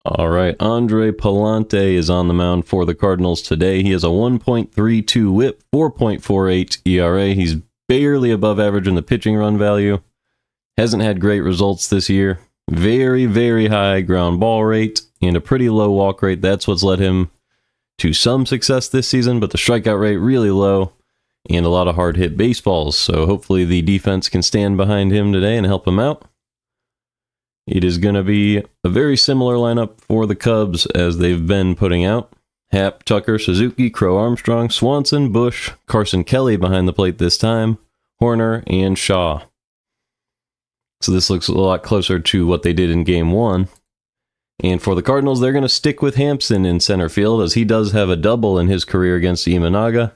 All right, Andre Pallante is on the mound for the Cardinals today. He has a 1.32 whip, 4.48 ERA. He's barely above average in the pitching run value. Hasn't had great results this year. Very, very high ground ball rate and a pretty low walk rate. That's what's led him to some success this season, but the strikeout rate really low and a lot of hard hit baseballs. So hopefully the defense can stand behind him today and help him out. It is going to be a very similar lineup for the Cubs as they've been putting out. Happ, Tucker, Suzuki, Crow Armstrong, Swanson, Bush, Carson Kelly behind the plate this time, Horner, and Shaw. So this looks a lot closer to what they did in Game 1. And for the Cardinals, they're going to stick with Hampson in center field, as he does have a double in his career against Imanaga,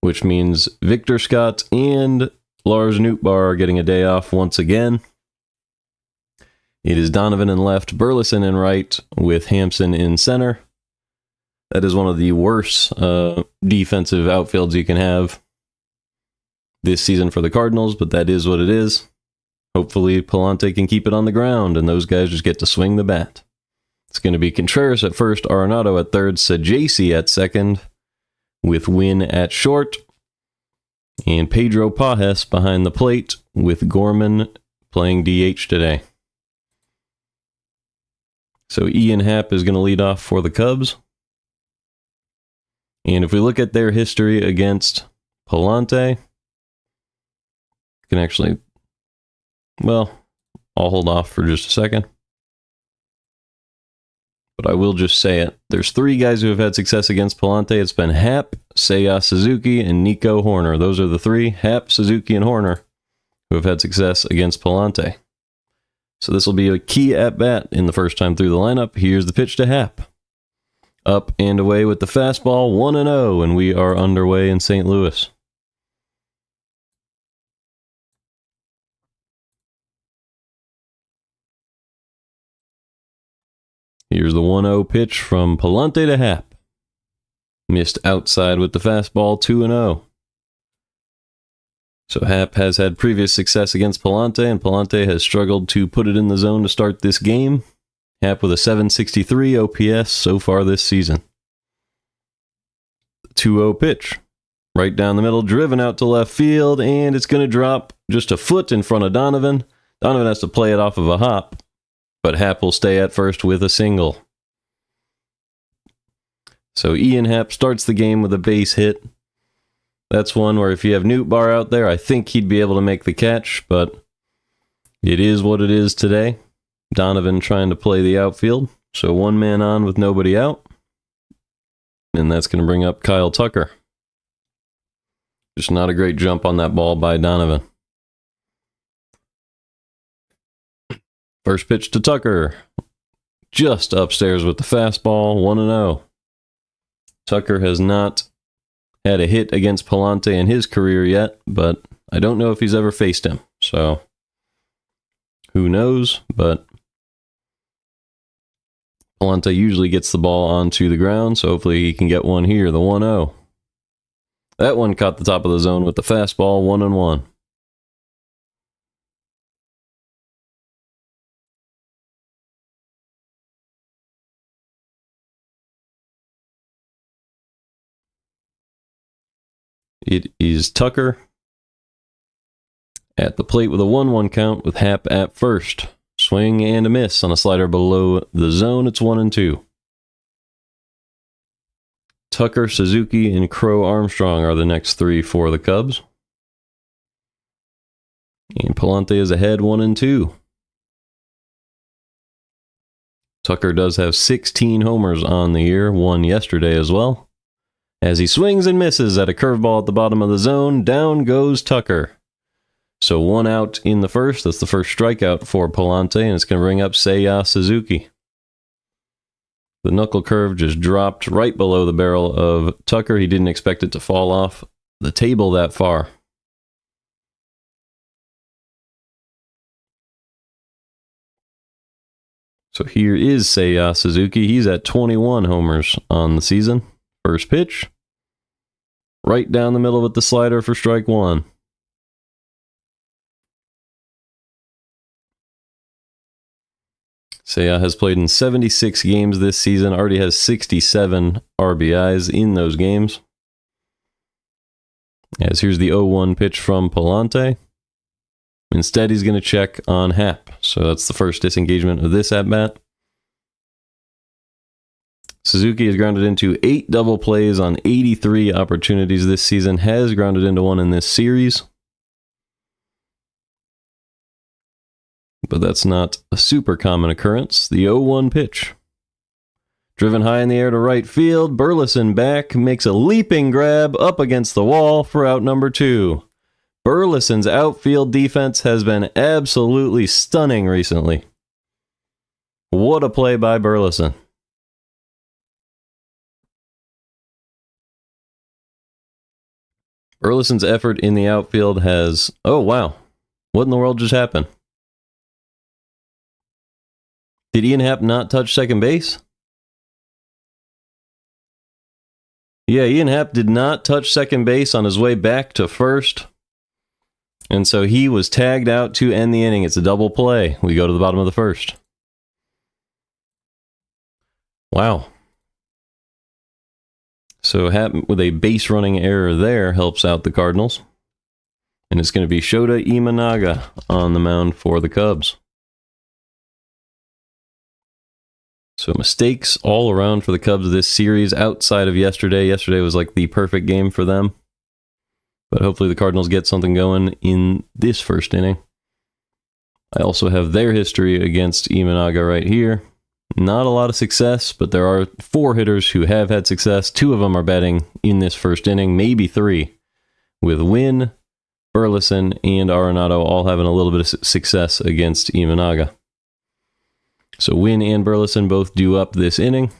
which means Victor Scott and Lars Nootbaar are getting a day off once again. It is Donovan in left, Burleson in right, with Hampson in center. That is one of the worst defensive outfields you can have this season for the Cardinals, but that is what it is. Hopefully Pallante can keep it on the ground, and those guys just get to swing the bat. It's going to be Contreras at first, Arenado at third, Sajaci at second, with Wynn at short, and Pedro Pajes behind the plate, with Gorman playing DH today. So Ian Happ is going to lead off for the Cubs. And if we look at their history against Pallante, can actually, well, I'll hold off for just a second. But I will just say it. There's three guys who have had success against Pallante. It's been Happ, Seiya Suzuki, and Nico Horner. Those are the three, Happ, Suzuki, and Horner, who have had success against Pallante. So this will be a key at-bat in the first time through the lineup. Here's the pitch to Happ. Up and away with the fastball, 1-0, and we are underway in St. Louis. Here's the 1-0 pitch from Pallante to Happ. Missed outside with the fastball, 2-0. So Happ has had previous success against Pallante, and Pallante has struggled to put it in the zone to start this game. Happ with a 763 OPS so far this season. 2-0 pitch. Right down the middle, driven out to left field, and it's going to drop just a foot in front of Donovan. Donovan has to play it off of a hop, but Happ will stay at first with a single. So Ian Happ starts the game with a base hit. That's one where if you have Nootbaar out there, I think he'd be able to make the catch, but it is what it is today. Donovan trying to play the outfield, so one man on with nobody out. And that's going to bring up Kyle Tucker. Just not a great jump on that ball by Donovan. First pitch to Tucker. Just upstairs with the fastball, 1-0. Tucker has not had a hit against Pallante in his career yet, but I don't know if he's ever faced him. So, who knows, but Pallante usually gets the ball onto the ground, so hopefully he can get one here, the 1-0. That one caught the top of the zone with the fastball, 1-1. It is Tucker at the plate with a 1-1 count with Happ at first. Swing and a miss on a slider below the zone. It's 1-2. Tucker, Suzuki, and Crow Armstrong are the next three for the Cubs. And Pallante is ahead 1-2. Tucker does have 16 homers on the year, one yesterday as well. As he swings and misses at a curveball at the bottom of the zone, down goes Tucker. So one out in the first. That's the first strikeout for Pallante, and it's going to bring up Seiya Suzuki. The knuckle curve just dropped right below the barrel of Tucker. He didn't expect it to fall off the table that far. So here is Seiya Suzuki. He's at 21 homers on the season. First pitch. Right down the middle with the slider for strike one. Seiya has played in 76 games this season, already has 67 RBIs in those games. As here's the 0-1 pitch from Pallante. Instead, he's going to check on Happ. So that's the first disengagement of this at-bat. Suzuki has grounded into 8 double plays on 83 opportunities this season, has grounded into 1 in this series. But that's not a super common occurrence. The 0-1 pitch. Driven high in the air to right field, Burleson back, makes a leaping grab up against the wall for out number 2. Burleson's outfield defense has been absolutely stunning recently. What a play by Burleson. Burleson's effort in the outfield has... Oh, wow. What in the world just happened? Did Ian Happ not touch second base? Yeah, Ian Happ did not touch second base on his way back to first. And so he was tagged out to end the inning. It's a double play. We go to the bottom of the first. Wow. So Happ with a base running error there helps out the Cardinals. And it's going to be Shota Imanaga on the mound for the Cubs. So mistakes all around for the Cubs this series outside of yesterday. Yesterday was like the perfect game for them. But hopefully the Cardinals get something going in this first inning. I also have their history against Imanaga right here. Not a lot of success, but there are 4 hitters who have had success. 2 of them are batting in this first inning, maybe 3. With Wynn, Burleson, and Arenado all having a little bit of success against Imanaga. So Wynn and Burleson both due up this inning.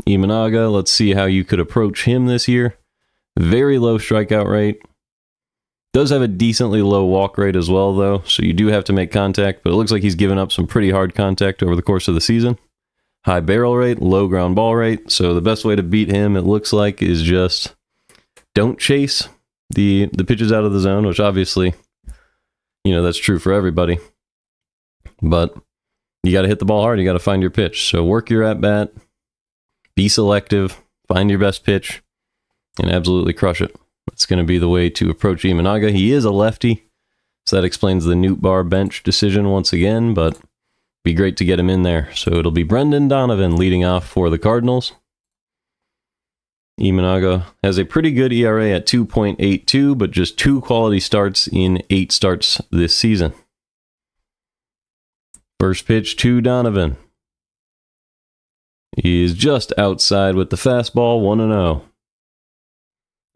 Imanaga, let's see how you could approach him this year. Very low strikeout rate. Does have a decently low walk rate as well, though, so you do have to make contact, but it looks like he's given up some pretty hard contact over the course of the season. High barrel rate, low ground ball rate, so the best way to beat him, it looks like, is just don't chase the pitches out of the zone, which obviously, you know, that's true for everybody. But you got to hit the ball hard. You got to find your pitch. So work your at-bat, be selective, find your best pitch, and absolutely crush it. That's going to be the way to approach Imanaga. He is a lefty, so that explains the Newt Bar bench decision once again, but be great to get him in there. So it'll be Brendan Donovan leading off for the Cardinals. Imanaga has a pretty good ERA at 2.82, but just 2 quality starts in 8 starts this season. First pitch to Donovan. He is just outside with the fastball, 1-0.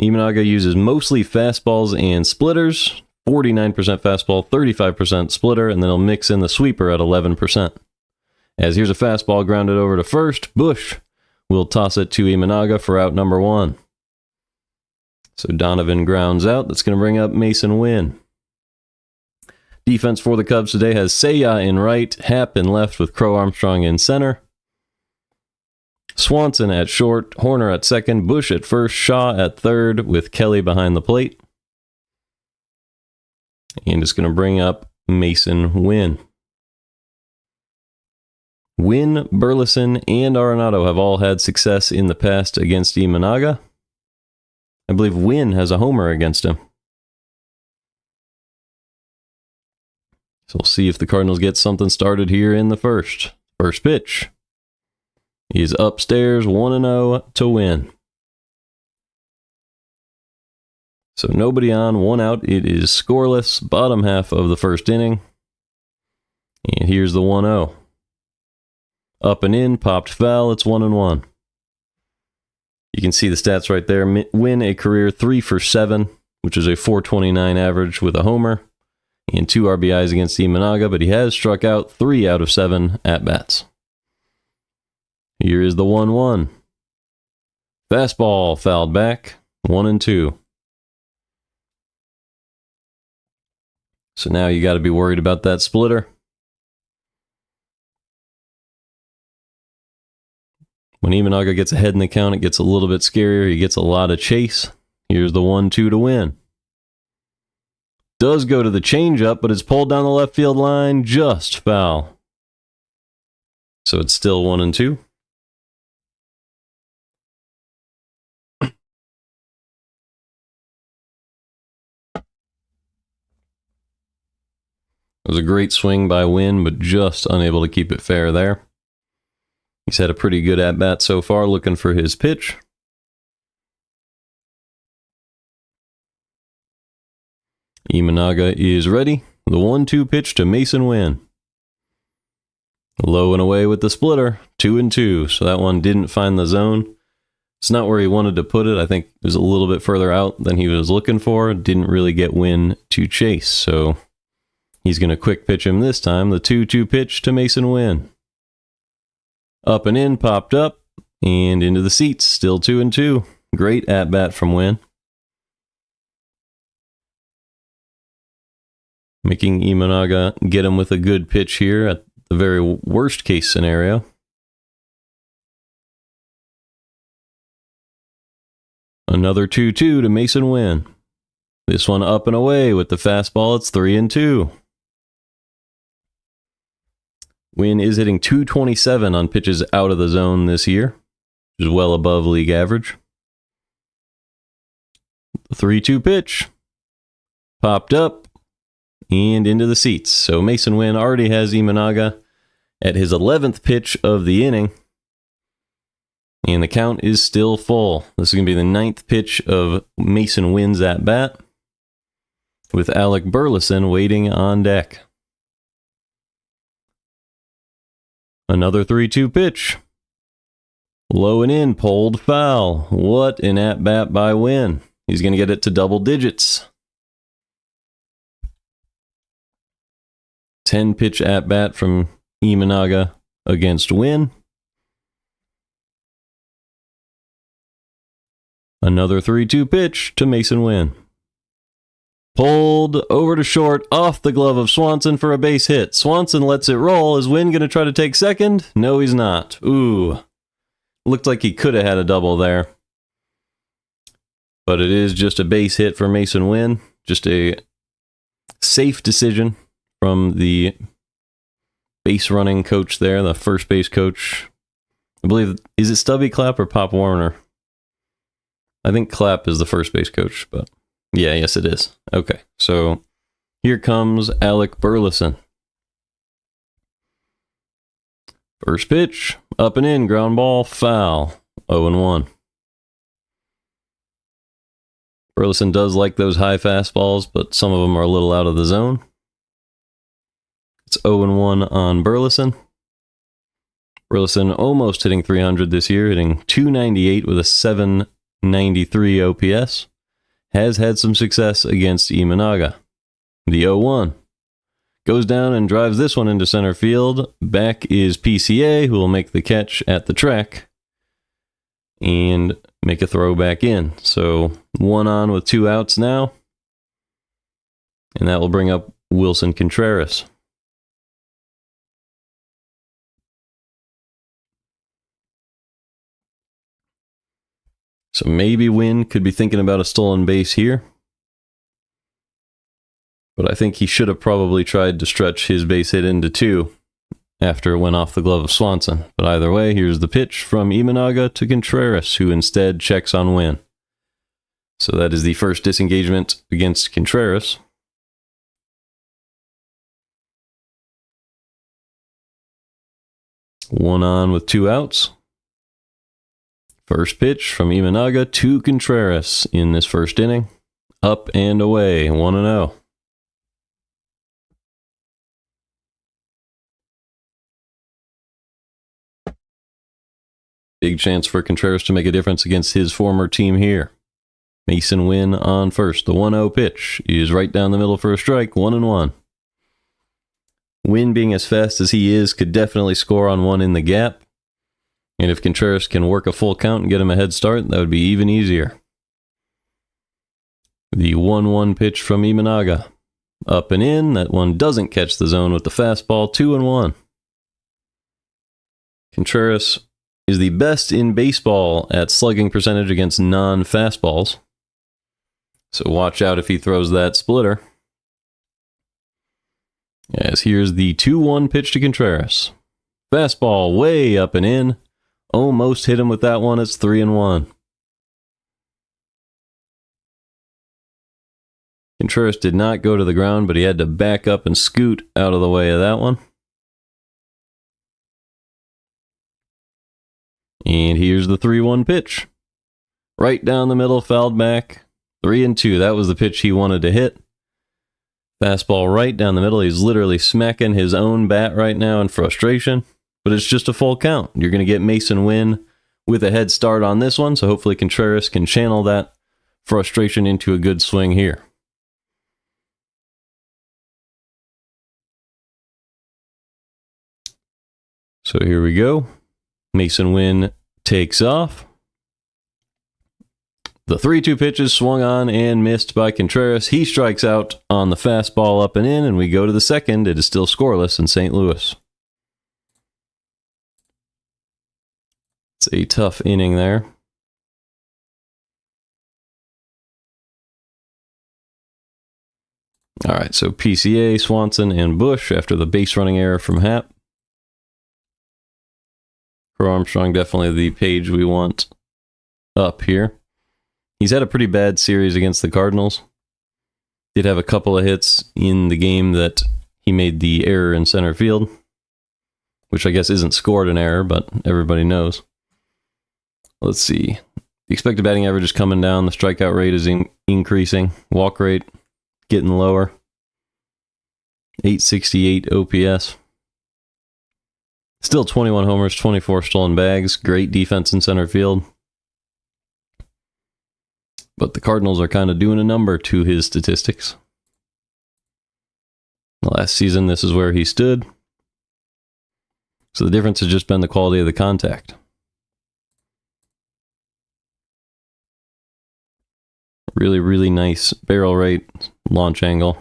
Imanaga uses mostly fastballs and splitters, 49% fastball, 35% splitter, and then he'll mix in the sweeper at 11%. As here's a fastball grounded over to first, Bush will toss it to Imanaga for out number 1. So Donovan grounds out. That's going to bring up Mason Wynn. Defense for the Cubs today has Seiya in right, Happ in left with Crow Armstrong in center. Swanson at short, Horner at second, Bush at first, Shaw at third with Kelly behind the plate. And it's going to bring up Mason Wynn. Wynn, Burleson, and Arenado have all had success in the past against Imanaga. I believe Wynn has a homer against him. So we'll see if the Cardinals get something started here in the first. First pitch. He's upstairs, 1-0 to Wynn. So nobody on, 1 out. It is scoreless, bottom half of the first inning. And here's the 1-0. Up and in, popped foul, it's 1-1. You can see the stats right there. Wynn a career 3 for 7, which is a .429 average with a homer. And 2 RBIs against Imanaga, but he has struck out 3 out of 7 at-bats. Here is the 1-1. Fastball fouled back, 1-2. So now you got to be worried about that splitter. When Imanaga gets ahead in the count, it gets a little bit scarier. He gets a lot of chase. Here's the 1-2 to Win. Does go to the changeup, but it's pulled down the left field line, just foul. So it's still 1-2. It was a great swing by Wynn, but just unable to keep it fair there. He's had a pretty good at-bat so far, looking for his pitch. Imanaga is ready. The 1-2 pitch to Mason Wynn. Low and away with the splitter, 2-2. So that one didn't find the zone. It's not where he wanted to put it. I think it was a little bit further out than he was looking for. Didn't really get Wynn to chase, so he's going to quick pitch him this time. The 2-2 pitch to Mason Wynn. Up and in, popped up, and into the seats. Still 2-2. Great at-bat from Wynn. Making Imanaga get him with a good pitch here at the very worst case scenario. Another 2-2 to Mason Wynn. This one up and away with the fastball. It's 3-2. Wynn is hitting .227 on pitches out of the zone this year, which is well above league average. The 3-2 pitch. Popped up and into the seats. So Mason Wynn already has Imanaga at his 11th pitch of the inning. And the count is still full. This is going to be the 9th pitch of Mason Wynn's at-bat, with Alec Burleson waiting on deck. Another 3-2 pitch. Low and in, pulled foul. What an at-bat by Wynn. He's going to get it to double digits. 10-pitch at-bat from Imanaga against Wynn. Another 3-2 pitch to Mason Wynn. Pulled over to short, off the glove of Swanson for a base hit. Swanson lets it roll. Is Wynn going to try to take second? No, he's not. Ooh. Looked like he could have had a double there. But it is just a base hit for Mason Wynn. Just a safe decision from the base running coach there, the first base coach. I believe, is it Stubby Clapp or Pop Warner? I think Clapp is the first base coach, but yeah, yes it is. Okay, so here comes Alec Burleson. First pitch, up and in, ground ball, foul, 0-1. Burleson does like those high fastballs, but some of them are a little out of the zone. It's 0-1 on Burleson. Burleson almost hitting 300 this year, hitting .298 with a 793 OPS. Has had some success against Imanaga. The 0-1. Goes down and drives this one into center field. Back is PCA, who will make the catch at the track and make a throw back in. So 1 on with 2 outs now. And that will bring up Wilson Contreras. So maybe Wynn could be thinking about a stolen base here. But I think he should have probably tried to stretch his base hit into 2 after it went off the glove of Swanson. But either way, here's the pitch from Imanaga to Contreras, who instead checks on Wynn. So that is the first disengagement against Contreras. One on with 2 outs. First pitch from Imanaga to Contreras in this first inning. Up and away, 1-0. Big chance for Contreras to make a difference against his former team here. Mason Wynn on first. The 1-0 pitch is right down the middle for a strike, 1-1. Wynn, being as fast as he is, could definitely score on one in the gap. And if Contreras can work a full count and get him a head start, that would be even easier. The 1-1 pitch from Imanaga. Up and in. That one doesn't catch the zone with the fastball. 2-1. Contreras is the best in baseball at slugging percentage against non-fastballs. So watch out if he throws that splitter. As here's the 2-1 pitch to Contreras. Fastball way up and in. Almost hit him with that one. It's 3-1. Contreras did not go to the ground, but he had to back up and scoot out of the way of that one. And here's the 3-1 pitch. Right down the middle, fouled back. 3-2. That was the pitch he wanted to hit. Fastball right down the middle. He's literally smacking his own bat right now in frustration. But it's just a full count. You're going to get Mason Wynn with a head start on this one. So hopefully Contreras can channel that frustration into a good swing here. So here we go. Mason Wynn takes off. The 3-2 pitch is swung on and missed by Contreras. He strikes out on the fastball up and in, and we go to the second. It is still scoreless in St. Louis. It's a tough inning there. All right, so PCA, Swanson, and Bush after the base running error from Happ. Crow Armstrong, definitely the page we want up here. He's had a pretty bad series against the Cardinals. Did have a couple of hits in the game that he made the error in center field, which I guess isn't scored an error, but everybody knows. Let's see. The expected batting average is coming down. The strikeout rate is increasing. Walk rate getting lower. 868 OPS. Still 21 homers, 24 stolen bags. Great defense in center field. But the Cardinals are kind of doing a number to his statistics. Last season, this is where he stood. So the difference has just been the quality of the contact. Really, really nice barrel rate, launch angle.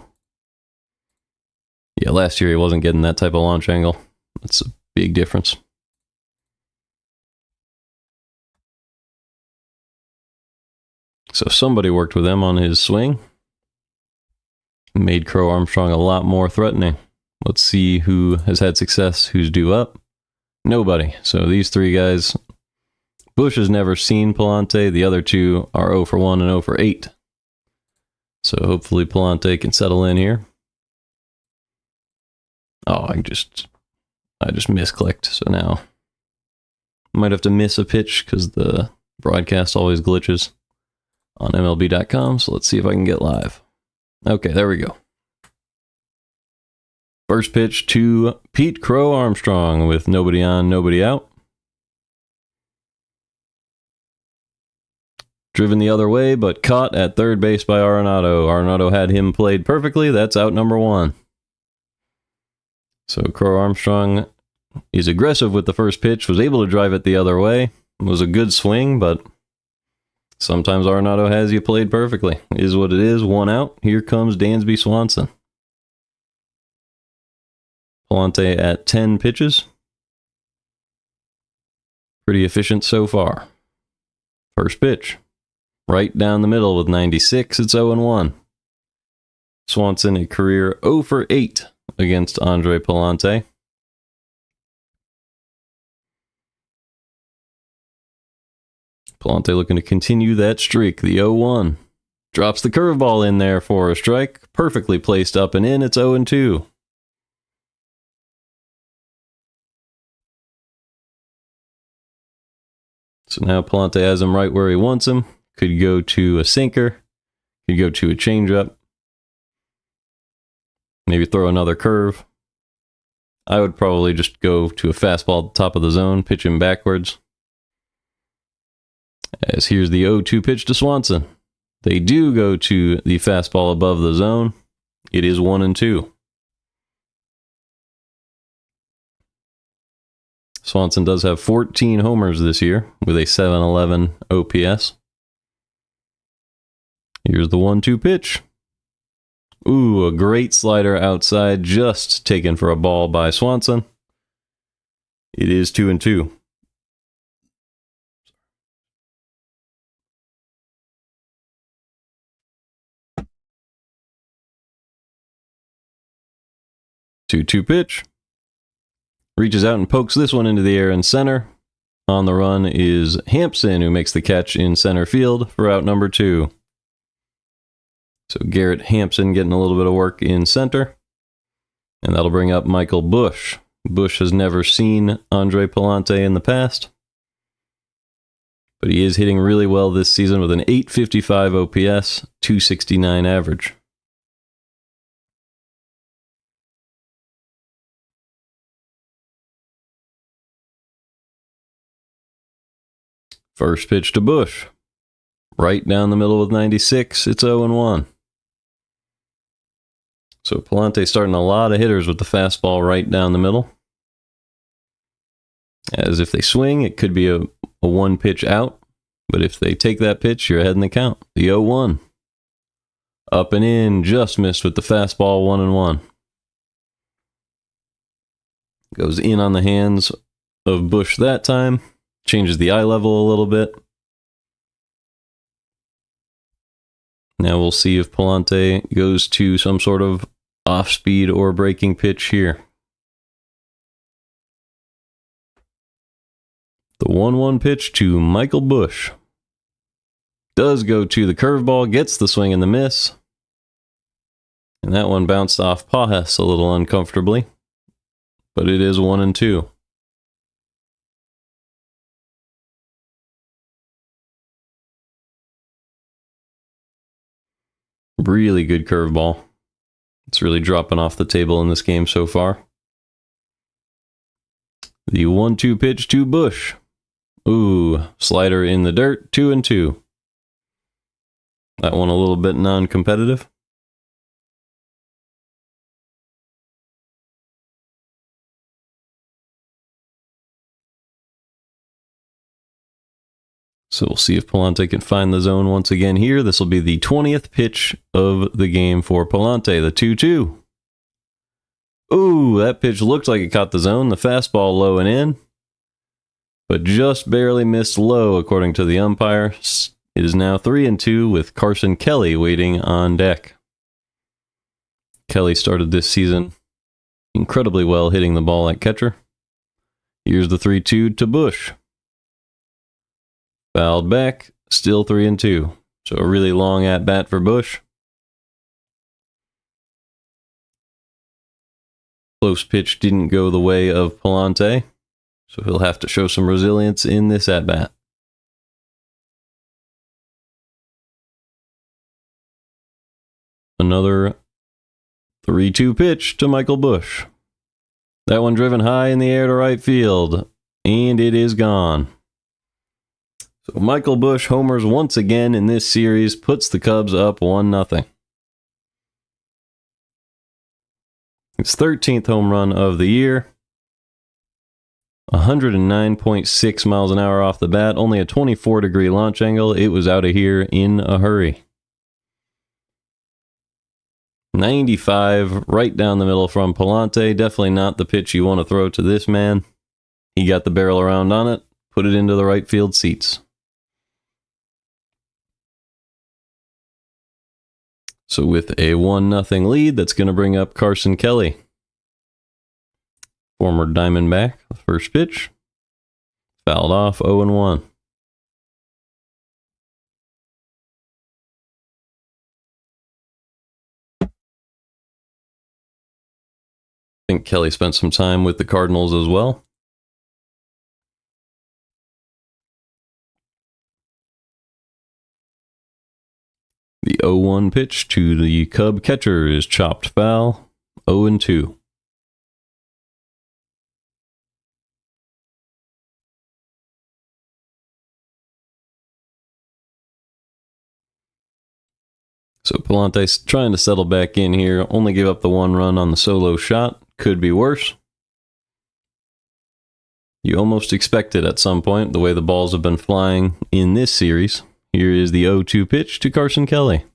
Yeah, last year he wasn't getting that type of launch angle. That's a big difference. So somebody worked with him on his swing. Made Crow Armstrong a lot more threatening. Let's see who has had success, who's due up. Nobody. So these three guys, Bush has never seen Pallante. The other two are 0 for 1 and 0 for 8. So hopefully Pallante can settle in here. Oh, I just misclicked. So now I might have to miss a pitch because the broadcast always glitches on MLB.com. So let's see if I can get live. Okay, there we go. First pitch to Pete Crow Armstrong with nobody on, nobody out. Driven the other way, but caught at third base by Arenado. Arenado had him played perfectly. That's out number 1. So Crow Armstrong is aggressive with the first pitch, was able to drive it the other way. It was a good swing, but sometimes Arenado has you played perfectly. Is what it is. 1 out. Here comes Dansby Swanson. Pallante at 10 pitches. Pretty efficient so far. First pitch. Right down the middle with 96. It's 0-1. Swanson a career 0 for 8 against Andre Pallante. Pallante looking to continue that streak. The 0-1. Drops the curveball in there for a strike. Perfectly placed up and in. It's 0-2. So now Pallante has him right where he wants him. Could go to a sinker. Could go to a changeup. Maybe throw another curve. I would probably just go to a fastball at the top of the zone, pitch him backwards. As here's the 0-2 pitch to Swanson. They do go to the fastball above the zone. It is 1-2. Swanson does have 14 homers this year with a 711 OPS. Here's the 1-2 pitch. Ooh, a great slider outside, just taken for a ball by Swanson. It is 2-2. Two pitch. reaches out and pokes this one into the air in center. On the run is Hampson, who makes the catch in center field for out number 2. So Garrett Hampson getting a little bit of work in center. And that'll bring up Michael Busch. Busch has never seen Andre Pallante in the past, but he is hitting really well this season with an .855 OPS, .269 average. First pitch to Busch. Right down the middle with 96. It's 0-1. So Pallante starting a lot of hitters with the fastball right down the middle. As if they swing, it could be a one pitch out. But if they take that pitch, you're ahead in the count. The 0-1. Up and in, just missed with the fastball, 1-1. Goes in on the hands of Busch that time. Changes the eye level a little bit. Now we'll see if Pallante goes to some sort of off-speed or breaking pitch here. The 1-1 pitch to Michael Busch. Does go to the curveball, gets the swing and the miss. And that one bounced off Pajes a little uncomfortably. But it is 1-2. Really good curveball. It's really dropping off the table in this game so far. The 1-2 pitch to Busch. Ooh, slider in the dirt, 2-2. That one a little bit non-competitive. So we'll see if Pallante can find the zone once again here. This will be the 20th pitch of the game for Pallante, the 2-2. Ooh, that pitch looked like it caught the zone. The fastball low and in, but just barely missed low according to the umpire. It is now 3-2 with Carson Kelly waiting on deck. Kelly started this season incredibly well hitting the ball at catcher. Here's the 3-2 to Busch. Fouled back, still 3-2. So a really long at-bat for Busch. Close pitch didn't go the way of Pallante, so he'll have to show some resilience in this at-bat. Another 3-2 pitch to Michael Busch. That one driven high in the air to right field, and it is gone. So Michael Busch homers once again in this series, puts the Cubs up 1-0. His 13th home run of the year. 109.6 miles an hour off the bat, only a 24-degree launch angle. It was out of here in a hurry. 95 right down the middle from Pallante. Definitely not the pitch you want to throw to this man. He got the barrel around on it, put it into the right field seats. So with a 1-0 lead, that's going to bring up Carson Kelly. Former Diamondback, the first pitch. Fouled off, 0-1. I think Kelly spent some time with the Cardinals as well. The 0-1 pitch to the Cub catcher is chopped foul, 0-2. So Pallante's trying to settle back in here. Only gave up the 1 run on the solo shot. Could be worse. You almost expect it at some point, the way the balls have been flying in this series. Here is the 0-2 pitch to Carson Kelly.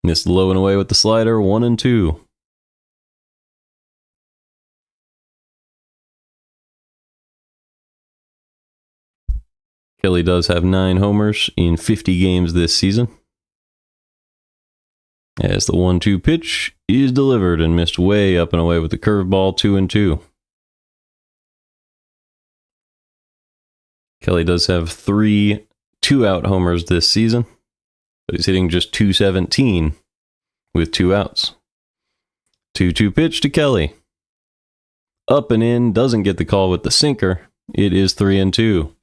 Missed low and away with the slider, 1-2. Kelly does have 9 homers in 50 games this season. As the 1-2 pitch is delivered and missed way up and away with the curveball, 2-2. Kelly does have 3 2-out homers this season, but he's hitting just .217 with 2 outs. 2-2 pitch to Kelly. Up and in, doesn't get the call with the sinker. It is 3-2.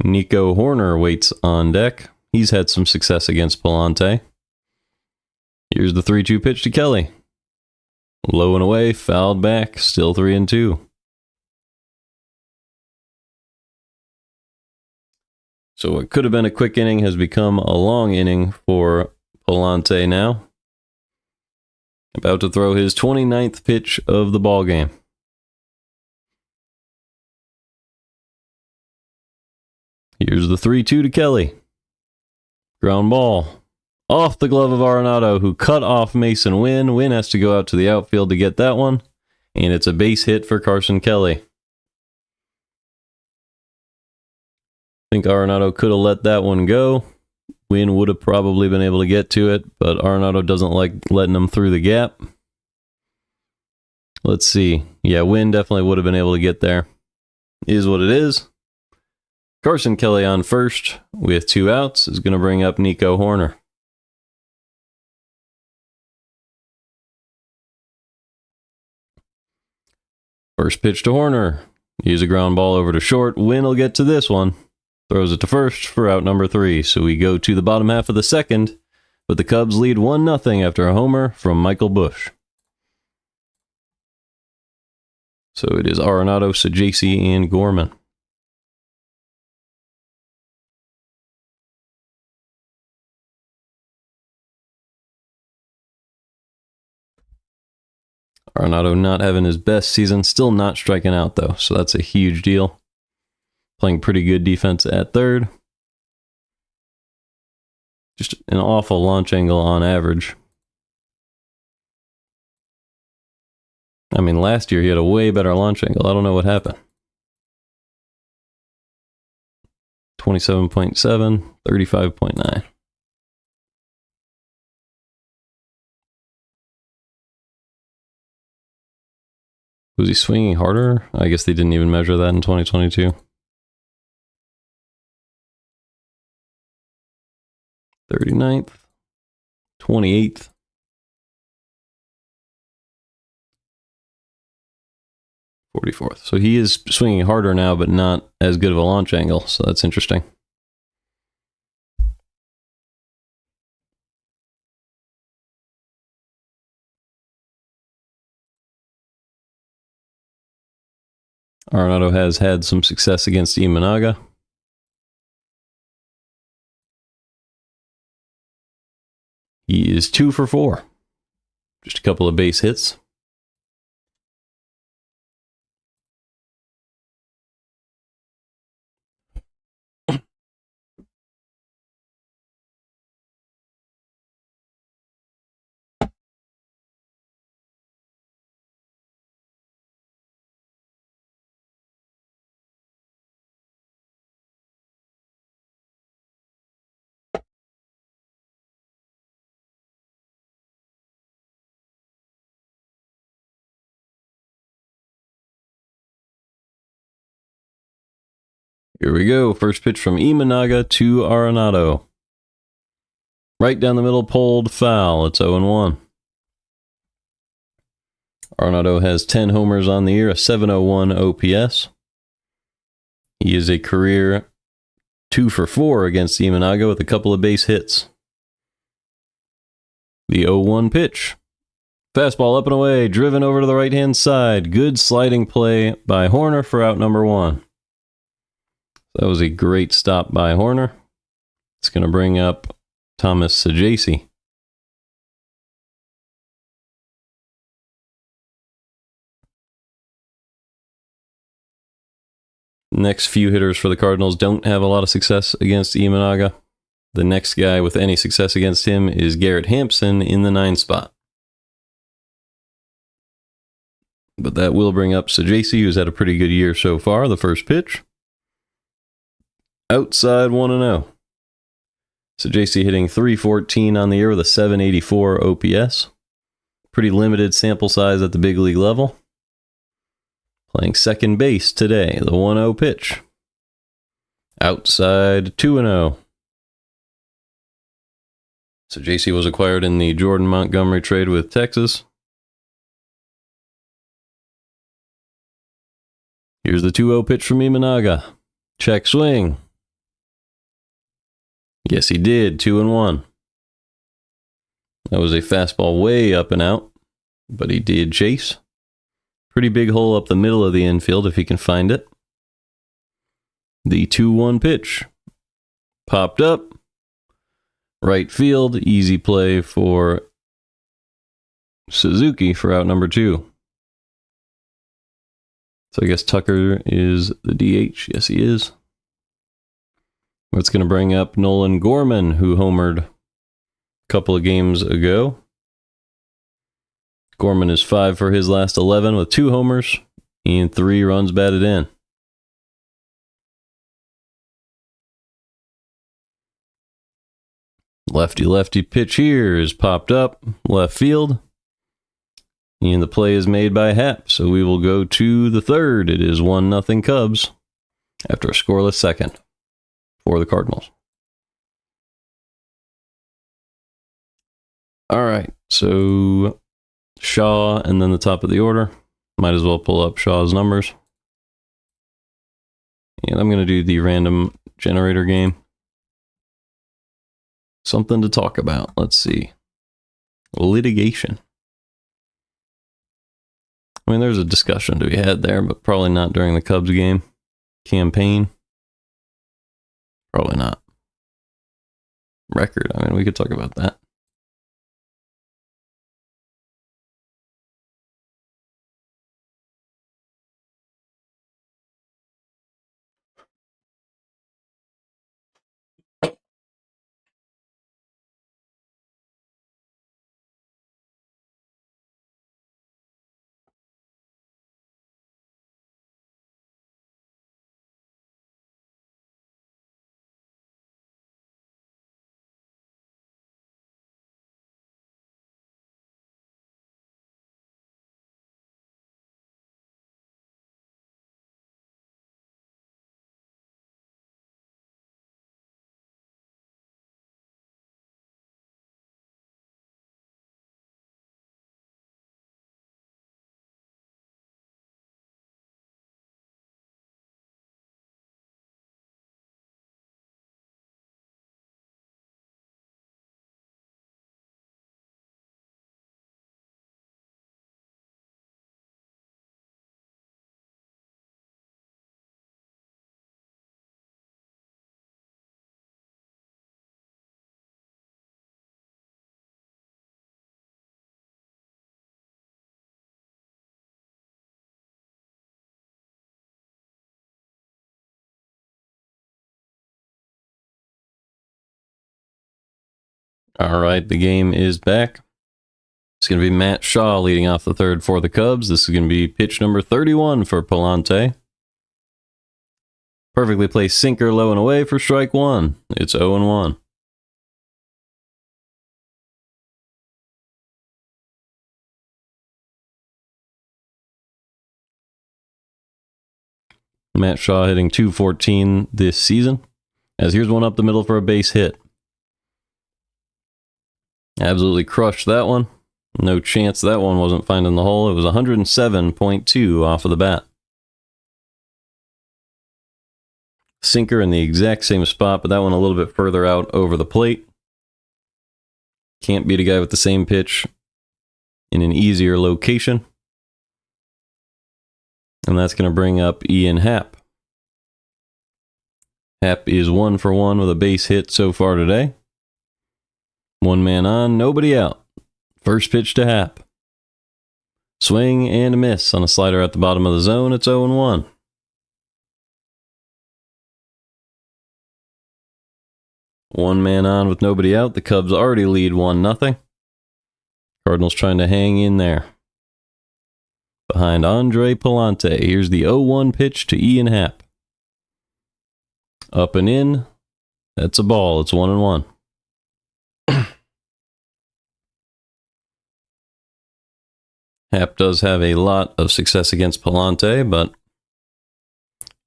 Nico Horner waits on deck. He's had some success against Pallante. Here's the 3-2 pitch to Kelly. Low and away, fouled back, still 3-2. So what could have been a quick inning has become a long inning for Pallante now. About to throw his 29th pitch of the ball game. Here's the 3-2 to Kelly. Ground ball. Off the glove of Arenado, who cut off Mason Wynn. Wynn has to go out to the outfield to get that one. And it's a base hit for Carson Kelly. I think Arenado could have let that one go. Wynn would have probably been able to get to it, but Arenado doesn't like letting him through the gap. Let's see. Yeah, Wynn definitely would have been able to get there. Is what it is. Carson Kelly on first with 2 outs is going to bring up Nico Horner. First pitch to Horner. Use a ground ball over to short. Wynn will get to this one. Throws it to first for out number 3. So we go to the bottom half of the second, but the Cubs lead 1-0 after a homer from Michael Busch. So it is Arenado, Sajaci, and Gorman. Arenado not having his best season, still not striking out though, so that's a huge deal. Playing pretty good defense at third. Just an awful launch angle on average. I mean, last year he had a way better launch angle. I don't know what happened. 27.7, 35.9. Was he swinging harder? I guess they didn't even measure that in 2022. 39th, 28th. 44th. So he is swinging harder now, but not as good of a launch angle. So that's interesting. Arenado has had some success against Imanaga. He is 2 for 4. Just a couple of base hits. Here we go. First pitch from Imanaga to Arenado. Right down the middle, pulled foul. It's 0-1. Arenado has 10 homers on the year, a 701 OPS. He is a career 2 for 4 against Imanaga with a couple of base hits. The 0-1 pitch. Fastball up and away, driven over to the right-hand side. Good sliding play by Horner for out number 1. That was a great stop by Horner. It's going to bring up Thomas Sajaci. Next few hitters for the Cardinals don't have a lot of success against Imanaga. The next guy with any success against him is Garrett Hampson in the 9 spot. But that will bring up Sajaci, who's had a pretty good year so far. The first pitch. Outside 1-0. Sajaci hitting .314 on the year with a .784 OPS. Pretty limited sample size at the big league level. Playing second base today, the 1-0 pitch. Outside 2-0. So JC was acquired in the Jordan Montgomery trade with Texas. Here's the 2-0 pitch from Imanaga. Check swing. Yes, he did. 2-1. That was a fastball way up and out, but he did chase. Pretty big hole up the middle of the infield if he can find it. The 2-1 pitch. Popped up. Right field. Easy play for Suzuki for out number 2. So I guess Tucker is the DH. Yes, he is. That's going to bring up Nolan Gorman, who homered a couple of games ago. Gorman is 5 for his last 11 with 2 homers and 3 runs batted in. Lefty pitch here is popped up left field. And the play is made by Happ. So we will go to the third. It is 1-0 Cubs after a scoreless second for the Cardinals. All right. So Shaw and then the top of the order. Might as well pull up Shaw's numbers. And I'm going to do the random generator game. Something to talk about. Let's see. Litigation. I mean, there's a discussion to be had there, but probably not during the Cubs game. Campaign. Probably not. Record. I mean, we could talk about that. All right, the game is back. It's going to be Matt Shaw leading off the third for the Cubs. This is going to be pitch number 31 for Pallante. Perfectly placed sinker low and away for strike 1. It's 0-1. Matt Shaw hitting .214 this season. As here's one up the middle for a base hit. Absolutely crushed that one. No chance that one wasn't finding the hole. It was 107.2 off of the bat. Sinker in the exact same spot, but that one a little bit further out over the plate. Can't beat a guy with the same pitch in an easier location. And that's going to bring up Ian Happ. Happ is 1 for 1 with a base hit so far today. 1 man on, nobody out. First pitch to Happ. Swing and a miss on a slider at the bottom of the zone. It's 0-1. One man on with nobody out. The Cubs already lead 1-0. Cardinals trying to hang in there. Behind Andre Pallante. Here's the 0-1 pitch to Ian Happ. Up and in. That's a ball. It's 1-1. Happ does have a lot of success against Pallante, but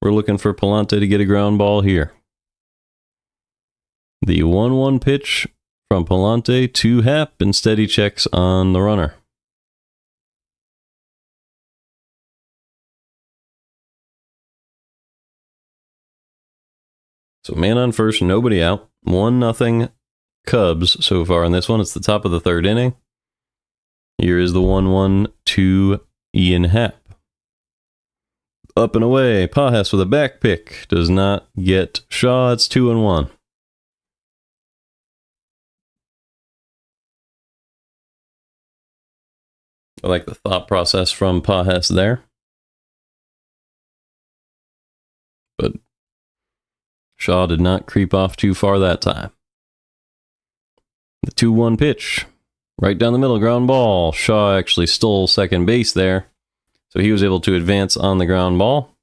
we're looking for Pallante to get a ground ball here. The 1-1 pitch from Pallante to Happ, and steady checks on the runner. So man on first, nobody out. 1-0 Cubs so far in this one. It's the top of the third inning. Here is the 1-1 to Ian Happ. Up and away. Pajas with a back pick. Does not get Shaw. It's 2-1. I like the thought process from Pajas there. But Shaw did not creep off too far that time. The 2-1 pitch. Right down the middle, ground ball. Shaw actually stole second base there, so he was able to advance on the ground ball.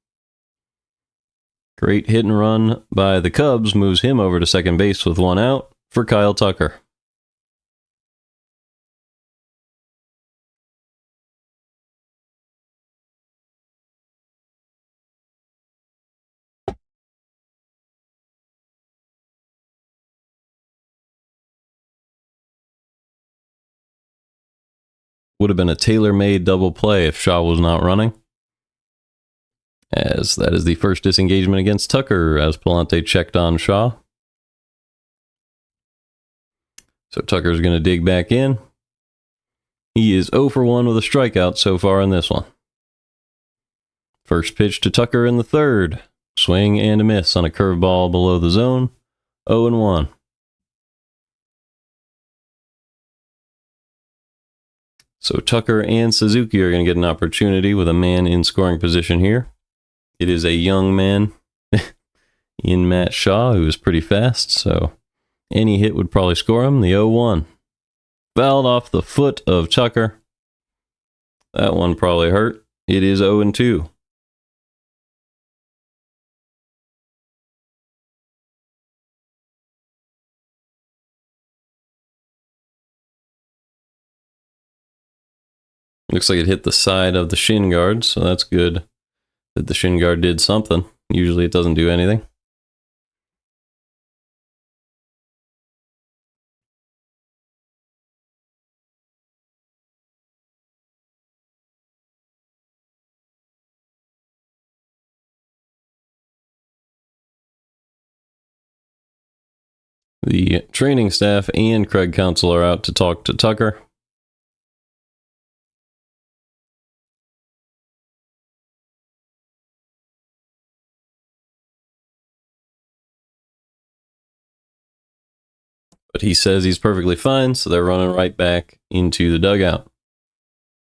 Great hit and run by the Cubs moves him over to second base with 1 out for Kyle Tucker. Would have been a tailor-made double play if Shaw was not running, as that is the first disengagement against Tucker as Pallante checked on Shaw. So Tucker's going to dig back in. He is 0 for 1 with a strikeout so far in this one. First pitch to Tucker in the third. Swing and a miss on a curveball below the zone. 0-1. So Tucker and Suzuki are going to get an opportunity with a man in scoring position here. It is a young man in Matt Shaw, who is pretty fast, so any hit would probably score him. The 0-1. Fouled off the foot of Tucker. That one probably hurt. It is 0-2. Looks like it hit the side of the shin guard, so that's good that the shin guard did something. Usually it doesn't do anything. The training staff and Craig Counsell are out to talk to Tucker. But he says he's perfectly fine, so they're running right back into the dugout.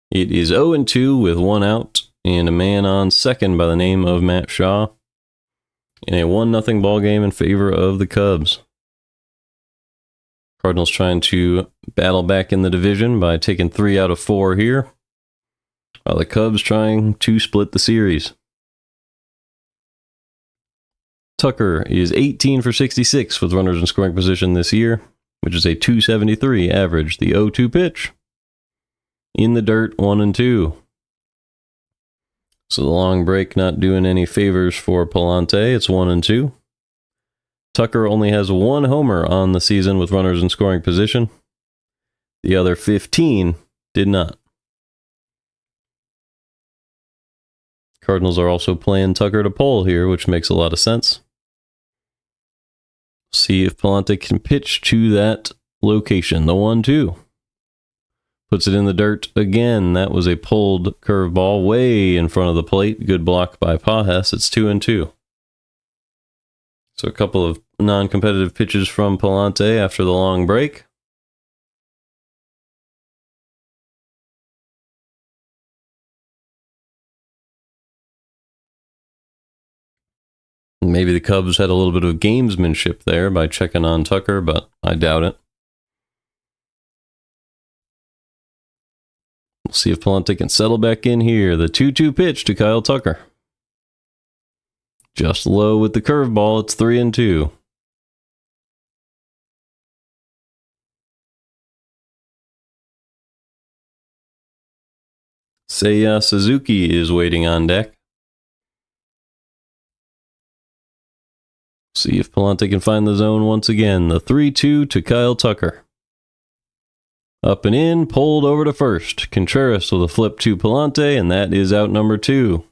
It is 0-2 with 1 out and a man on second by the name of Matt Shaw in a 1-0 ball game in favor of the Cubs. Cardinals trying to battle back in the division by taking 3 out of 4 here, while the Cubs trying to split the series. Tucker is 18 for 66 with runners in scoring position this year, which is a .273 average. The 0-2 pitch. In the dirt, 1-2. So the long break not doing any favors for Pallante. It's 1-2. Tucker only has 1 homer on the season with runners in scoring position. The other 15 did not. Cardinals are also playing Tucker to pull here, which makes a lot of sense. See if Pallante can pitch to that location. The 1-2. Puts it in the dirt again. That was a pulled curveball way in front of the plate. Good block by Pajas. It's 2-2. So a couple of non-competitive pitches from Pallante after the long break. Maybe the Cubs had a little bit of gamesmanship there by checking on Tucker, but I doubt it. We'll see if Pallante can settle back in here. The 2-2 pitch to Kyle Tucker. Just low with the curveball. It's 3-2. Seiya Suzuki is waiting on deck. See if Pallante can find the zone once again. The 3-2 to Kyle Tucker. Up and in, pulled over to first. Contreras with a flip to Pallante, and that is out number 2.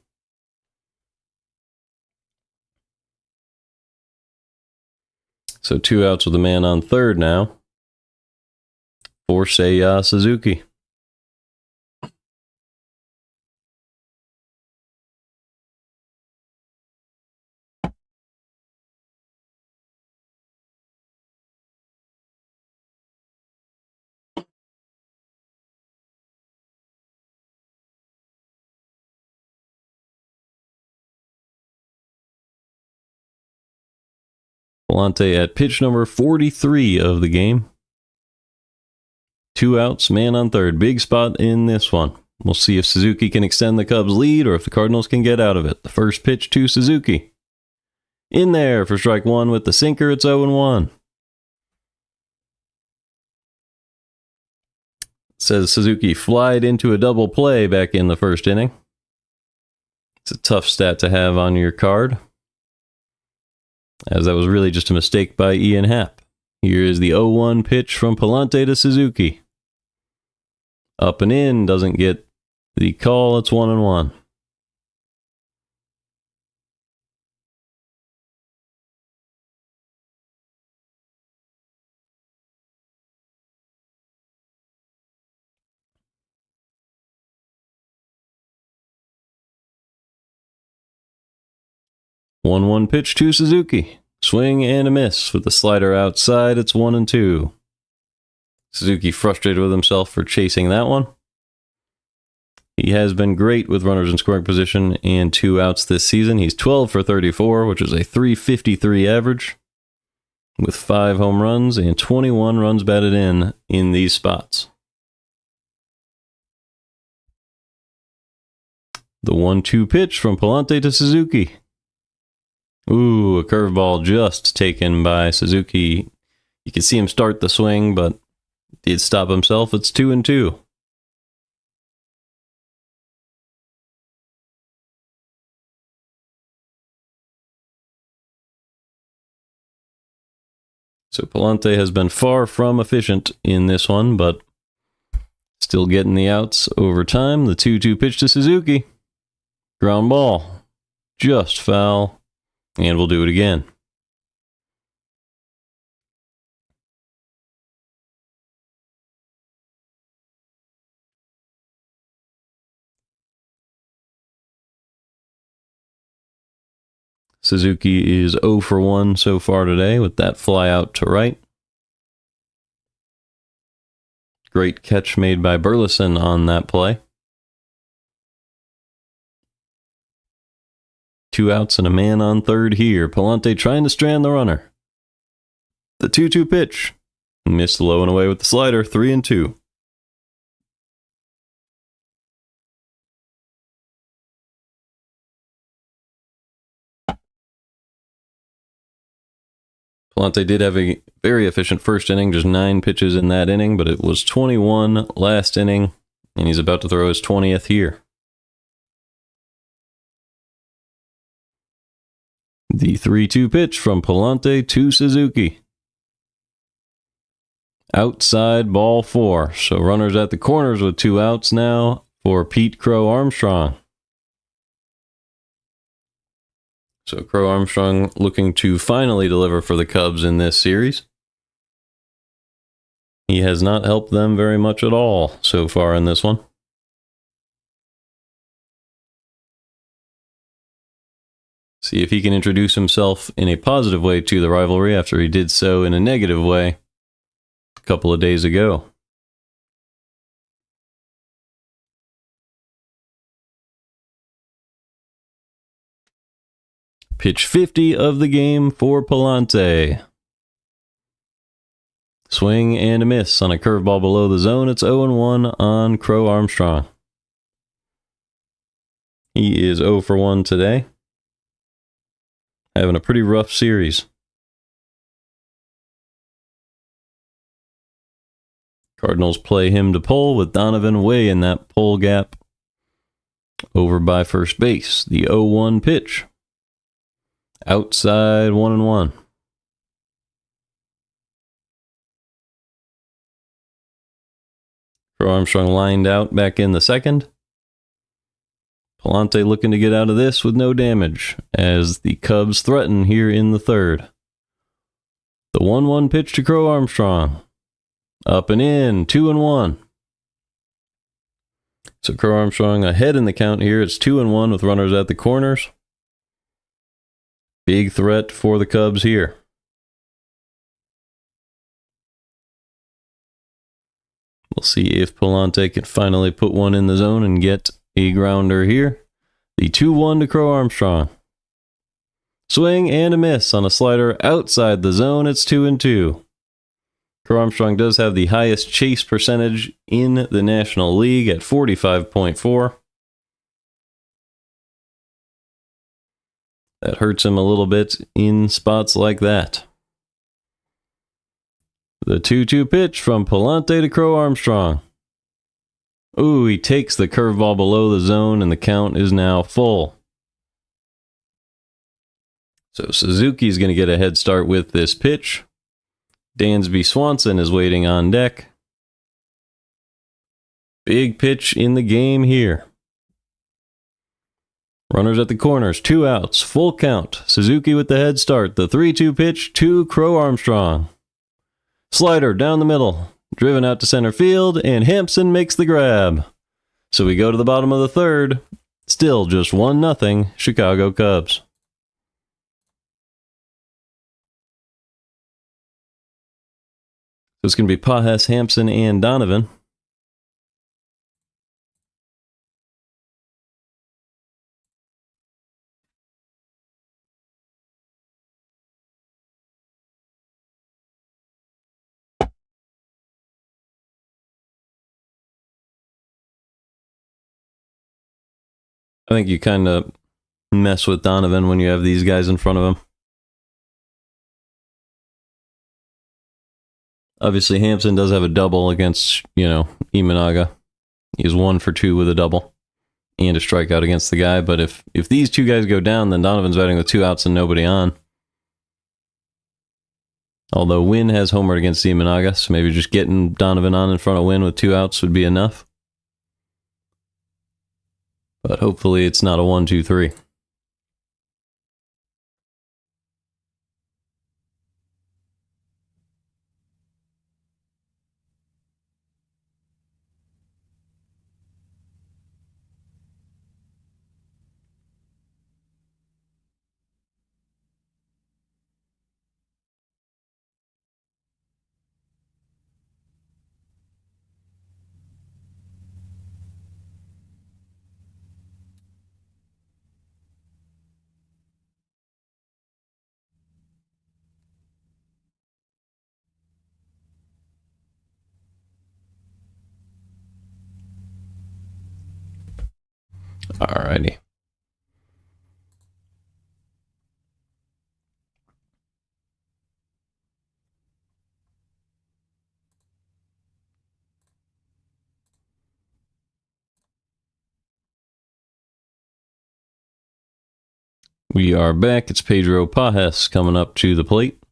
So 2 outs with a man on third now for Seiya Suzuki. Pallante at pitch number 43 of the game. 2 outs, man on third. Big spot in this one. We'll see if Suzuki can extend the Cubs' lead or if the Cardinals can get out of it. The first pitch to Suzuki. In there for strike 1 with the sinker. It's 0-1. Says Suzuki flied into a double play back in the first inning. It's a tough stat to have on your card, as that was really just a mistake by Ian Happ. Here is the 0-1 pitch from Pallante to Suzuki. Up and in, doesn't get the call. It's 1-1. One pitch to Suzuki. Swing and a miss with the slider outside. It's 1-2. Suzuki frustrated with himself for chasing that one. He has been great with runners in scoring position and 2 outs this season. He's 12 for 34, which is a .353 average, with 5 home runs and 21 runs batted in these spots. The 1-2 pitch from Pallante to Suzuki. Ooh, a curveball just taken by Suzuki. You can see him start the swing, but did stop himself. It's 2-2. So Pallante has been far from efficient in this one, but still getting the outs over time. The 2-2 pitch to Suzuki. Ground ball. Just foul. And we'll do it again. Suzuki is 0 for 1 so far today with that fly out to right. Great catch made by Burleson on that play. 2 outs and a man on third here. Pallante trying to strand the runner. The 2-2 pitch. Missed low and away with the slider. 3-2. Pallante did have a very efficient first inning, just 9 pitches in that inning, but it was 21 last inning, and he's about to throw his 20th here. The 3-2 pitch from Pallante to Suzuki. Outside ball 4. So runners at the corners with 2 outs now for Pete Crow Armstrong. So Crow Armstrong looking to finally deliver for the Cubs in this series. He has not helped them very much at all so far in this one. See if he can introduce himself in a positive way to the rivalry after he did so in a negative way a couple of days ago. Pitch 50 of the game for Pallante. Swing and a miss on a curveball below the zone. It's 0-1 on Crow Armstrong. He is 0 for 1 today. Having a pretty rough series. Cardinals play him to pull with Donovan way in that pull gap. Over by first base, the 0-1 pitch. Outside 1-1. Crow Armstrong lined out back in the second. Pallante looking to get out of this with no damage as the Cubs threaten here in the third. The 1-1 pitch to Crow Armstrong. Up and in, 2-1. So Crow Armstrong ahead in the count here. It's 2-1 with runners at the corners. Big threat for the Cubs here. We'll see if Pallante can finally put one in the zone and get a grounder here. The 2-1 to Crow Armstrong. Swing and a miss on a slider outside the zone. It's 2-2. Crow Armstrong does have the highest chase percentage in the National League at 45.4. That hurts him a little bit in spots like that. The 2-2 pitch from Pallante to Crow Armstrong. Ooh, he takes the curveball below the zone and the count is now full. So Suzuki's going to get a head start with this pitch. Dansby Swanson is waiting on deck. Big pitch in the game here. Runners at the corners, 2 outs, full count. Suzuki with the head start. The 3-2 pitch to Crow Armstrong. Slider down the middle, driven out to center field, and Hampson makes the grab. So we go to the bottom of the third. Still just 1-0 Chicago Cubs. So it's going to be Pages, Hampson, and Donovan. I think you kind of mess with Donovan when you have these guys in front of him. Obviously, Hampson does have a double against, Imanaga. He's 1 for 2 with a double and a strikeout against the guy. But if these two guys go down, then Donovan's batting with 2 outs and nobody on. Although Wynn has homered against Imanaga, so maybe just getting Donovan on in front of Wynn with 2 outs would be enough. But hopefully it's not a 1-2-3. Alrighty. We are back. It's Pedro Pages coming up to the plate.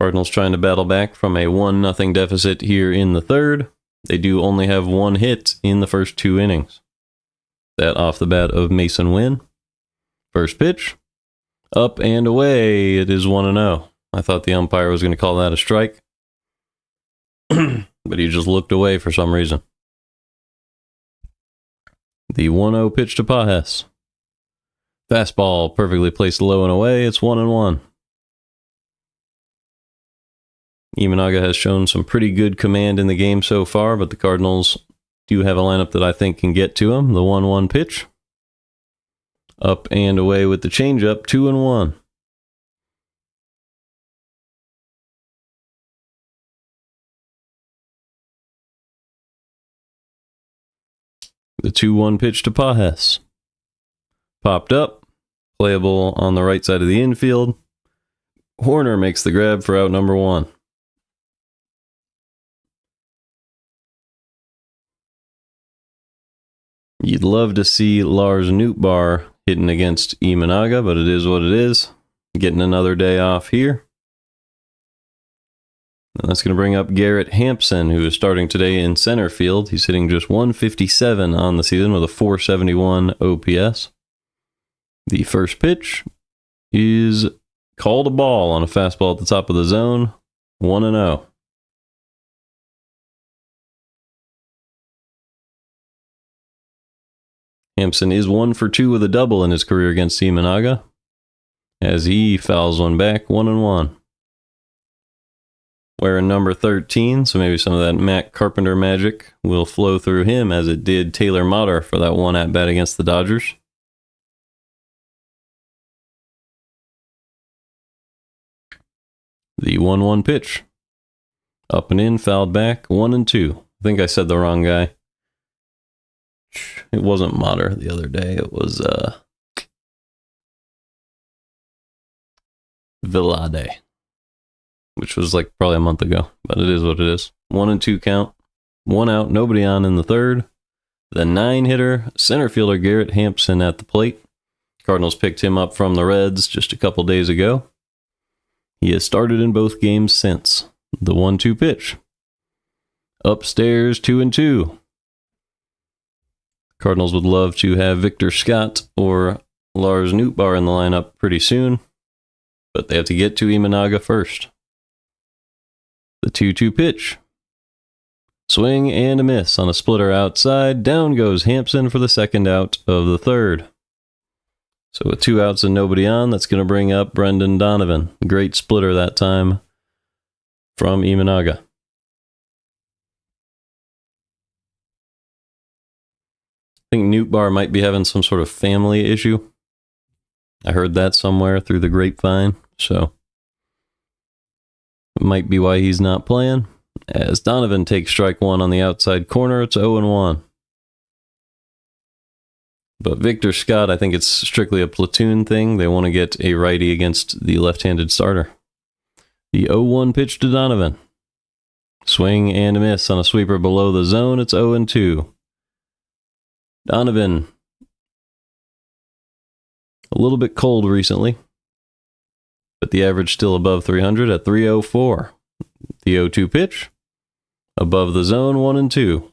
Cardinals trying to battle back from a 1-0 deficit here in the third. They do only have 1 hit in the first 2 innings. That off the bat of Mason Wynn. First pitch. Up and away. It is 1-0. I thought the umpire was going to call that a strike. But he just looked away for some reason. The 1-0 pitch to Pages. Fastball perfectly placed low and away. It's 1-1. Imanaga has shown some pretty good command in the game so far, but the Cardinals do have a lineup that I think can get to him. The 1-1 pitch. Up and away with the changeup, 2-1. The 2-1 pitch to Pages. Popped up. Playable on the right side of the infield. Horner makes the grab for out number 1. You'd love to see Lars Nootbaar hitting against Imanaga, but it is what it is. Getting another day off here. And that's going to bring up Garrett Hampson, who is starting today in center field. He's hitting just 157 on the season with a 471 OPS. The first pitch is called a ball on a fastball at the top of the zone. 1-0. Hampson is 1 for 2 with a double in his career against Imanaga, as he fouls one back, 1-1. Wearing number 13, so maybe some of that Matt Carpenter magic will flow through him as it did Taylor Motter for that one at-bat against the Dodgers. The 1-1 pitch. Up and in, fouled back, 1-2. I think I said the wrong guy. It wasn't Motter the other day. It was Villade, which was like probably a month ago, but it is what it is. 1-2 count, 1 out, nobody on in the third. The 9-hitter, center fielder Garrett Hampson at the plate. Cardinals picked him up from the Reds just a couple days ago. He has started in both games since. The 1-2 pitch. Upstairs, 2-2. Cardinals would love to have Victor Scott or Lars Nootbaar in the lineup pretty soon, but they have to get to Imanaga first. The 2-2 pitch. Swing and a miss on a splitter outside. Down goes Hampson for the second out of the third. So with 2 outs and nobody on, that's going to bring up Brendan Donovan. Great splitter that time from Imanaga. I think Nootbaar might be having some sort of family issue. I heard that somewhere through the grapevine, so it might be why he's not playing. As Donovan takes strike one on the outside corner, it's 0-1. But Victor Scott, I think it's strictly a platoon thing. They want to get a righty against the left-handed starter. The 0-1 pitch to Donovan. Swing and a miss on a sweeper below the zone, it's 0-2. Donovan, a little bit cold recently, but the average still above 300 at 304. The 0-2 pitch, above the zone, 1-2.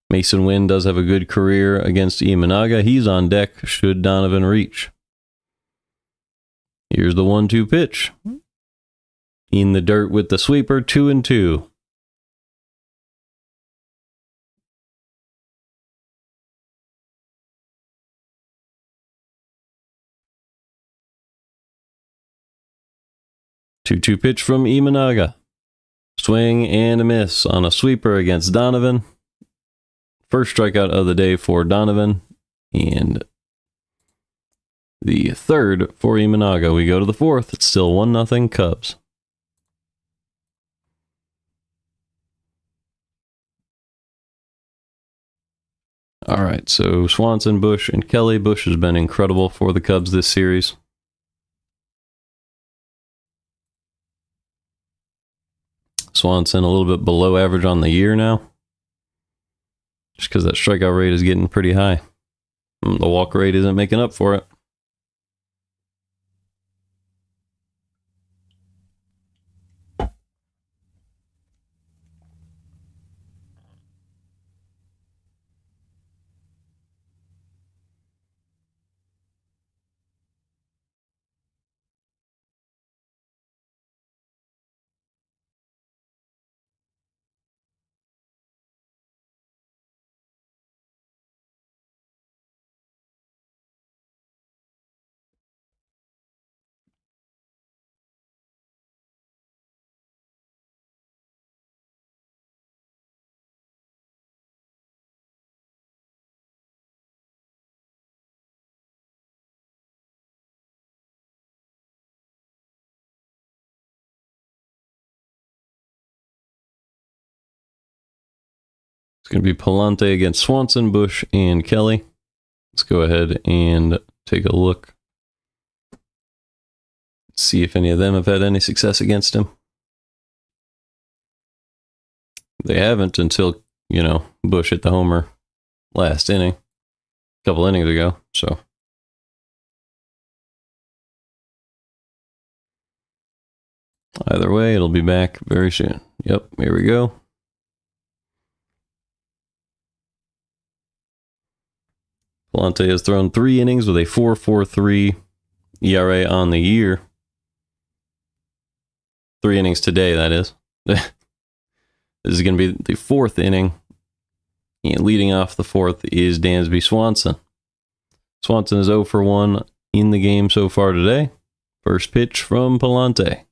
Mason Wynn does have a good career against Imanaga. He's on deck should Donovan reach. Here's the 1-2 pitch. In the dirt with the sweeper, 2-2. Two-two pitch from Imanaga. Swing and a miss on a sweeper against Donovan. First strikeout of the day for Donovan. And the third for Imanaga. We go to the fourth. It's still 1-0 Cubs. All right, so Swanson, Bush, and Kelly. Bush has been incredible for the Cubs this series. Swanson a little bit below average on the year now, just because that strikeout rate is getting pretty high. The walk rate isn't making up for it. It's going to be Pallante against Swanson, Bush, and Kelly. Let's go ahead and take a look. See if any of them have had any success against him. They haven't until, Bush hit the homer last inning, a couple innings ago, so. Either way, it'll be back very soon. Yep, here we go. Pallante has thrown 3 innings with a 4.43 ERA on the year. 3 innings today, that is. This is going to be the 4th inning. And leading off the 4th is Dansby Swanson. Swanson is 0 for 1 in the game so far today. First pitch from Pallante.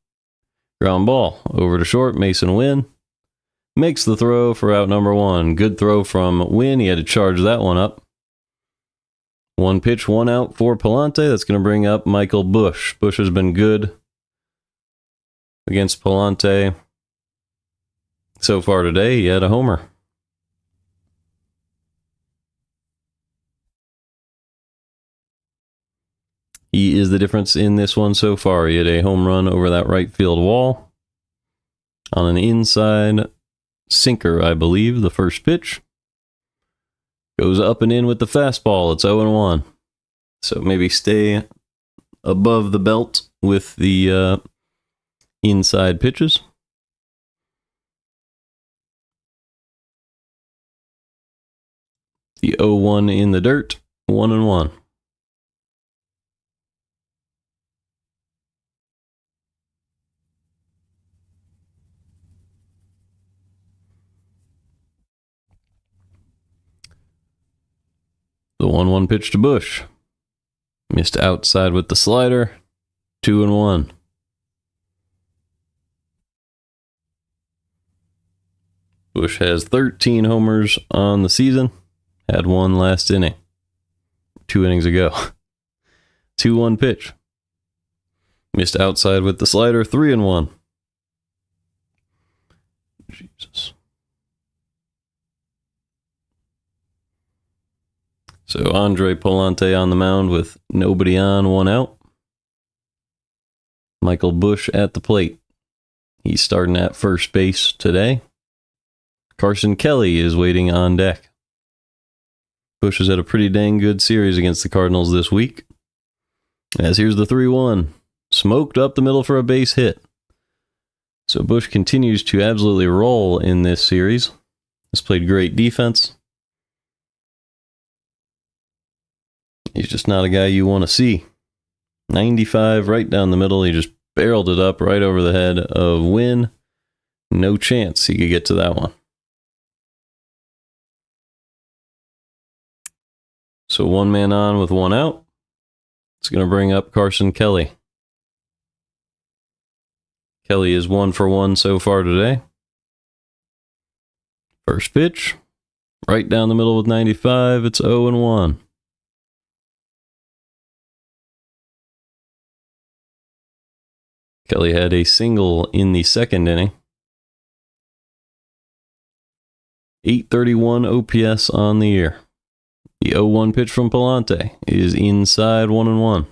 Ground ball over to short. Mason Wynn makes the throw for out number 1. Good throw from Wynn. He had to charge that one up. 1 pitch, 1 out for Pallante. That's going to bring up Michael Bush. Bush has been good against Pallante so far today. He had a homer. He is the difference in this one so far. He had a home run over that right field wall on an inside sinker, I believe. The first pitch goes up and in with the fastball. It's 0-1. So maybe stay above the belt with the inside pitches. The 0-1 in the dirt, 1-1. The 1-1 pitch to Bush. Missed outside with the slider. 2-1. Bush has 13 homers on the season. Had 1 last inning. 2 innings ago. 2-1 pitch. Missed outside with the slider. 3-1. Jesus. So Andre Pallante on the mound with nobody on, 1 out. Michael Bush at the plate. He's starting at first base today. Carson Kelly is waiting on deck. Bush has had a pretty dang good series against the Cardinals this week. As here's the 3-1. Smoked up the middle for a base hit. So Bush continues to absolutely roll in this series. Has played great defense. He's just not a guy you want to see. 95 right down the middle. He just barreled it up right over the head of Wynn. No chance he could get to that one. So 1 man on with 1 out. It's going to bring up Carson Kelly. Kelly is 1 for 1 so far today. First pitch. Right down the middle with 95. It's 0-1. Kelly had a single in the 2nd inning. 831 OPS on the year. The 0-1 pitch from Pallante is inside 1-1.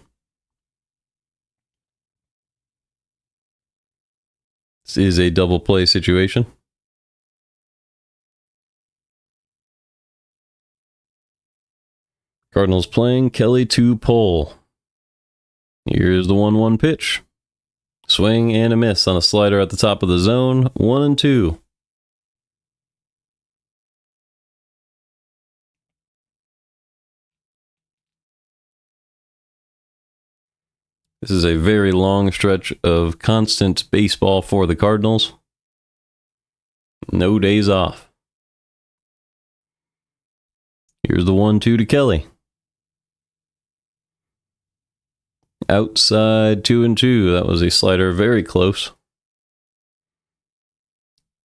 This is a double play situation. Cardinals playing Kelly to pole. Here's the 1-1 pitch. Swing and a miss on a slider at the top of the zone. 1-2. This is a very long stretch of constant baseball for the Cardinals. No days off. Here's the 1-2 to Kelly. Outside 2-2. That was a slider very close.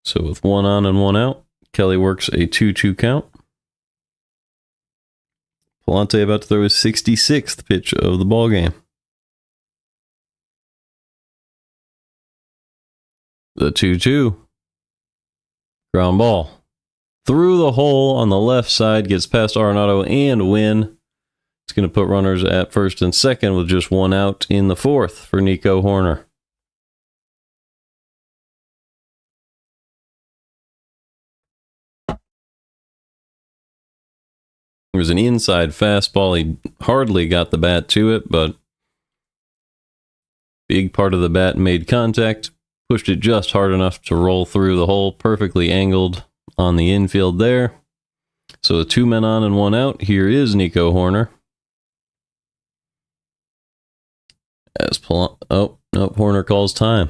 So with 1 on and 1 out, Kelly works a 2-2 count. Pallante about to throw his 66th pitch of the ball game. The 2-2. Ground ball. Through the hole on the left side, gets past Arenado and Wynn. It's going to put runners at first and second with just 1 out in the 4th for Nico Horner. It was an inside fastball. He hardly got the bat to it, but big part of the bat made contact, pushed it just hard enough to roll through the hole, perfectly angled on the infield there. So with 2 men on and 1 out, here is Nico Hoerner. Oh, no, Hoerner calls time.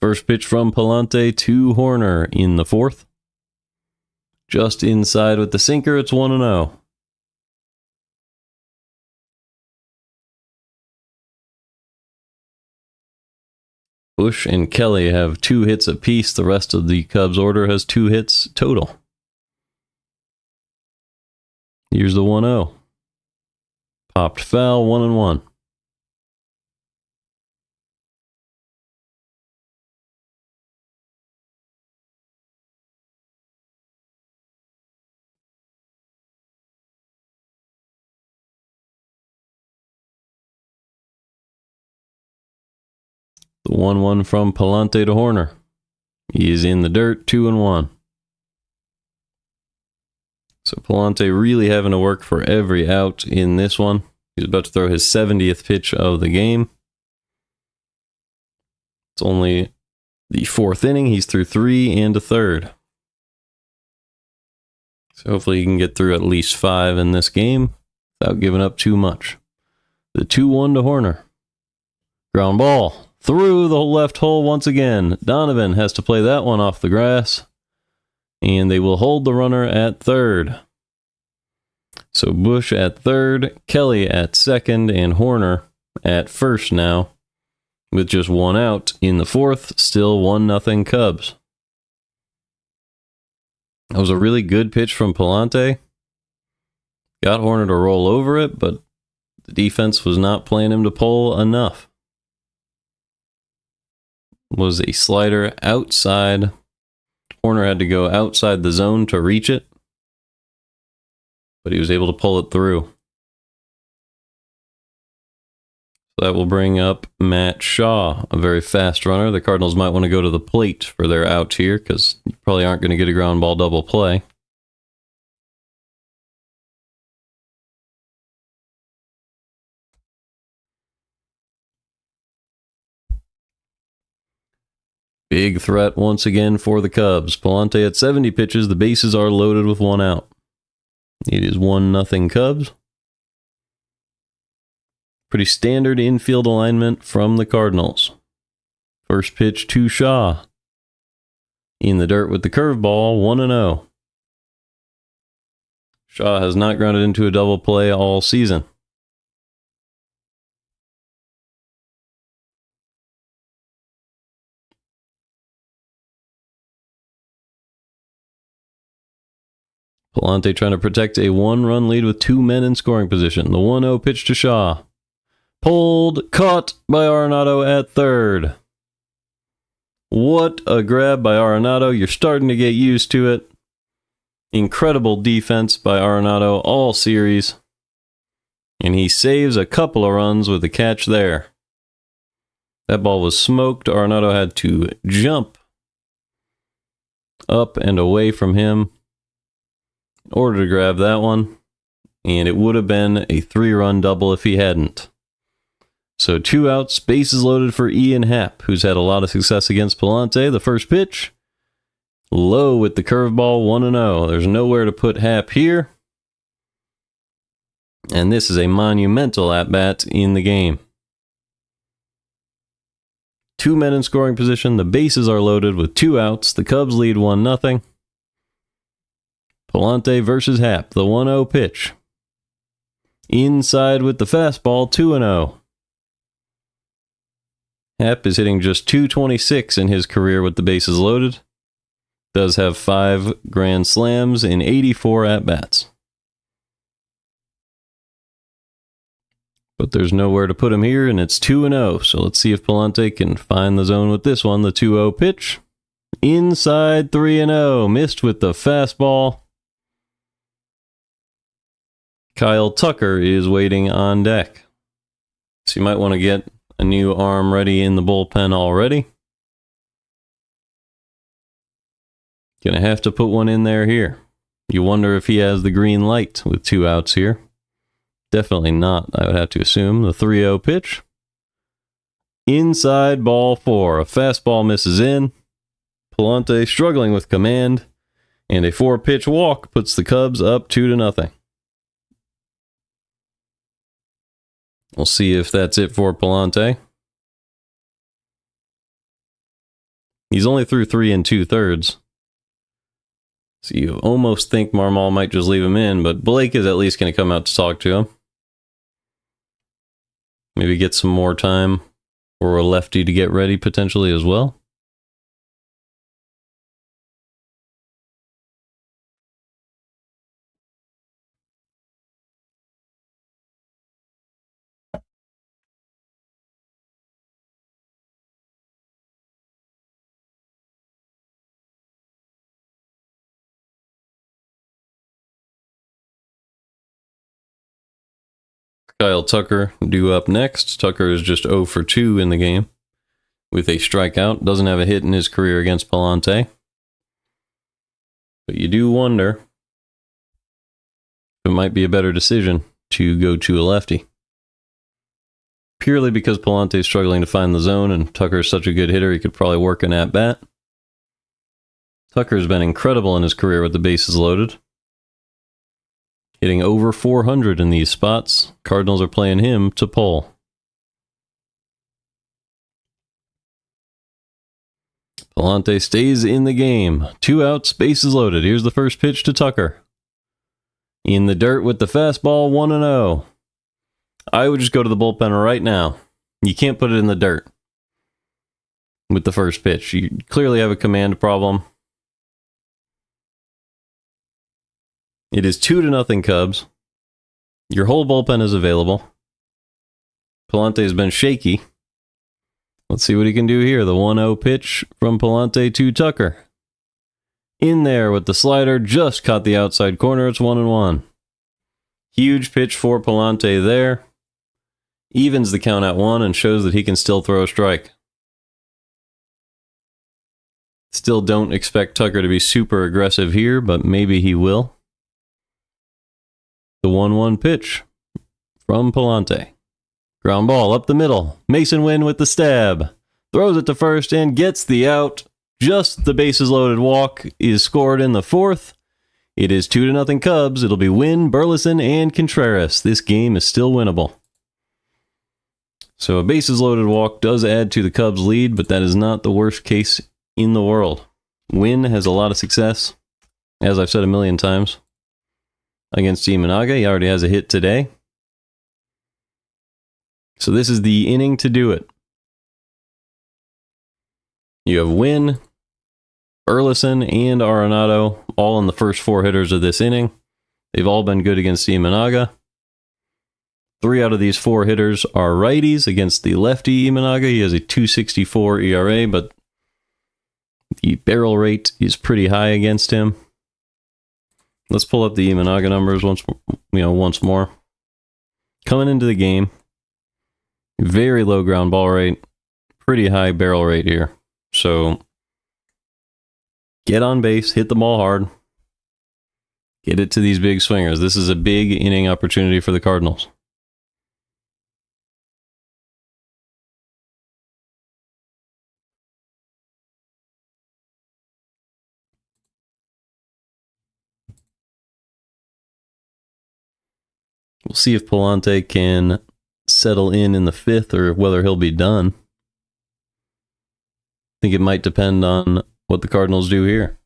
First pitch from Pallante to Hoerner in the 4th. Just inside with the sinker, it's 1-0. Bush and Kelly have 2 hits apiece. The rest of the Cubs order has 2 hits total. Here's the 1-0. Popped foul, 1-1. The 1-1 from Pallante to Hoerner. He is in the dirt, 2-1. So Pallante really having to work for every out in this one. He's about to throw his 70th pitch of the game. It's only the 4th inning. He's through 3 and a third. So hopefully he can get through at least 5 in this game without giving up too much. The 2-1 to Hoerner. Ground ball through the left hole once again. Donovan has to play that one off the grass. And they will hold the runner at third. So Bush at third, Kelly at second, and Hoerner at first now. With just 1 out in the 4th, still 1-0 Cubs. That was a really good pitch from Pallante. Got Hoerner to roll over it, but the defense was not playing him to pull enough. Was a slider outside. Hoerner had to go outside the zone to reach it, but he was able to pull it through. So that will bring up Matt Shaw, a very fast runner. The Cardinals might want to go to the plate for their out here because you probably aren't going to get a ground ball double play. Big threat once again for the Cubs. Pallante at 70 pitches. The bases are loaded with 1 out. It is 1-0 Cubs. Pretty standard infield alignment from the Cardinals. First pitch to Shaw. In the dirt with the curveball, 1-0. Shaw has not grounded into a double play all season. Pallante trying to protect a 1-run lead with 2 men in scoring position. The 1-0 pitch to Shaw. Pulled, caught by Arenado at third. What a grab by Arenado. You're starting to get used to it. Incredible defense by Arenado all series. And he saves a couple of runs with a catch there. That ball was smoked. Arenado had to jump up and away from him in order to grab that one, and it would have been a 3-run double if he hadn't. So 2 outs, bases loaded for Ian Happ, who's had a lot of success against Pallante. The first pitch, low with the curveball, 1-0. There's nowhere to put Happ here, and this is a monumental at-bat in the game. 2 men in scoring position, the bases are loaded with 2 outs. The Cubs lead 1-0. Pallante versus Happ, the 1-0 pitch. Inside with the fastball, 2-0. Happ is hitting just .226 in his career with the bases loaded. Does have 5 grand slams in 84 at-bats. But there's nowhere to put him here, and it's 2-0. So let's see if Pallante can find the zone with this one. The 2-0 pitch. Inside, 3-0. Missed with the fastball. Kyle Tucker is waiting on deck. So you might want to get A new arm ready in the bullpen already. Gonna have to put one in there here. You wonder if he has the green light with 2 outs here. Definitely not, I would have to assume. The 3-0 pitch. Inside ball 4. A fastball misses in. Pallante struggling with command. And a 4-pitch walk puts the Cubs up 2-0. We'll see if that's it for Pallante. He's only through 3 2/3. So you almost think Marmol might just leave him in, but Blake is at least going to come out to talk to him. Maybe get some more time for a lefty to get ready potentially as well. Kyle Tucker due up next. Tucker is just 0 for 2 in the game with a strikeout. Doesn't have a hit in his career against Pallante. But you do wonder if it might be a better decision to go to a lefty. Purely because Pallante is struggling to find the zone and Tucker is such a good hitter, he could probably work an at-bat. Tucker's been incredible in his career with the bases loaded. Hitting over 400 in these spots. Cardinals are playing him to pull. Pallante stays in the game. 2 outs, bases loaded. Here's the first pitch to Tucker. In the dirt with the fastball, 1-0. I would just go to the bullpen right now. You can't put it in the dirt with the first pitch. You clearly have a command problem. It is 2-0 Cubs. Your whole bullpen is available. Pallante has been shaky. Let's see what he can do here. The 1-0 pitch from Pallante to Tucker. In there with the slider, just caught the outside corner. It's 1-1. Huge pitch for Pallante there. Evens the count at 1 and shows that he can still throw a strike. Still don't expect Tucker to be super aggressive here, but maybe he will. The 1-1 pitch from Pallante. Ground ball up the middle. Mason Wynn with the stab. Throws it to first and gets the out. Just the bases loaded walk is scored in the 4th. It is 2-0 Cubs. It'll be Wynn, Burleson, and Contreras. This game is still winnable. So a bases loaded walk does add to the Cubs lead, but that is not the worst case in the world. Wynn has a lot of success, as I've said a million times. Against Imanaga, he already has a hit today. So this is the inning to do it. You have Wynn, Burleson, and Arenado all in the first 4 hitters of this inning. They've all been good against Imanaga. 3 out of these 4 hitters are righties against the lefty Imanaga. He has a 2.64 ERA, but the barrel rate is pretty high against him. Let's pull up the Imanaga numbers once more. Coming into the game, very low ground ball rate, pretty high barrel rate here. So get on base, hit the ball hard, get it to these big swingers. This is a big inning opportunity for the Cardinals. We'll see if Pallante can settle in the 5th or whether he'll be done. I think it might depend on what the Cardinals do here.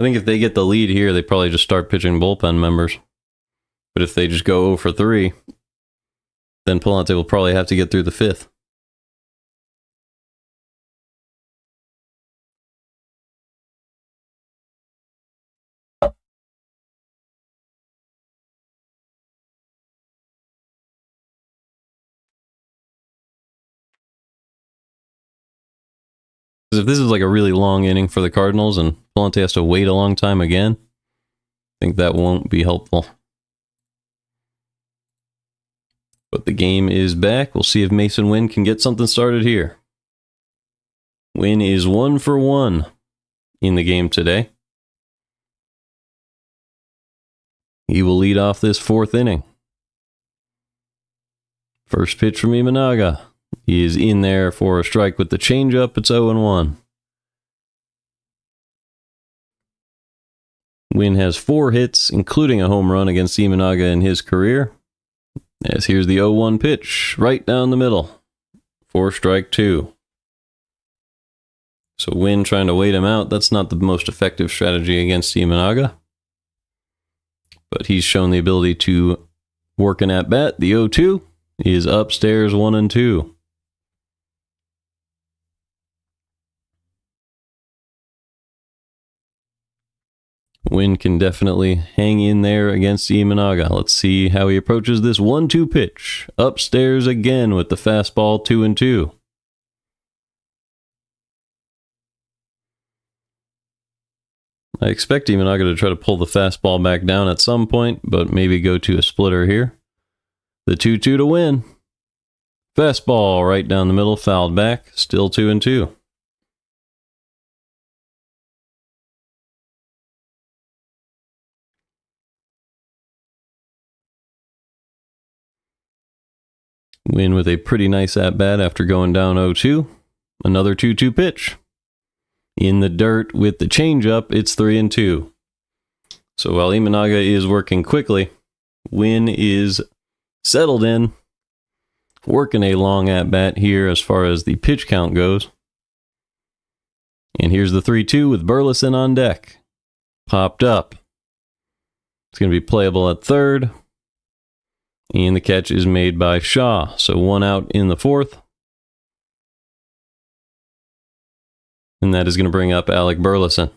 I think if they get the lead here, they probably just start pitching bullpen members. But if they just go 0 for 3, then Pallante will probably have to get through the 5th. Because if this is like a really long inning for the Cardinals and Pallante has to wait a long time again, I think that won't be helpful. But the game is back. We'll see if Mason Wynn can get something started here. Wynn is 1 for 1 in the game today. He will lead off this 4th inning. First pitch from Imanaga. He is in there for a strike with the changeup. It's 0-1. Wynn has 4 hits, including a home run against Imanaga in his career. As here's the 0-1 pitch, right down the middle, for strike 2. So Wynn trying to wait him out. That's not the most effective strategy against Imanaga. But he's shown the ability to work an at-bat. The 0-2 is upstairs 1-2. Wynn can definitely hang in there against Imanaga. Let's see how he approaches this 1-2 pitch. Upstairs again with the fastball 2-2. I expect Imanaga to try to pull the fastball back down at some point, but maybe go to a splitter here. The 2-2 to Wynn. Fastball right down the middle, fouled back, still 2-2. Wynn with a pretty nice at-bat after going down 0-2. Another 2-2 pitch. In the dirt with the changeup, it's 3-2. So while Imanaga is working quickly, Wynn is settled in, working a long at-bat here as far as the pitch count goes. And here's the 3-2 with Burleson on deck. Popped up. It's going to be playable at third. And the catch is made by Shaw. So 1 out in the 4th. And that is going to bring up Alec Burleson.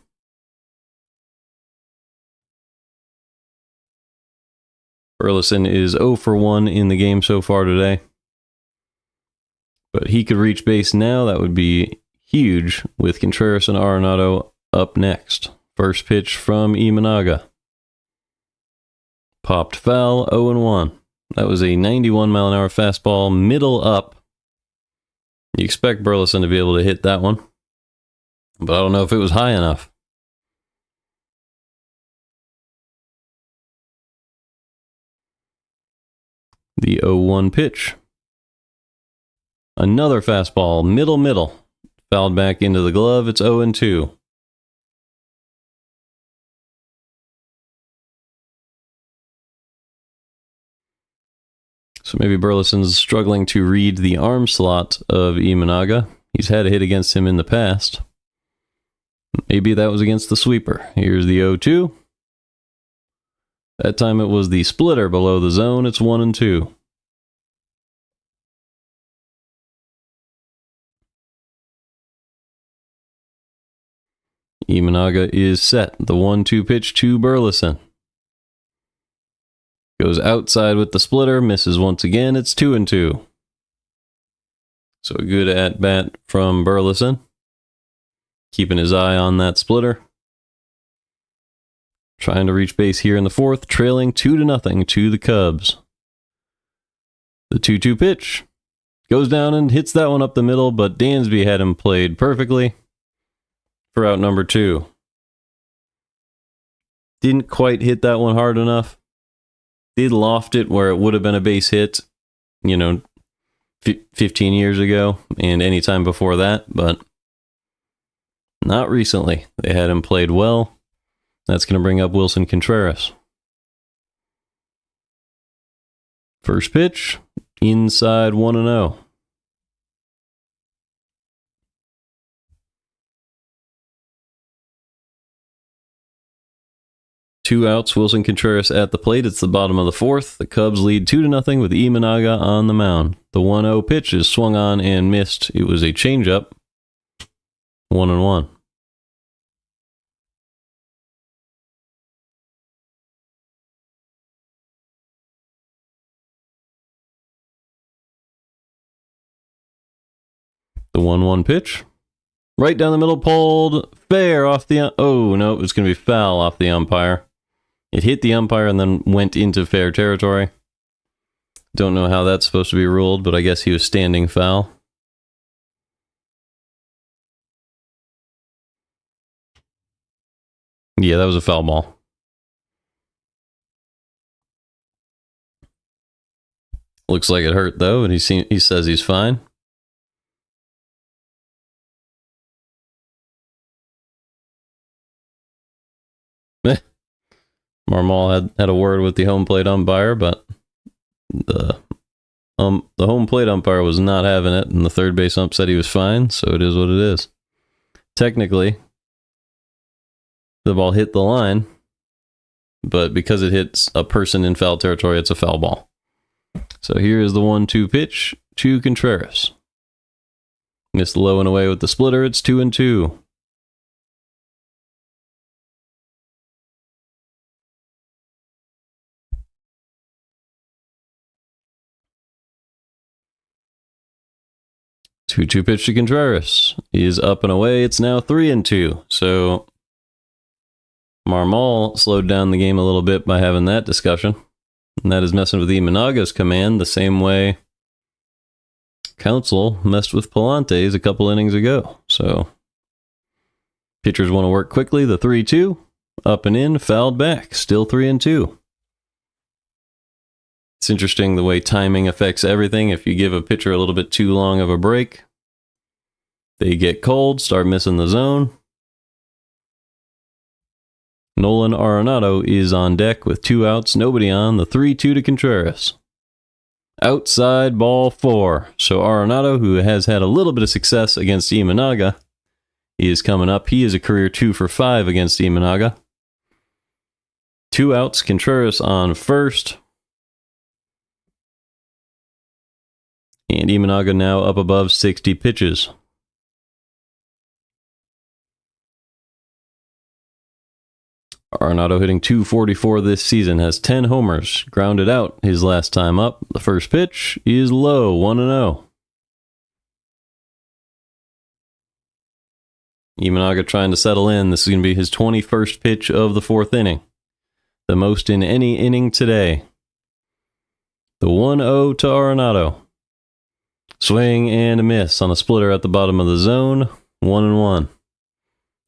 Burleson is 0 for 1 in the game so far today. But he could reach base now. That would be huge with Contreras and Arenado up next. First pitch from Imanaga. Popped foul, 0-1. That was a 91-mile-an-hour fastball, middle up. You expect Burleson to be able to hit that one, but I don't know if it was high enough. The 0-1 pitch. Another fastball, middle. Fouled back into the glove, it's 0-2. So maybe Burleson's struggling to read the arm slot of Imanaga. He's had a hit against him in the past. Maybe that was against the sweeper. Here's the 0-2. That time it was the splitter below the zone. It's 1-2. Imanaga is set. The 1-2 pitch to Burleson. Goes outside with the splitter, misses once again, it's 2-2. So a good at-bat from Burleson. Keeping his eye on that splitter. Trying to reach base here in the 4th, trailing 2-0 to the Cubs. The 2-2 pitch. Goes down and hits that one up the middle, but Dansby had him played perfectly for out number 2. Didn't quite hit that one hard enough. Did loft it where it would have been a base hit, 15 years ago and any time before that, but not recently. They had him played well. That's going to bring up Wilson Contreras. First pitch, inside 1-0. Two outs, Wilson Contreras at the plate. It's the bottom of the 4th. The Cubs lead 2-0 with Imanaga on the mound. The 1-0 pitch is swung on and missed. It was a changeup. 1-1. The 1-1 pitch. Right down the middle, pulled fair off the... Oh, no, it was going to be foul off the umpire. It hit the umpire and then went into fair territory. Don't know how that's supposed to be ruled, but I guess he was standing foul. Yeah, that was a foul ball. Looks like it hurt, though, and he says he's fine. Marmol had a word with the home plate umpire, but the home plate umpire was not having it, and the third base ump said he was fine, so it is what it is. Technically, the ball hit the line, but because it hits a person in foul territory, it's a foul ball. So here is the 1-2 pitch to Contreras. Missed low and away with the splitter. It's 2-2. Two pitch to Contreras. He is up and away. It's now 3-2. So Marmol slowed down the game a little bit by having that discussion. And that is messing with Imanaga's command the same way Council messed with Pallante's a couple innings ago. So pitchers want to work quickly. The 3-2. Up and in, fouled back. Still 3-2. It's interesting the way timing affects everything. If you give a pitcher a little bit too long of a break, they get cold, start missing the zone. Nolan Arenado is on deck with 2 outs, nobody on. The 3-2 to Contreras. Outside ball 4. So Arenado, who has had a little bit of success against Imanaga, is coming up. He is a career 2 for 5 against Imanaga. 2 outs, Contreras on first. And Imanaga now up above 60 pitches. Arenado hitting .244 this season, has 10 homers, grounded out his last time up. The first pitch is low, 1-0. Imanaga trying to settle in. This is going to be his 21st pitch of the 4th inning. The most in any inning today. The 1-0 to Arenado. Swing and a miss on a splitter at the bottom of the zone. 1-1.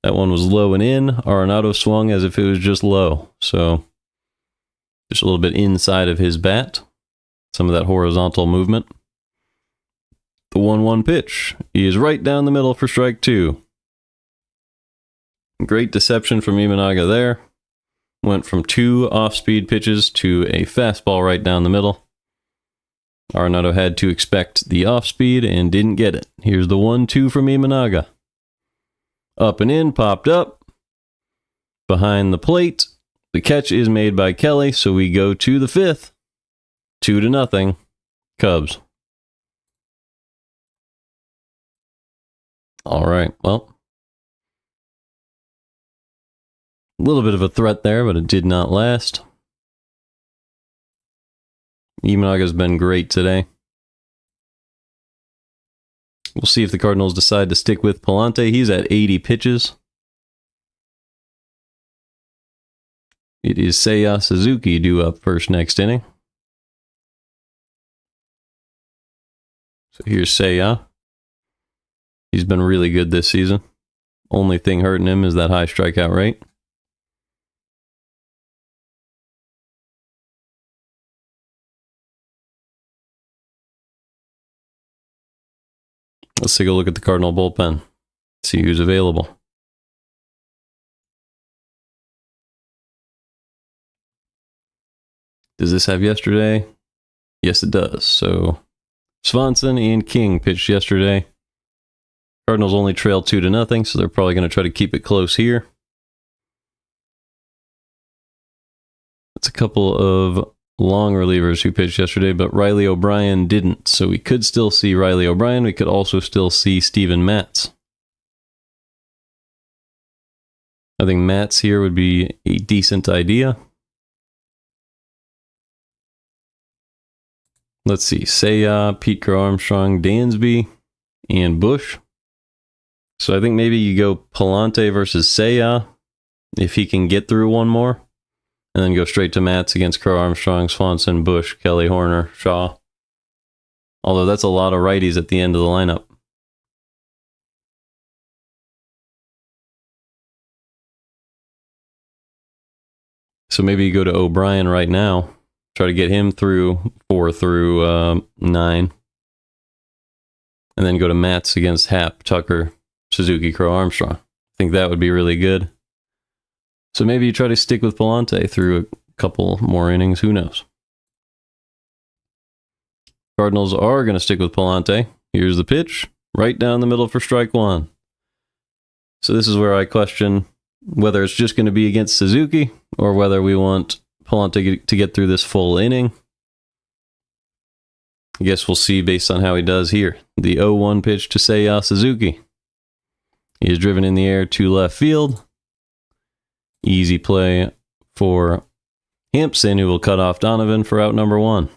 That one was low and in. Arenado swung as if it was just low. So just a little bit inside of his bat. Some of that horizontal movement. The 1-1 pitch. He is right down the middle for strike 2. Great deception from Imanaga there. Went from 2 off-speed pitches to a fastball right down the middle. Arenado had to expect the off-speed and didn't get it. Here's the 1-2 from Imanaga. Up and in, popped up. Behind the plate. The catch is made by Kelly, so we go to the 5th. 2-0. Cubs. All right, well. A little bit of a threat there, but it did not last. Imanaga's been great today. We'll see if the Cardinals decide to stick with Pallante. He's at 80 pitches. It is Seiya Suzuki due up first next inning. So here's Seiya. He's been really good this season. Only thing hurting him is that high strikeout rate. Let's take a look at the Cardinal bullpen. See who's available. Does this have yesterday? Yes, it does. So Swanson and King pitched yesterday. Cardinals only trail 2-0, so they're probably going to try to keep it close here. It's a couple of long relievers who pitched yesterday, but Riley O'Brien didn't. So we could still see Riley O'Brien. We could also still see Steven Matz. I think Matz here would be a decent idea. Let's see. Seiya, Pete Crow Armstrong, Dansby, and Bush. So I think maybe you go Pallante versus Seiya if he can get through one more. and then go straight to Matz against Crow, Armstrong, Swanson, Bush, Kelly, Horner, Shaw. Although that's a lot of righties at the end of the lineup. So maybe you go to O'Brien right now, try to get him through 4 through 9, and then go to Matz against Happ, Tucker, Suzuki, Crow, Armstrong. I think that would be really good. So maybe you try to stick with Pallante through a couple more innings. Who knows? Cardinals are going to stick with Pallante. Here's the pitch, right down the middle for strike 1. So this is where I question whether it's just going to be against Suzuki or whether we want Pallante to get through this full inning. I guess we'll see based on how he does here. The 0-1 pitch to Seiya Suzuki. He is driven in the air to left field. Easy play for Hampson, who will cut off Donovan for out number 1.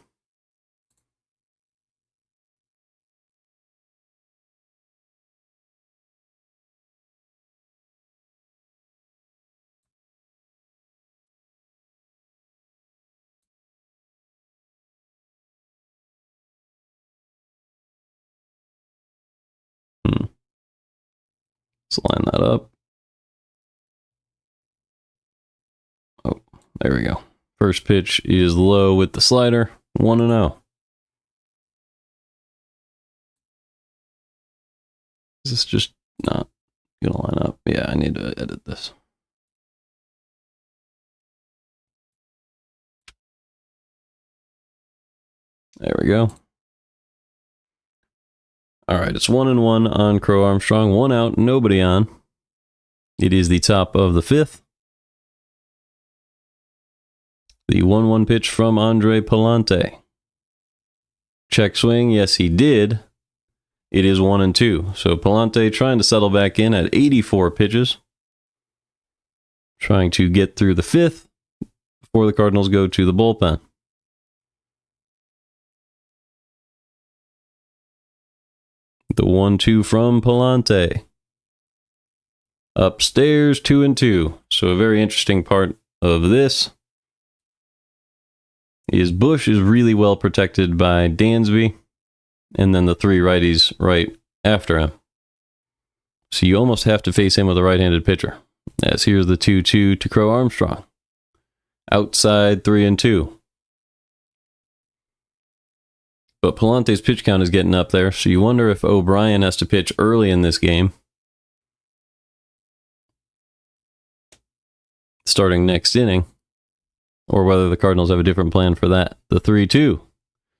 Let's line that up. Oh, there we go. First pitch is low with the slider. 1-0. Is this just not going to line up? Yeah, I need to edit this. There we go. All right, it's 1-1 on Crow Armstrong. 1 out, nobody on. It is the top of the 5th. The 1-1 pitch from Andre Pallante. Check swing, yes he did. It is 1-2. So Pallante trying to settle back in at 84 pitches. Trying to get through the 5th before the Cardinals go to the bullpen. The 1-2 from Pallante. Upstairs, 2-2. So a very interesting part of this is Bush is really well protected by Dansby, and then the 3 righties right after him. So you almost have to face him with a right-handed pitcher. As here's the 2-2 to Crow Armstrong. Outside, 3-2. But Pallante's pitch count is getting up there, so you wonder if O'Brien has to pitch early in this game, starting next inning, or whether the Cardinals have a different plan for that. The 3-2.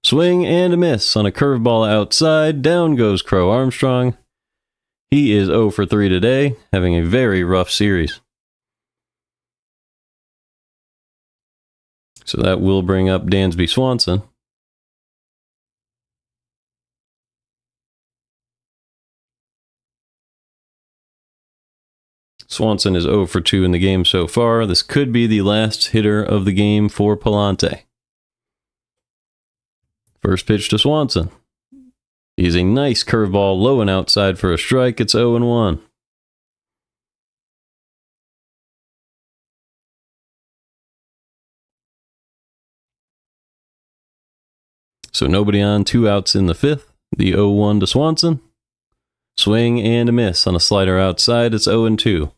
Swing and a miss on a curveball outside. Down goes Crow Armstrong. He is 0 for 3 today, having a very rough series. So that will bring up Dansby Swanson. Swanson is 0 for 2 in the game so far. This could be the last hitter of the game for Pallante. First pitch to Swanson. He's a nice curveball low and outside for a strike. It's 0-1. So nobody on, 2 outs in the 5th. The 0-1 to Swanson. Swing and a miss on a slider outside. It's 0-2.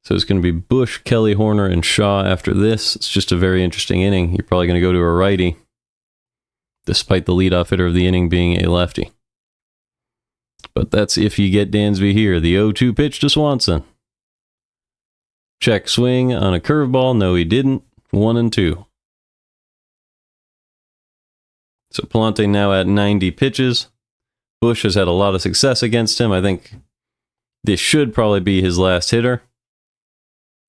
So it's going to be Bush, Kelly, Horner, and Shaw after this. It's just a very interesting inning. You're probably going to go to a righty, despite the leadoff hitter of the inning being a lefty. But that's if you get Dansby here. The 0-2 pitch to Swanson. Check swing on a curveball. No, he didn't. 1-2. So Pallante now at 90 pitches. Bush has had a lot of success against him. I think this should probably be his last hitter.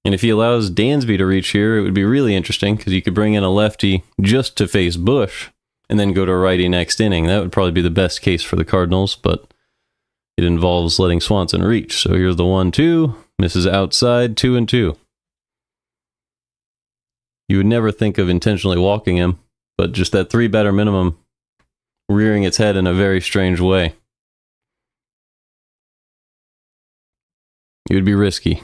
And if he allows Dansby to reach here, it would be really interesting because you could bring in a lefty just to face Bush and then go to a righty next inning. That would probably be the best case for the Cardinals, but it involves letting Swanson reach. So here's the 1-2, misses outside, 2-2. You would never think of intentionally walking him, but just that 3-batter minimum rearing its head in a very strange way. It would be risky.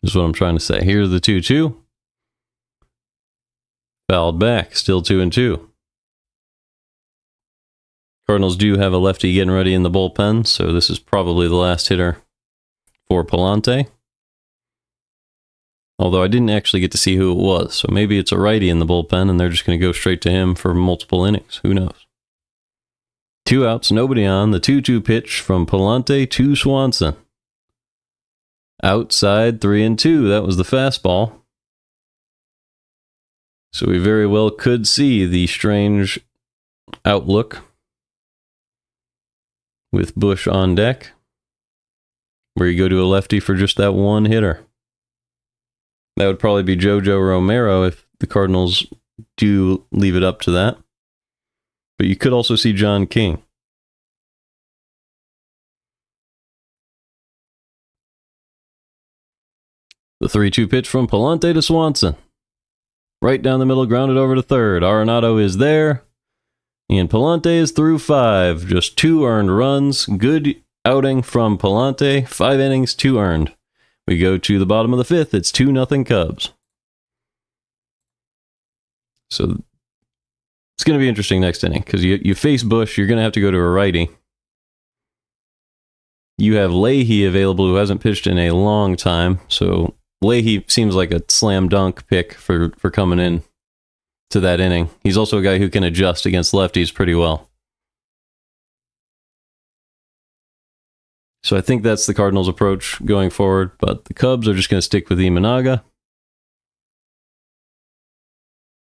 is what I'm trying to say. Here's the 2-2. Fouled back, still 2-2. Cardinals do have a lefty getting ready in the bullpen, so this is probably the last hitter for Pallante. Although I didn't actually get to see who it was, so maybe it's a righty in the bullpen and they're just going to go straight to him for multiple innings. Who knows? 2 outs, nobody on. The 2-2 pitch from Pallante to Swanson. Outside, 3-2. That was the fastball. So we very well could see the strange outlook with Bush on deck, where you go to a lefty for just that one hitter. That would probably be JoJo Romero if the Cardinals do leave it up to that. But you could also see John King. The 3-2 pitch from Pallante to Swanson. Right down the middle, grounded over to third. Arenado is there. And Pallante is through 5. Just 2 earned runs. Good outing from Pallante. 5 innings, 2 earned. We go to the bottom of the 5th. It's 2-0 Cubs. So it's going to be interesting next inning because you face Bush. You're going to have to go to a righty. You have Leahy available who hasn't pitched in a long time. So Leahy seems like a slam dunk pick for coming in to that inning. He's also a guy who can adjust against lefties pretty well. So I think that's the Cardinals' approach going forward, but the Cubs are just going to stick with Imanaga.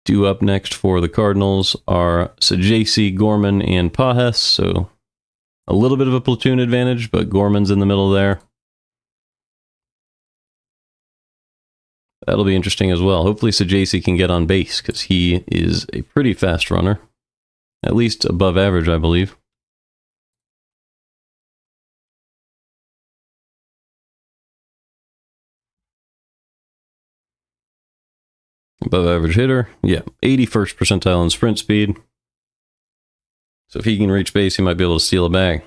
Due up next for the Cardinals are Sajaci, Gorman, and Pajes, so a little bit of a platoon advantage, but Gorman's in the middle there. That'll be interesting as well. Hopefully Sajaci can get on base, because he is a pretty fast runner. At least above average, I believe. Above average hitter. Yeah, 81st percentile in sprint speed. So if he can reach base, he might be able to steal a bag.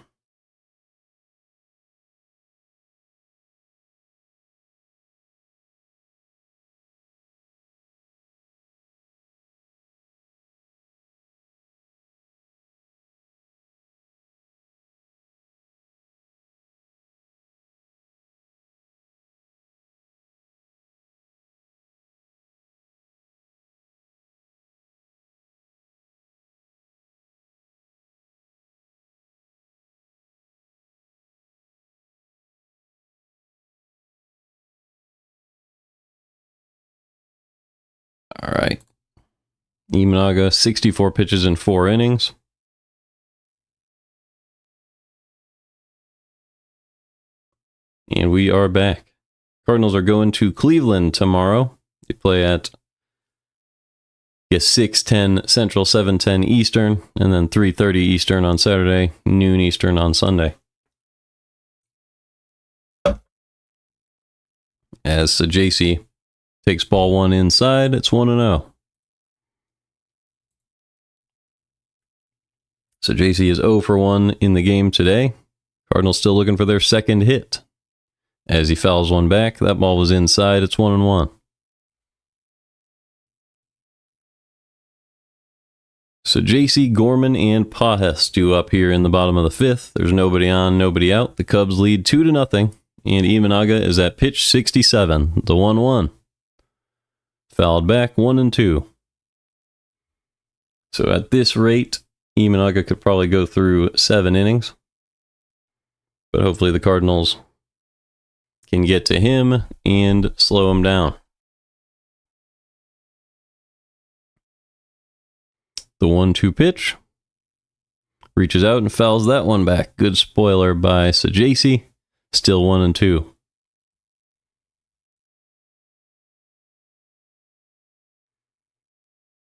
All right. Imanaga, 64 pitches in 4 innings. And we are back. Cardinals are going to Cleveland tomorrow. They play at 6:10 Central, 7:10 Eastern, and then 3:30 Eastern on Saturday, noon Eastern on Sunday. As Sajaci takes ball 1 inside, it's 1-0. Sajaci is 0 for 1 in the game today. Cardinals still looking for their second hit. As he fouls one back, that ball was inside, it's 1-1. Sajaci, Gorman, and Pajes due up here in the bottom of the 5th. There's nobody on, nobody out. The Cubs lead 2-0, and Imanaga is at pitch 67, the 1-1. Fouled back, 1-2. So at this rate, Imanaga could probably go through 7 innings. But hopefully the Cardinals can get to him and slow him down. The 1-2 pitch. Reaches out and fouls that one back. Good spoiler by Sajaci. Still 1-2.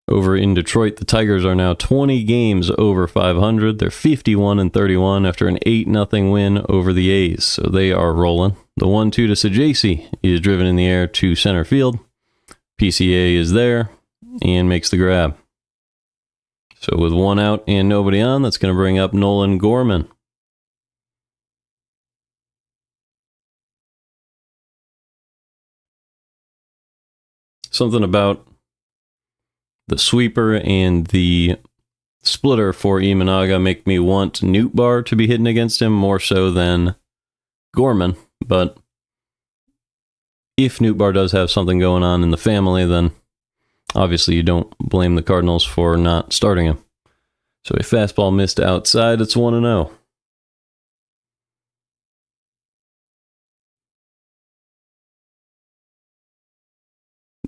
Over in Detroit, the Tigers are now 20 games over 500. They're 51-31 after an 8-0 win over the A's. So they are rolling. The 1-2 to Sajaci is driven in the air to center field. PCA is there and makes the grab. So with 1 out and nobody on, that's going to bring up Nolan Gorman. Something about the sweeper and the splitter for Imanaga make me want Nootbaar to be hitting against him more so than Gorman. But if Nootbaar does have something going on in the family, then obviously you don't blame the Cardinals for not starting him. So a fastball missed outside. It's 1-0.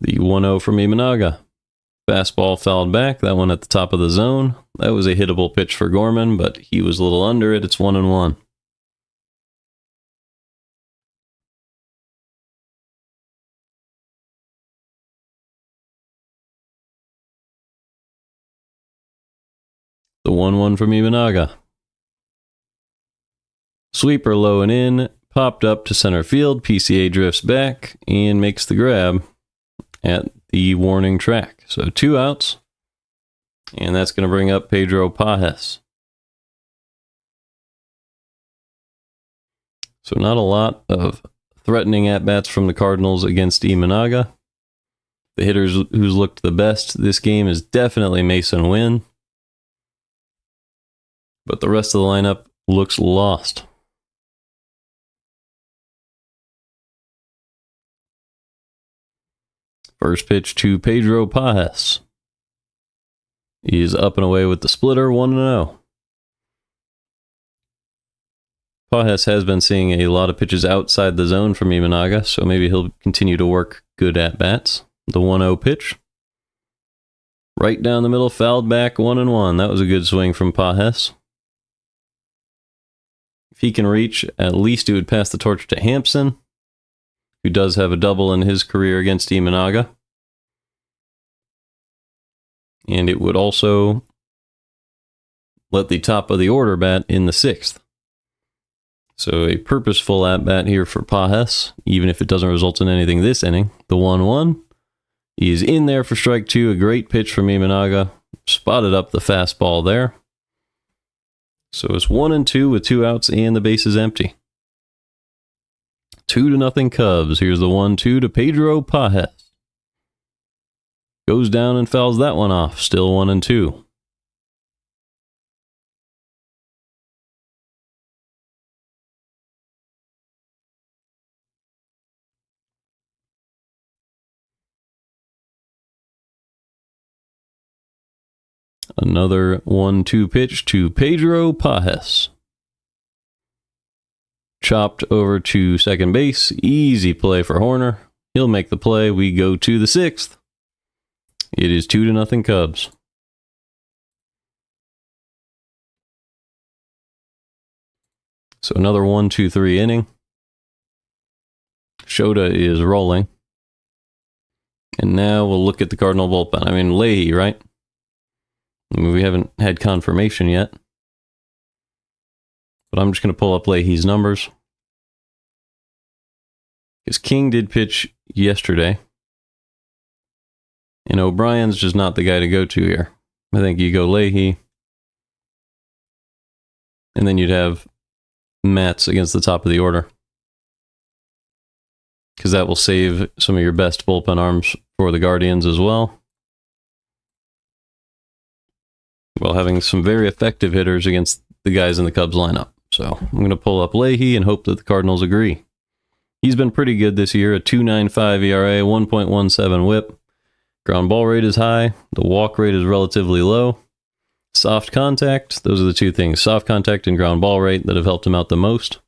The 1-0 from Imanaga. Fastball fouled back. That one at the top of the zone. That was a hittable pitch for Gorman, but he was a little under it. It's 1-1. The 1-1 from Imanaga. Sweeper low and in. Popped up to center field. PCA drifts back and makes the grab at the warning track. So 2 outs. And that's going to bring up Pedro Pages. So not a lot of threatening at-bats from the Cardinals against Imanaga. The hitters who's looked the best this game is definitely Mason Wynn. But the rest of the lineup looks lost. First pitch to Pedro Pages. He's up and away with the splitter, 1-0. Pages has been seeing a lot of pitches outside the zone from Imanaga, so maybe he'll continue to work good at-bats. The 1-0 pitch. Right down the middle, fouled back, 1-1. That was a good swing from Pages. If he can reach, at least he would pass the torch to Hampson, who does have a double in his career against Imanaga. And it would also let the top of the order bat in the 6th. So a purposeful at-bat here for Pages, even if it doesn't result in anything this inning. The 1-1. He is in there for strike 2. A great pitch from Imanaga. Spotted up the fastball there. So it's 1-2 with 2 outs and the base is empty. 2-0 Cubs. Here's the 1-2 to Pedro Pages. Goes down and fouls that one off. Still 1-2. Another 1-2 pitch to Pedro Pages. Chopped over to second base. Easy play for Horner. He'll make the play. We go to the 6th. It is 2-0 Cubs. So another 1-2-3 inning. Shota is rolling. And now we'll look at the Cardinal bullpen. I mean, Leahy, right? I mean, we haven't had confirmation yet. But I'm just going to pull up Leahy's numbers. Because King did pitch yesterday. And O'Brien's just not the guy to go to here. I think you go Leahy. And then you'd have Matz against the top of the order. Because that will save some of your best bullpen arms for the Guardians as well. While having some very effective hitters against the guys in the Cubs lineup. So I'm going to pull up Leahy and hope that the Cardinals agree. He's been pretty good this year. A 2.95 ERA, 1.17 whip. Ground ball rate is high. The walk rate is relatively low. Soft contact, those are the two things. Soft contact and ground ball rate that have helped him out the most.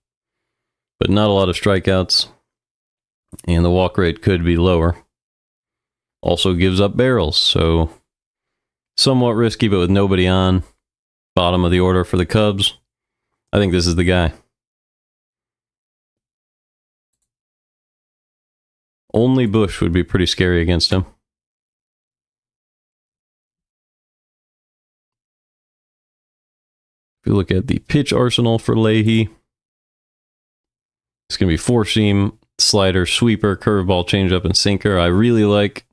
But not a lot of strikeouts. And the walk rate could be lower. Also gives up barrels, so somewhat risky, but with nobody on. Bottom of the order for the Cubs. I think this is the guy. Only Bush would be pretty scary against him. If you look at the pitch arsenal for Leahy, it's going to be four-seam, slider, sweeper, curveball, changeup, and sinker. I really like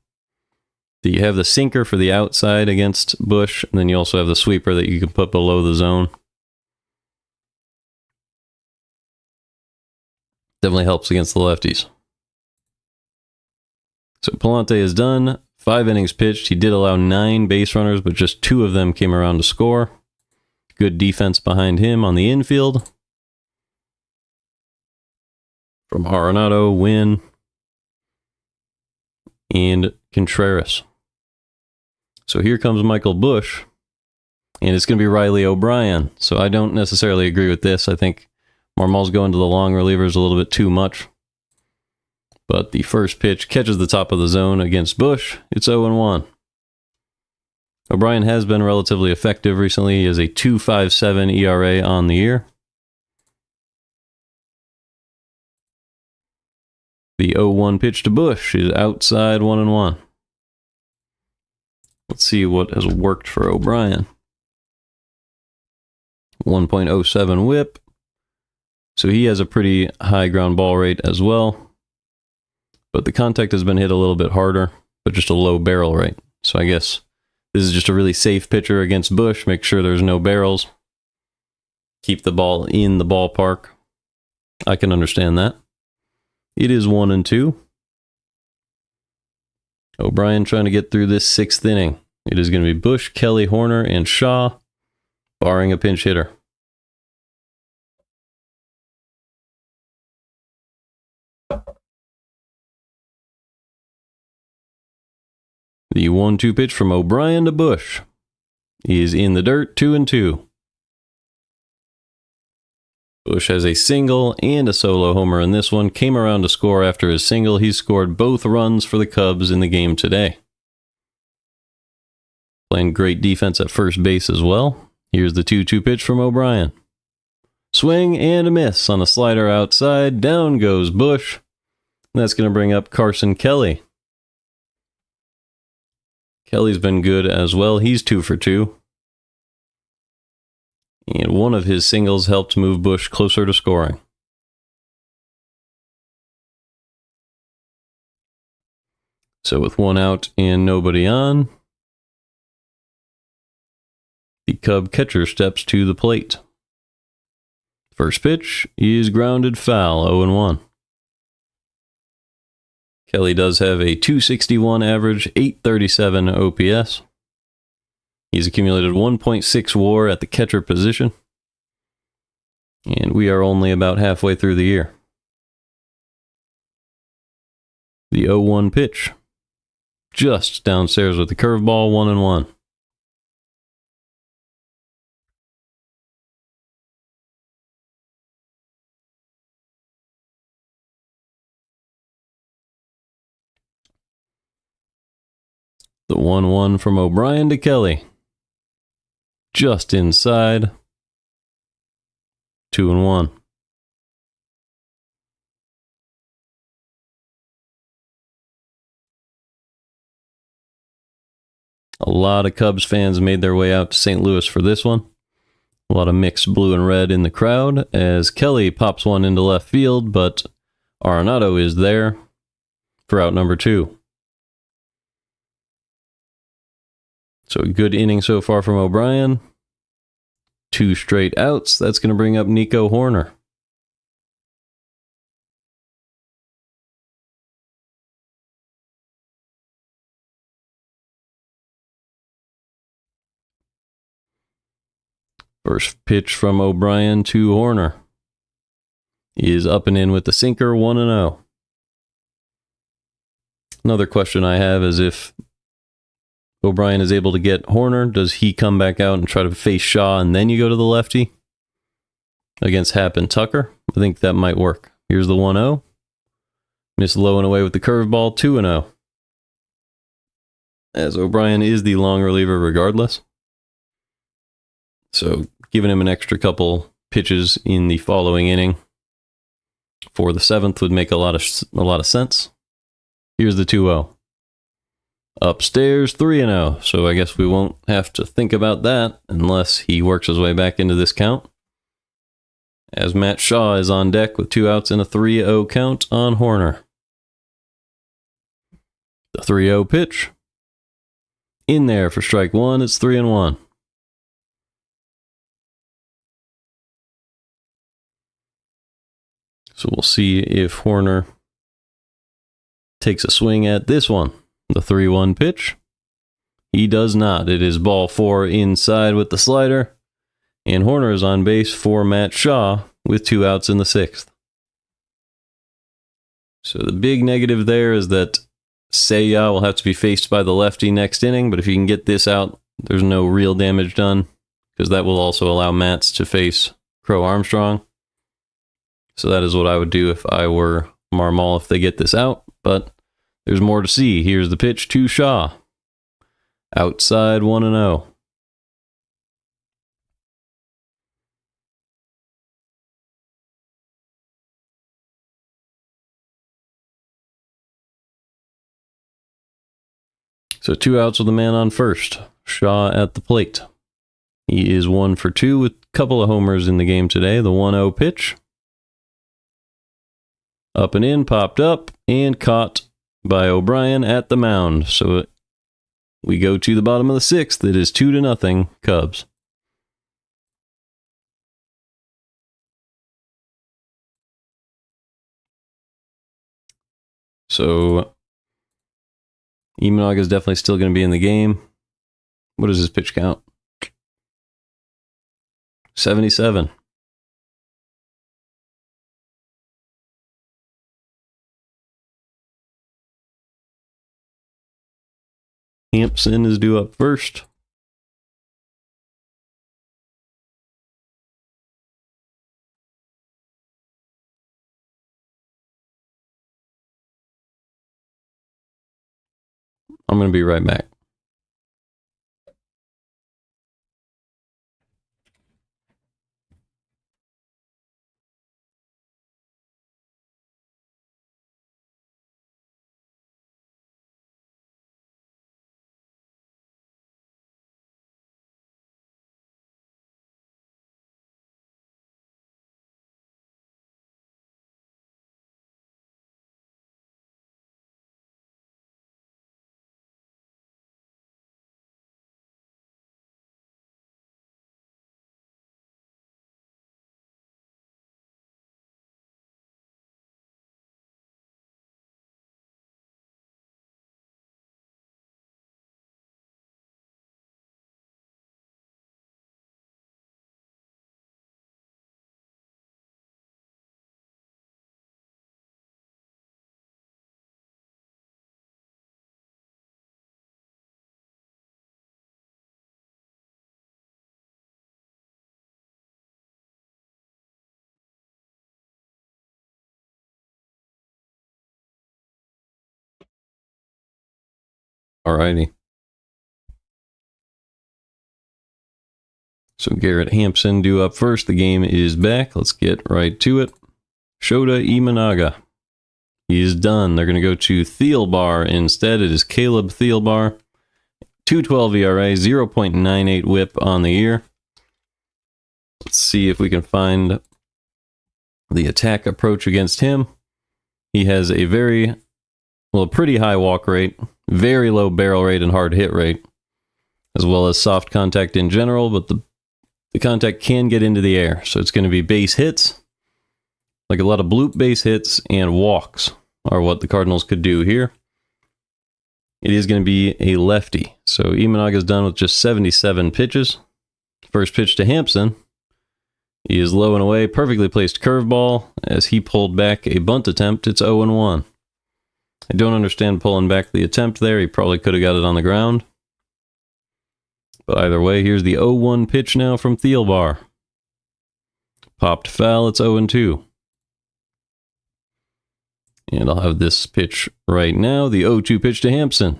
that you have the sinker for the outside against Bush, and then you also have the sweeper that you can put below the zone. Definitely helps against the lefties. So Pallante is done. 5 innings pitched. He did allow 9 base runners, but just 2 of them came around to score. Good defense behind him on the infield. From Arenado, Wynn, and Contreras. So here comes Michael Busch, and it's going to be Riley O'Brien. So I don't necessarily agree with this. I think Marmol's going to the long relievers a little bit too much. But the first pitch catches the top of the zone against Busch. It's 0-1. O'Brien has been relatively effective recently. He has a 2.57 ERA on the year. The 0-1 pitch to Busch is outside 1-1. Let's see what has worked for O'Brien. 1.07 whip. So he has a pretty high ground ball rate as well. But the contact has been hit a little bit harder, but just a low barrel rate. So I guess this is just a really safe pitcher against Busch. Make sure there's no barrels. Keep the ball in the ballpark. I can understand that. It is 1-2. O'Brien trying to get through this 6th inning. It is going to be Busch, Kelly, Horner, and Shaw, barring a pinch hitter. The 1-2 pitch from O'Brien to Busch. He is in the dirt, 2-2. Busch has a single and a solo homer in this one. Came around to score after his single. He scored both runs for the Cubs in the game today. Playing great defense at first base as well. Here's the 2-2 pitch from O'Brien. Swing and a miss on a slider outside. Down goes Busch. That's going to bring up Carson Kelly. Kelly's been good as well. He's 2 for 2. And one of his singles helped move Busch closer to scoring. So with 1 out and nobody on, the Cub catcher steps to the plate. First pitch is grounded foul, 0-1. Kelly does have a 261 average, 837 OPS. He's accumulated 1.6 WAR at the catcher position. And we are only about halfway through the year. The 0-1 pitch. Just downstairs with the curveball, 1-1. The 1-1 from O'Brien to Kelly. Just inside. 2-1. A lot of Cubs fans made their way out to St. Louis for this one. A lot of mixed blue and red in the crowd as Kelly pops one into left field, but Arenado is there for out number 2. So a good inning so far from O'Brien. 2 straight outs. That's going to bring up Nico Horner. First pitch from O'Brien to Horner is up and in with the sinker, 1-0. Another question I have is if O'Brien is able to get Horner, does he come back out and try to face Shaw and then you go to the lefty against Happ and Tucker? I think that might work. Here's the 1-0. Missed low and away with the curveball, 2-0. As O'Brien is the long reliever regardless. So giving him an extra couple pitches in the following inning for the 7th would make a lot of sense. Here's the 2-0. Upstairs, 3-0. So I guess we won't have to think about that unless he works his way back into this count. As Matt Shaw is on deck with 2 outs and a 3-0 count on Horner. The 3-0 pitch. In there for strike 1. It's 3-1. So we'll see if Horner takes a swing at this one. The 3-1 pitch. He does not. It is ball 4 inside with the slider. And Horner is on base for Matt Shaw with 2 outs in the 6th. So the big negative there is that Seiya will have to be faced by the lefty next inning, but if you can get this out, there's no real damage done, because that will also allow Matz to face Crow Armstrong. So that is what I would do if I were Marmol if they get this out, but there's more to see. Here's the pitch to Shaw. Outside 1-0. So 2 outs with the man on first. Shaw at the plate. He is 1 for 2 with a couple of homers in the game today. The 1-0 pitch. Up and in, popped up, and caught by O'Brien at the mound. So we go to the bottom of the 6th. It is 2-0 Cubs. So Imanaga is definitely still going to be in the game. What is his pitch count? 77. Hampson is due up first. I'm going to be right back. Alrighty. So Garrett Hampson due up first. The game is back. Let's get right to it. Shota Imanaga. He is done. They're going to go to Thielbar instead. It is Caleb Thielbar. 2.12 ERA, 0.98 whip on the year. Let's see if we can find the attack approach against him. He has a pretty high walk rate, very low barrel rate and hard hit rate, as well as soft contact in general, but the contact can get into the air. So it's going to be base hits, like a lot of bloop base hits, and walks are what the Cardinals could do here. It is going to be a lefty. So Imanaga is done with just 77 pitches. First pitch to Hampson. He is low and away, perfectly placed curveball. As he pulled back a bunt attempt, it's 0-1. I don't understand pulling back the attempt there. He probably could have got it on the ground. But either way, here's the 0-1 pitch now from Thielbar. Popped foul, it's 0-2. And I'll have this pitch right now. The 0-2 pitch to Hampson.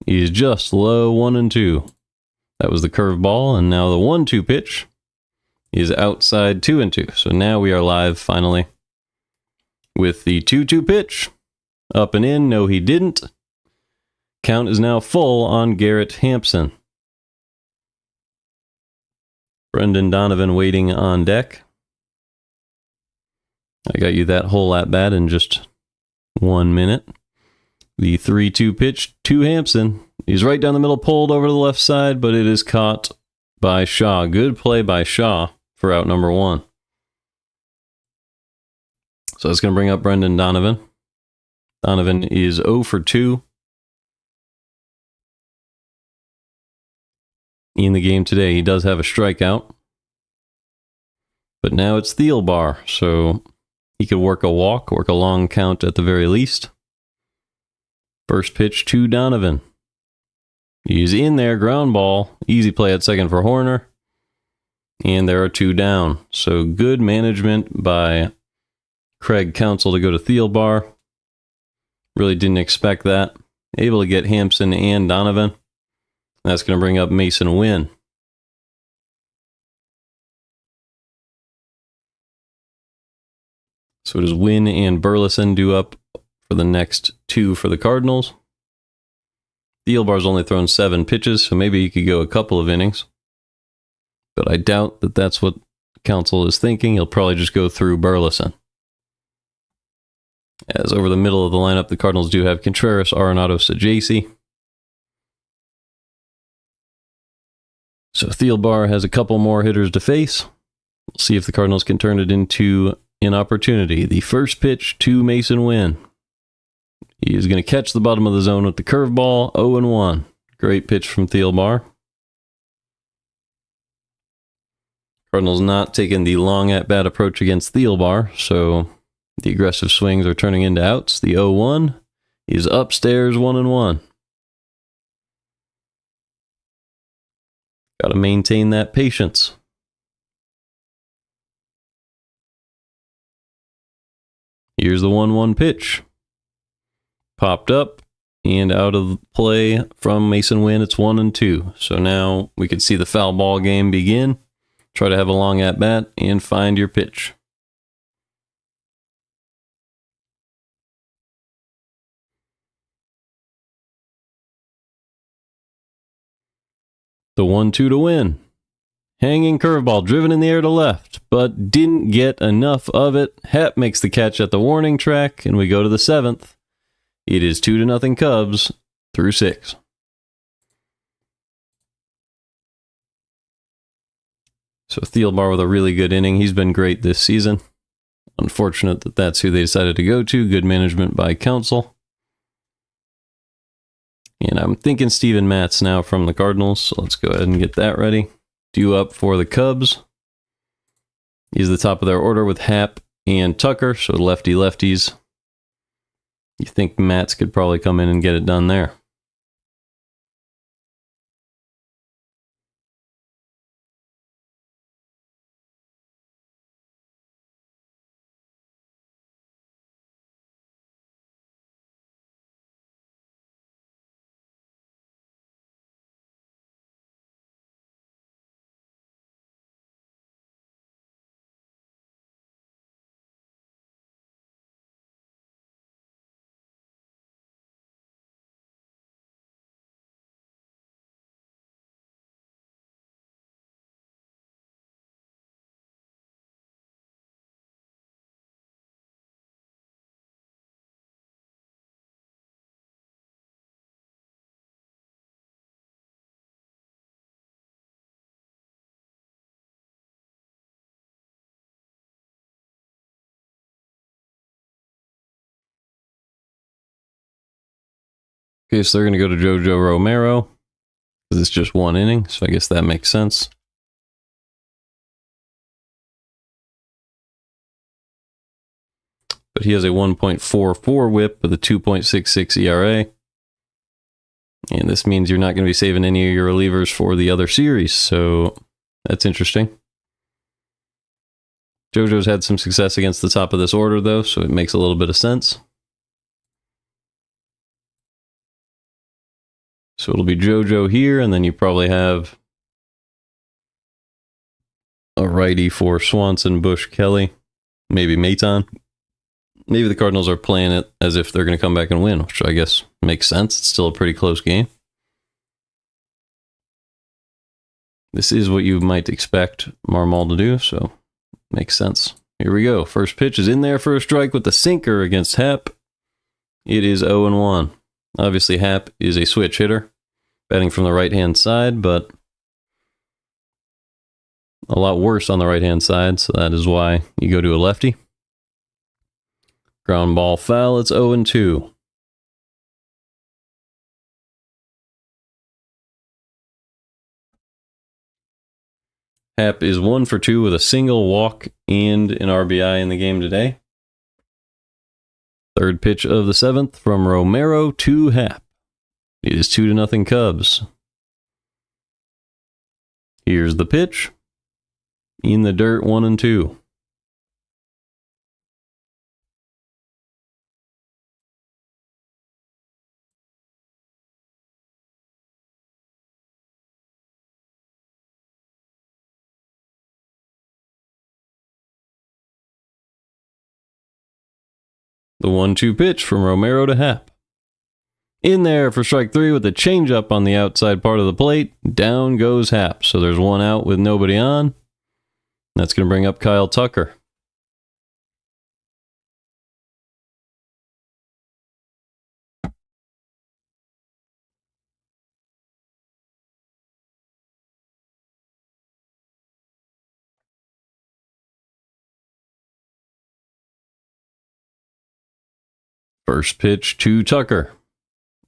He's just low, 1-2. That was the curveball, and now the 1-2 pitch is outside 2-2. So now we are live finally with the 2-2 pitch. Up and in, no he didn't. Count is now full on Garrett Hampson. Brendan Donovan waiting on deck. I got you that whole at-bat in just 1 minute. The 3-2 pitch to Hampson. He's right down the middle, pulled over to the left side, but it is caught by Shaw. Good play by Shaw for out number 1. So it's going to bring up Brendan Donovan. Donovan is 0 for 2 in the game today. He does have a strikeout. But now it's Thielbar, so he could work a walk, work a long count at the very least. First pitch to Donovan. He's in there, ground ball. Easy play at second for Horner. And there are 2 down. So good management by Craig Counsell to go to Thielbar. Really didn't expect that. Able to get Hampson and Donovan. That's going to bring up Mason Wynn. So does Wynn and Burleson do up for the next 2 for the Cardinals? Thielbar's only thrown 7 pitches, so maybe he could go a couple of innings. But I doubt that that's what Counsell is thinking. He'll probably just go through Burleson. As over the middle of the lineup, the Cardinals do have Contreras, Arenado, Sajaci. So Thielbar has a couple more hitters to face. We'll see if the Cardinals can turn it into an opportunity. The first pitch to Mason Wynn. He is going to catch the bottom of the zone with the curveball, 0-1. Great pitch from Thielbar. Cardinals not taking the long at-bat approach against Thielbar, so the aggressive swings are turning into outs. The 0-1 is upstairs, 1-1. Got to maintain that patience. Here's the 1-1 pitch. Popped up and out of play from Mason Wynn. It's 1-2. So now we could see the foul ball game begin. Try to have a long at bat and find your pitch. The 1-2 to Wynn. Hanging curveball driven in the air to left, but didn't get enough of it. Happ makes the catch at the warning track, and we go to the 7th. It is 2-0 Cubs through 6. So Thielbar with a really good inning. He's been great this season. Unfortunate that that's who they decided to go to. Good management by Counsell. And I'm thinking Steven Matz now from the Cardinals, so let's go ahead and get that ready. Due up for the Cubs. He's the top of their order with Happ and Tucker, so lefties. You think Matz could probably come in and get it done there. Okay, so they're going to go to Jojo Romero. It's just 1 inning, so I guess that makes sense. But he has a 1.44 whip with a 2.66 ERA. And this means you're not going to be saving any of your relievers for the other series, so that's interesting. Jojo's had some success against the top of this order, though, so it makes a little bit of sense. So it'll be Jojo here, and then you probably have a righty for Swanson, Bush, Kelly, maybe Maton. Maybe the Cardinals are playing it as if they're going to come back and win, which I guess makes sense. It's still a pretty close game. This is what you might expect Marmol to do, so makes sense. Here we go. First pitch is in there for a strike with the sinker against Happ. It is 0-1. Obviously, Happ is a switch hitter, batting from the right-hand side, but a lot worse on the right-hand side, so that is why you go to a lefty. Ground ball foul, it's 0-2. Hap is 1 for 2 with a single walk and an RBI in the game today. Third pitch of the 7th from Romero to Hap. It is 2-0 Cubs. Here's the pitch. In the dirt, 1-2. The 1-2 pitch from Romero to Hap. In there for strike 3 with a changeup on the outside part of the plate. Down goes Hap. So there's 1 out with nobody on. That's going to bring up Kyle Tucker. First pitch to Tucker.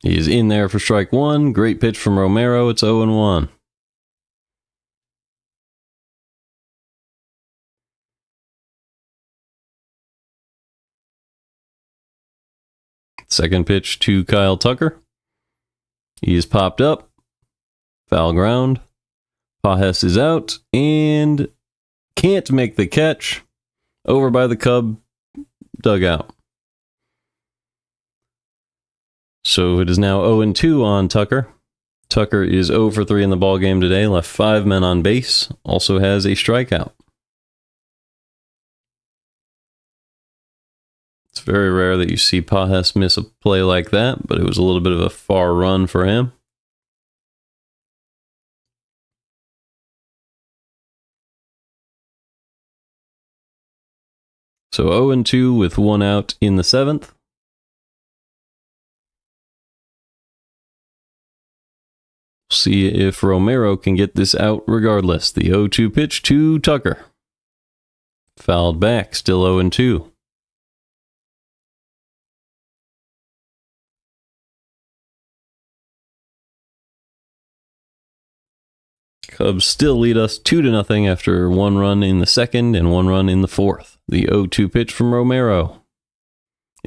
He is in there for strike 1. Great pitch from Romero. It's 0-1. Second pitch to Kyle Tucker. He is popped up. Foul ground. Pajes is out and can't make the catch. Over by the Cub dugout. So it is now 0-2 on Tucker. Tucker is 0 for 3 in the ball game today. Left 5 men on base. Also has a strikeout. It's very rare that you see Pajes miss a play like that, but it was a little bit of a far run for him. So 0-2 with 1 out in the 7th. See if Romero can get this out regardless. The 0-2 pitch to Tucker. Fouled back, still 0-2. Cubs still lead us 2-0 after 1 run in the 2nd and 1 run in the 4th. The 0-2 pitch from Romero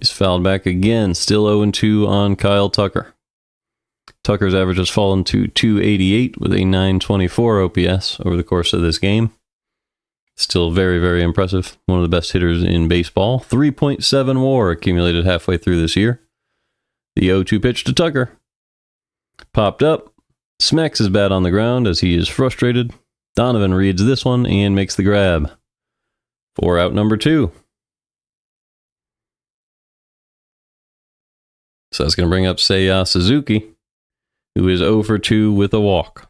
is fouled back again, still 0-2 on Kyle Tucker. Tucker's average has fallen to .288 with a .924 OPS over the course of this game. Still very, very impressive. One of the best hitters in baseball. 3.7 WAR accumulated halfway through this year. The 0-2 pitch to Tucker. Popped up. Smacks his bat on the ground as he is frustrated. Donovan reads this one and makes the grab. For out number 2. So that's going to bring up Seiya Suzuki, who is 0 for 2 with a walk.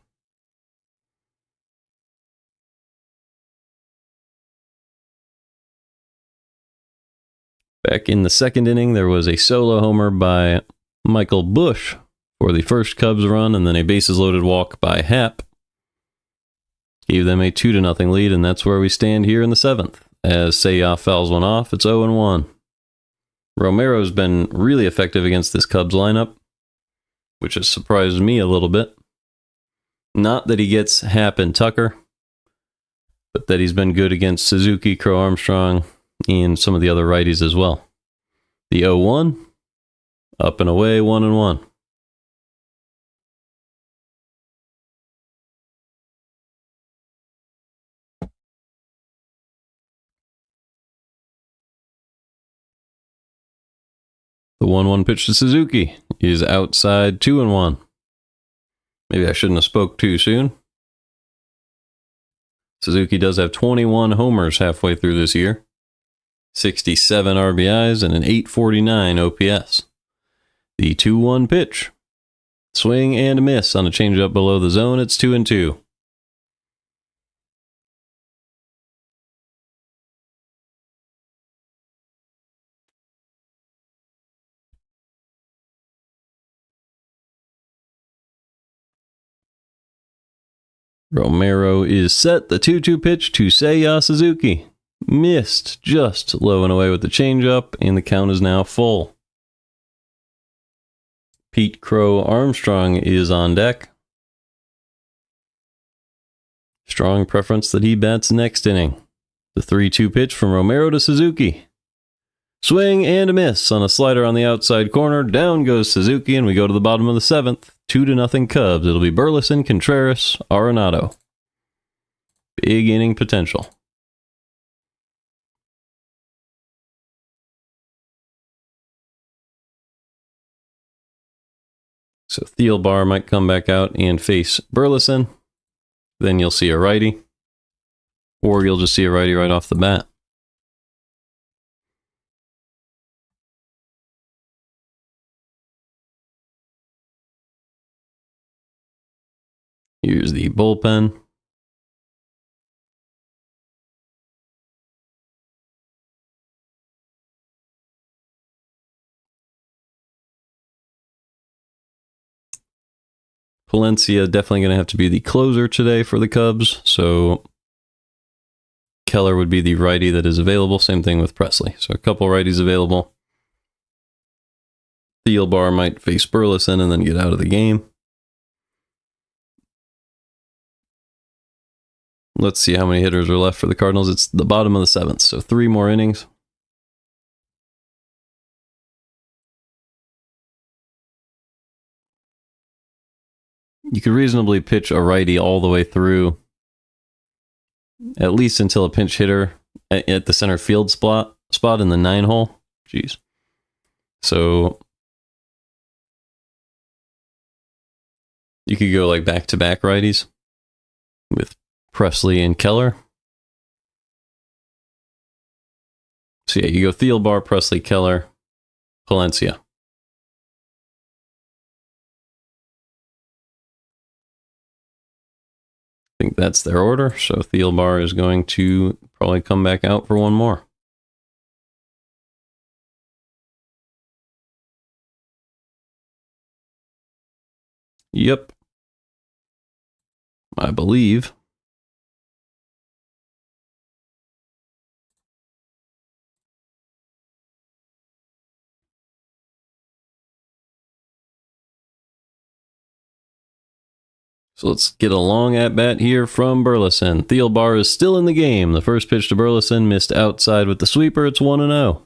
Back in the 2nd inning, there was a solo homer by Michael Busch for the first Cubs run, and then a bases-loaded walk by Hap. Gave them a 2-0 lead, and that's where we stand here in the 7th. As Seiya fouls one off, it's 0-1. Romero's been really effective against this Cubs lineup, which has surprised me a little bit. Not that he gets Hap and Tucker, but that he's been good against Suzuki, Crow Armstrong, and some of the other righties as well. The 0-1, up and away, 1-1. The 1-1 pitch to Suzuki is outside, 2-1. Maybe I shouldn't have spoke too soon. Suzuki does have 21 homers halfway through this year. 67 RBIs and an 849 OPS. The 2-1 pitch. Swing and a miss on a changeup below the zone. It's 2-2. Romero is set. The 2-2 pitch to Seiya Suzuki. Missed just low and away with the changeup, and the count is now full. Pete Crow Armstrong is on deck. Strong preference that he bats next inning. The 3-2 pitch from Romero to Suzuki. Swing and a miss on a slider on the outside corner. Down goes Suzuki, and we go to the bottom of the 7th. 2-0 Cubs. It'll be Burleson, Contreras, Arenado. Big inning potential. So Thielbar might come back out and face Burleson. Then you'll see a righty. Or you'll just see a righty right off the bat. Here's the bullpen. Palencia definitely going to have to be the closer today for the Cubs, so Keller would be the righty that is available. Same thing with Presley. So a couple righties available. Thielbar might face Burleson and then get out of the game. Let's see how many hitters are left for the Cardinals. It's the bottom of the 7th, so 3 more innings. You could reasonably pitch a righty all the way through, at least until a pinch hitter at the center field spot in the 9 hole. Jeez. So you could go like back-to-back righties with Presley and Keller. So yeah, you go Thielbar, Presley, Keller, Palencia. I think that's their order, so Thielbar is going to probably come back out for one more. Yep. I believe. So let's get a long at-bat here from Burleson. Thielbar is still in the game. The first pitch to Burleson missed outside with the sweeper. It's 1-0.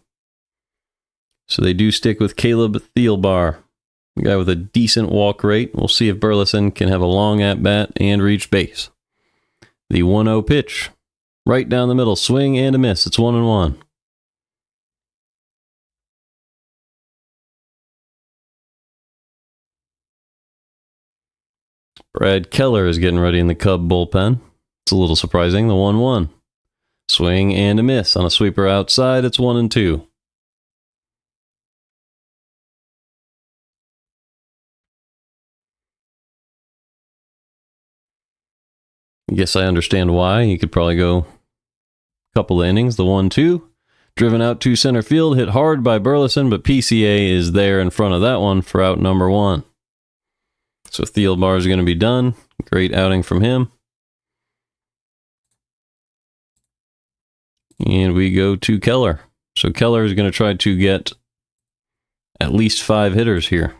So they do stick with Caleb Thielbar, a guy with a decent walk rate. We'll see if Burleson can have a long at-bat and reach base. The 1-0 pitch. Right down the middle. Swing and a miss. It's 1-1. Brad Keller is getting ready in the Cub bullpen. It's a little surprising. The 1-1. Swing and a miss on a sweeper outside. It's 1-2. I guess I understand why. He could probably go a couple of innings. The 1-2. Driven out to center field. Hit hard by Burleson, but PCA is there in front of that one for out number 1. So Thielbar is going to be done. Great outing from him. And we go to Keller. So Keller is going to try to get at least 5 hitters here.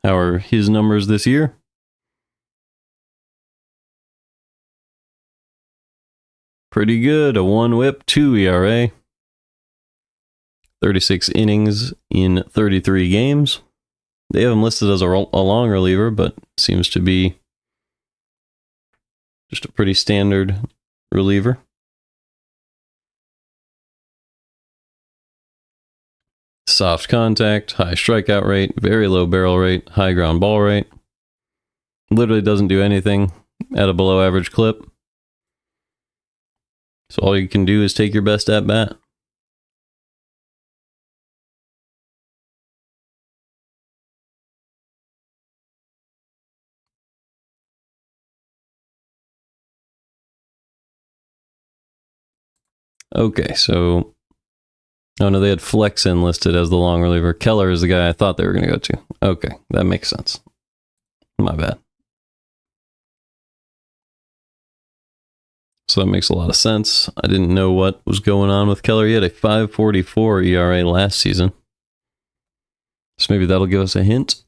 How are his numbers this year? Pretty good. A 1 whip, 2 ERA. 36 innings in 33 games. They have him listed as a long reliever, but seems to be just a pretty standard reliever. Soft contact, high strikeout rate, very low barrel rate, high ground ball rate. Literally doesn't do anything at a below average clip. So all you can do is take your best at bat. Okay, so... Oh no, they had Flexen listed as the long reliever. Keller is the guy I thought they were going to go to. Okay, that makes sense. My bad. So that makes a lot of sense. I didn't know what was going on with Keller. He had a 5.44 ERA last season. So maybe that'll give us a hint.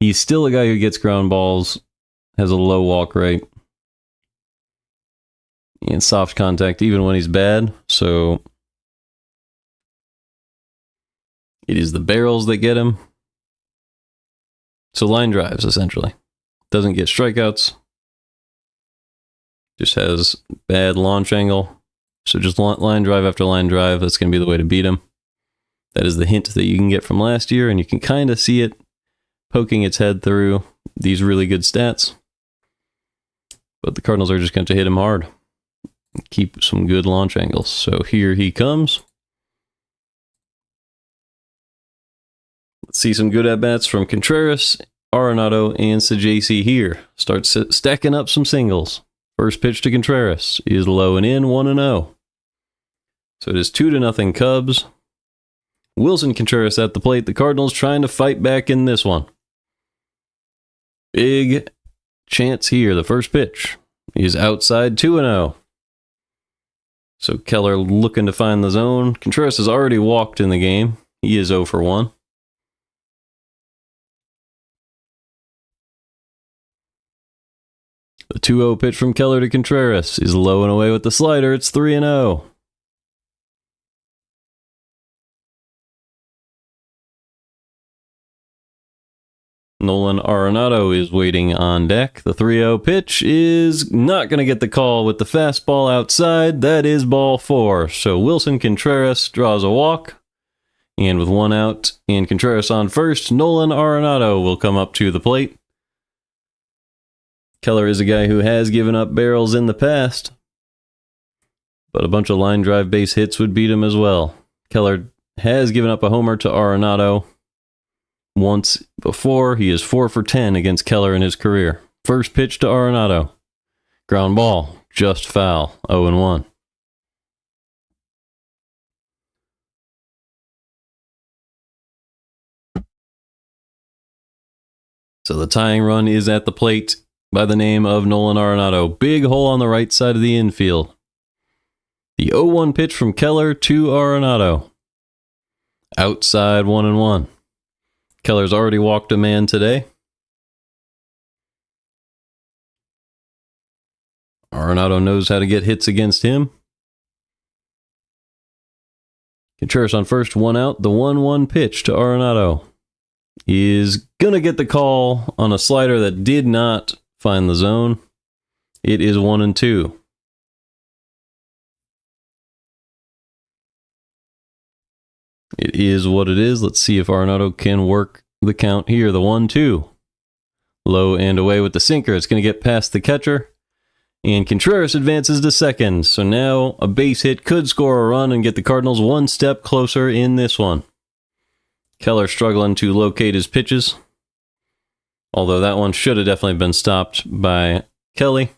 He's still a guy who gets ground balls, has a low walk rate, and soft contact even when he's bad. So it is the barrels that get him. So line drives, essentially. Doesn't get strikeouts. Just has bad launch angle. So just line drive after line drive. That's going to be the way to beat him. That is the hint that you can get from last year, and you can kind of see it poking its head through these really good stats. But the Cardinals are just going to hit him hard. Keep some good launch angles. So here he comes. Let's see some good at-bats from Contreras, Arenado, and Sajaci here. Start stacking up some singles. First pitch to Contreras is low and in, 1-0. So it is 2-0 Cubs. Wilson Contreras at the plate. The Cardinals trying to fight back in this one. Big chance here. The first pitch is outside, 2-0. So Keller looking to find the zone. Contreras has already walked in the game. He is 0 for 1. The 2-0 pitch from Keller to Contreras is low and away with the slider. It's 3-0. Nolan Arenado is waiting on deck. The 3-0 pitch is not going to get the call with the fastball outside. That is ball 4. So Wilson Contreras draws a walk. And with 1 out and Contreras on first, Nolan Arenado will come up to the plate. Keller is a guy who has given up barrels in the past, but a bunch of line drive base hits would beat him as well. Keller has given up a homer to Arenado once before. He is 4 for 10 against Keller in his career. First pitch to Arenado. Ground ball, just foul, 0-1. So the tying run is at the plate by the name of Nolan Arenado. Big hole on the right side of the infield. The 0-1 pitch from Keller to Arenado. Outside, 1-1. Keller's already walked a man today. Arenado knows how to get hits against him. Contreras on first, 1 out. The 1-1 pitch to Arenado is going to get the call on a slider that did not find the zone. It is 1-2. It is what it is. Let's see if Arenado can work the count here. The 1-2. Low and away with the sinker. It's going to get past the catcher. And Contreras advances to second. So now a base hit could score a run and get the Cardinals one step closer in this one. Keller struggling to locate his pitches. Although that one should have definitely been stopped by Kelly.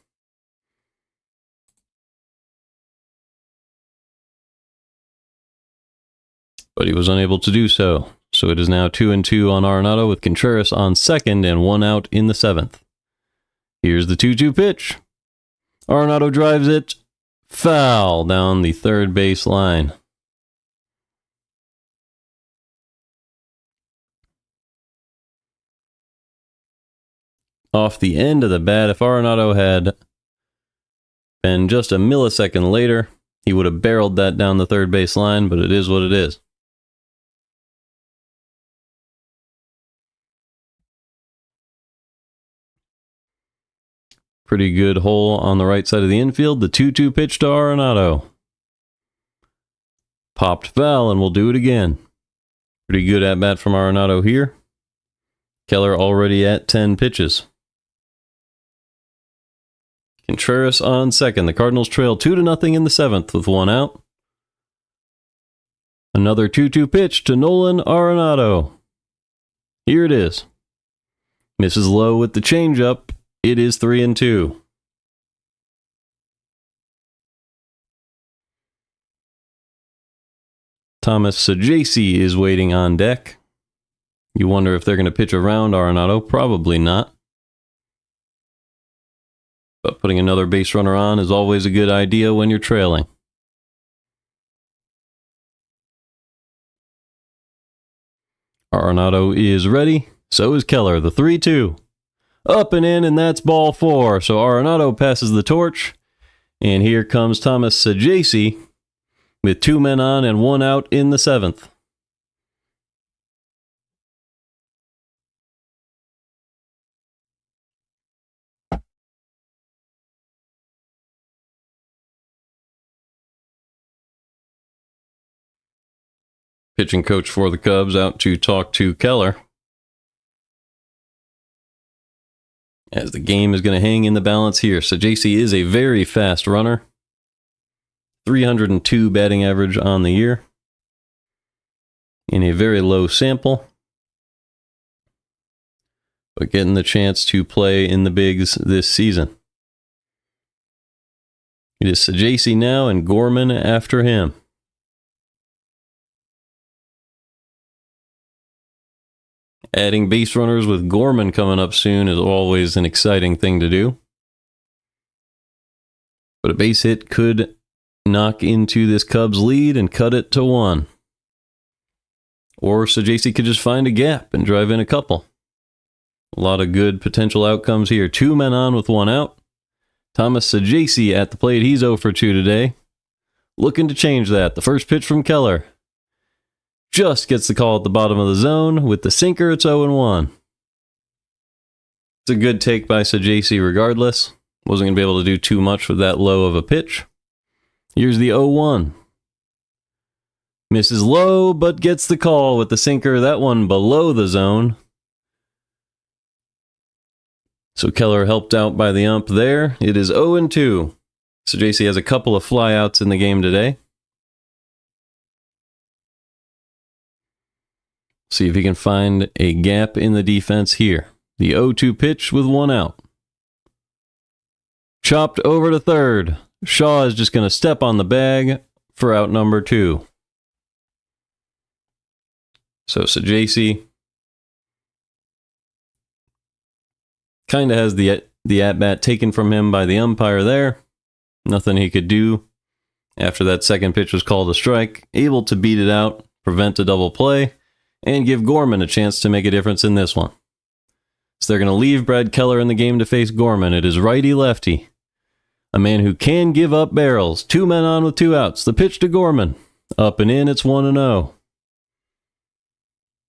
But he was unable to do so. So it is now 2-2 on Arenado with Contreras on second and 1 out in the 7th. Here's the 2-2 pitch. Arenado drives it foul down the third base line. Off the end of the bat. If Arenado had been just a millisecond later, he would have barreled that down the third base line, but it is what it is. Pretty good hole on the right side of the infield. The 2-2 pitch to Arenado. Popped foul, and we'll do it again. Pretty good at-bat from Arenado here. Keller already at 10 pitches. Contreras on second. The Cardinals trail 2-0 in the 7th with 1 out. Another 2-2 pitch to Nolan Arenado. Here it is. Misses low with the changeup. It is 3-2. Thomas Sajaci is waiting on deck. You wonder if they're going to pitch around Arenado. Probably not. But putting another base runner on is always a good idea when you're trailing. Arenado is ready. So is Keller, the 3-2. Up and in, and that's ball 4. So Arenado passes the torch. And here comes Thomas Saggese with 2 men on and 1 out in the 7th. Pitching coach for the Cubs out to talk to Keller, as the game is going to hang in the balance here. Saggese is a very fast runner. 302 batting average on the year in a very low sample, but getting the chance to play in the bigs this season. It is Saggese now and Gorman after him. Adding base runners with Gorman coming up soon is always an exciting thing to do. But a base hit could knock into this Cubs lead and cut it to 1. Or Saggese could just find a gap and drive in a couple. A lot of good potential outcomes here. 2 men on with 1 out. Thomas Saggese at the plate. He's 0 for 2 today. Looking to change that. The first pitch from Keller just gets the call at the bottom of the zone. With the sinker, it's 0-1. It's a good take by Saggese regardless. Wasn't going to be able to do too much with that low of a pitch. Here's the 0-1. Misses low, but gets the call with the sinker. That one below the zone. So Keller helped out by the ump there. It is 0-2. Saggese has a couple of flyouts in the game today. See if he can find a gap in the defense here. The 0-2 pitch with 1 out. Chopped over to third. Shaw is just going to step on the bag for out number 2. So Saggese kind of has the at-bat taken from him by the umpire there. Nothing he could do after that second pitch was called a strike. Able to beat it out, prevent a double play, and give Gorman a chance to make a difference in this one. So they're going to leave Brad Keller in the game to face Gorman. It is righty-lefty. A man who can give up barrels. 2 men on with 2 outs. The pitch to Gorman. Up and in, it's 1-0.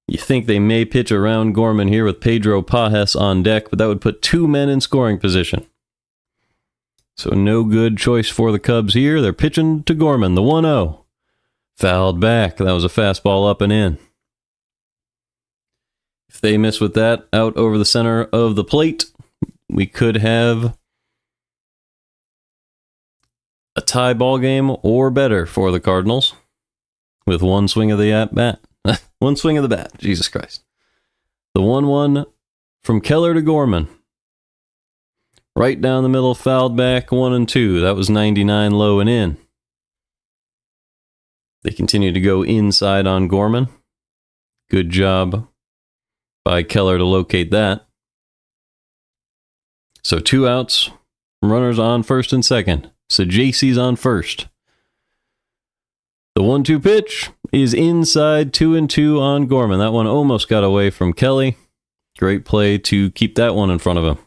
You think they may pitch around Gorman here with Pedro Pajes on deck, but that would put 2 men in scoring position. So no good choice for the Cubs here. They're pitching to Gorman, the 1-0. Fouled back. That was a fastball up and in. If they miss with that out over the center of the plate, we could have a tie ball game or better for the Cardinals with 1 swing of the at-bat. 1 swing of the bat. Jesus Christ. The 1-1 from Keller to Gorman. Right down the middle, fouled back, 1-2. That was 99 low and in. They continue to go inside on Gorman. Good job by Keller to locate that. So 2 outs, runners on first and second. Saggese's on first. The 1-2 pitch is inside, 2-2 on Gorman. That one almost got away from Kelly. Great play to keep that one in front of him.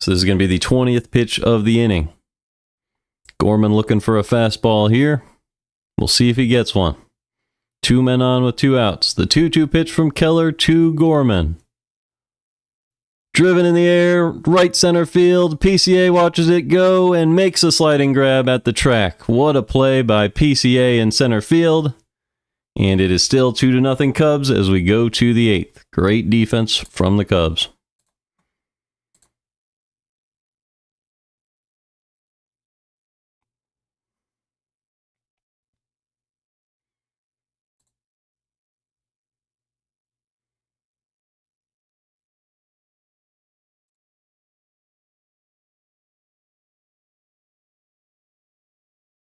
So this is going to be the 20th pitch of the inning. Gorman looking for a fastball here. We'll see if he gets one. 2 men on with 2 outs. The 2-2 pitch from Keller to Gorman. Driven in the air, right center field. PCA watches it go and makes a sliding grab at the track. What a play by PCA in center field. And it is still 2-0 Cubs as we go to the 8th. Great defense from the Cubs.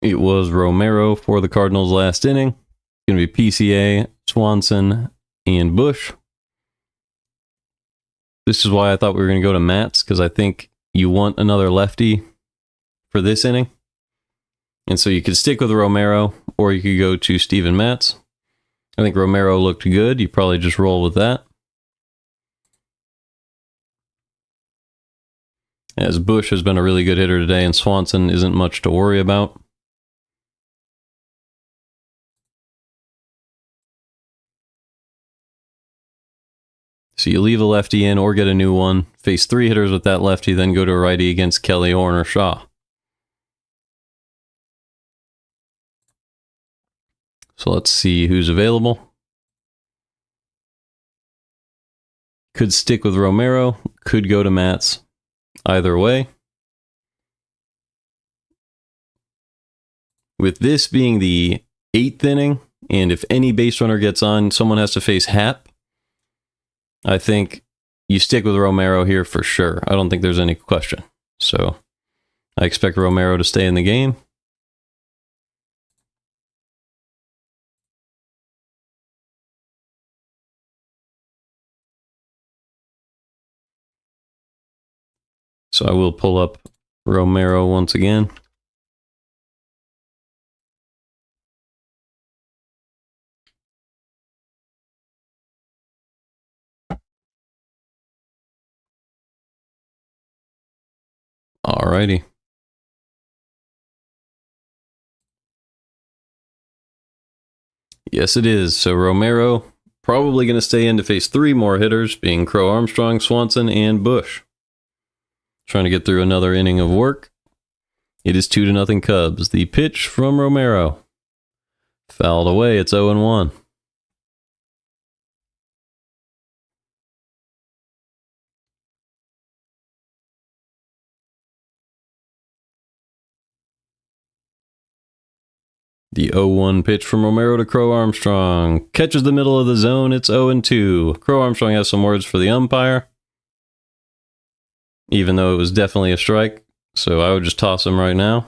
It was Romero for the Cardinals last inning. It's going to be PCA, Swanson, and Bush. This is why I thought we were going to go to Matz, because I think you want another lefty for this inning. And so you could stick with Romero, or you could go to Steven Matz. I think Romero looked good. You probably just roll with that. As Bush has been a really good hitter today, and Swanson isn't much to worry about. So you leave a lefty in or get a new one, face 3 hitters with that lefty, then go to a righty against Kelly, Horn, or Shaw. So let's see who's available. Could stick with Romero, could go to Matz. Either way. With this being the 8th inning, and if any base runner gets on, someone has to face Happ. I think you stick with Romero here for sure. I don't think there's any question. So I expect Romero to stay in the game. So I will pull up Romero once again. Alrighty. Yes, it is. So Romero probably going to stay in to face 3 more hitters, being Crow, Armstrong, Swanson, and Bush. Trying to get through another inning of work. It is 2-0 Cubs. The pitch from Romero. Fouled away. It's 0-1. The 0-1 pitch from Romero to Crow Armstrong. Catches the middle of the zone. It's 0-2. Crow Armstrong has some words for the umpire, even though it was definitely a strike. So I would just toss him right now.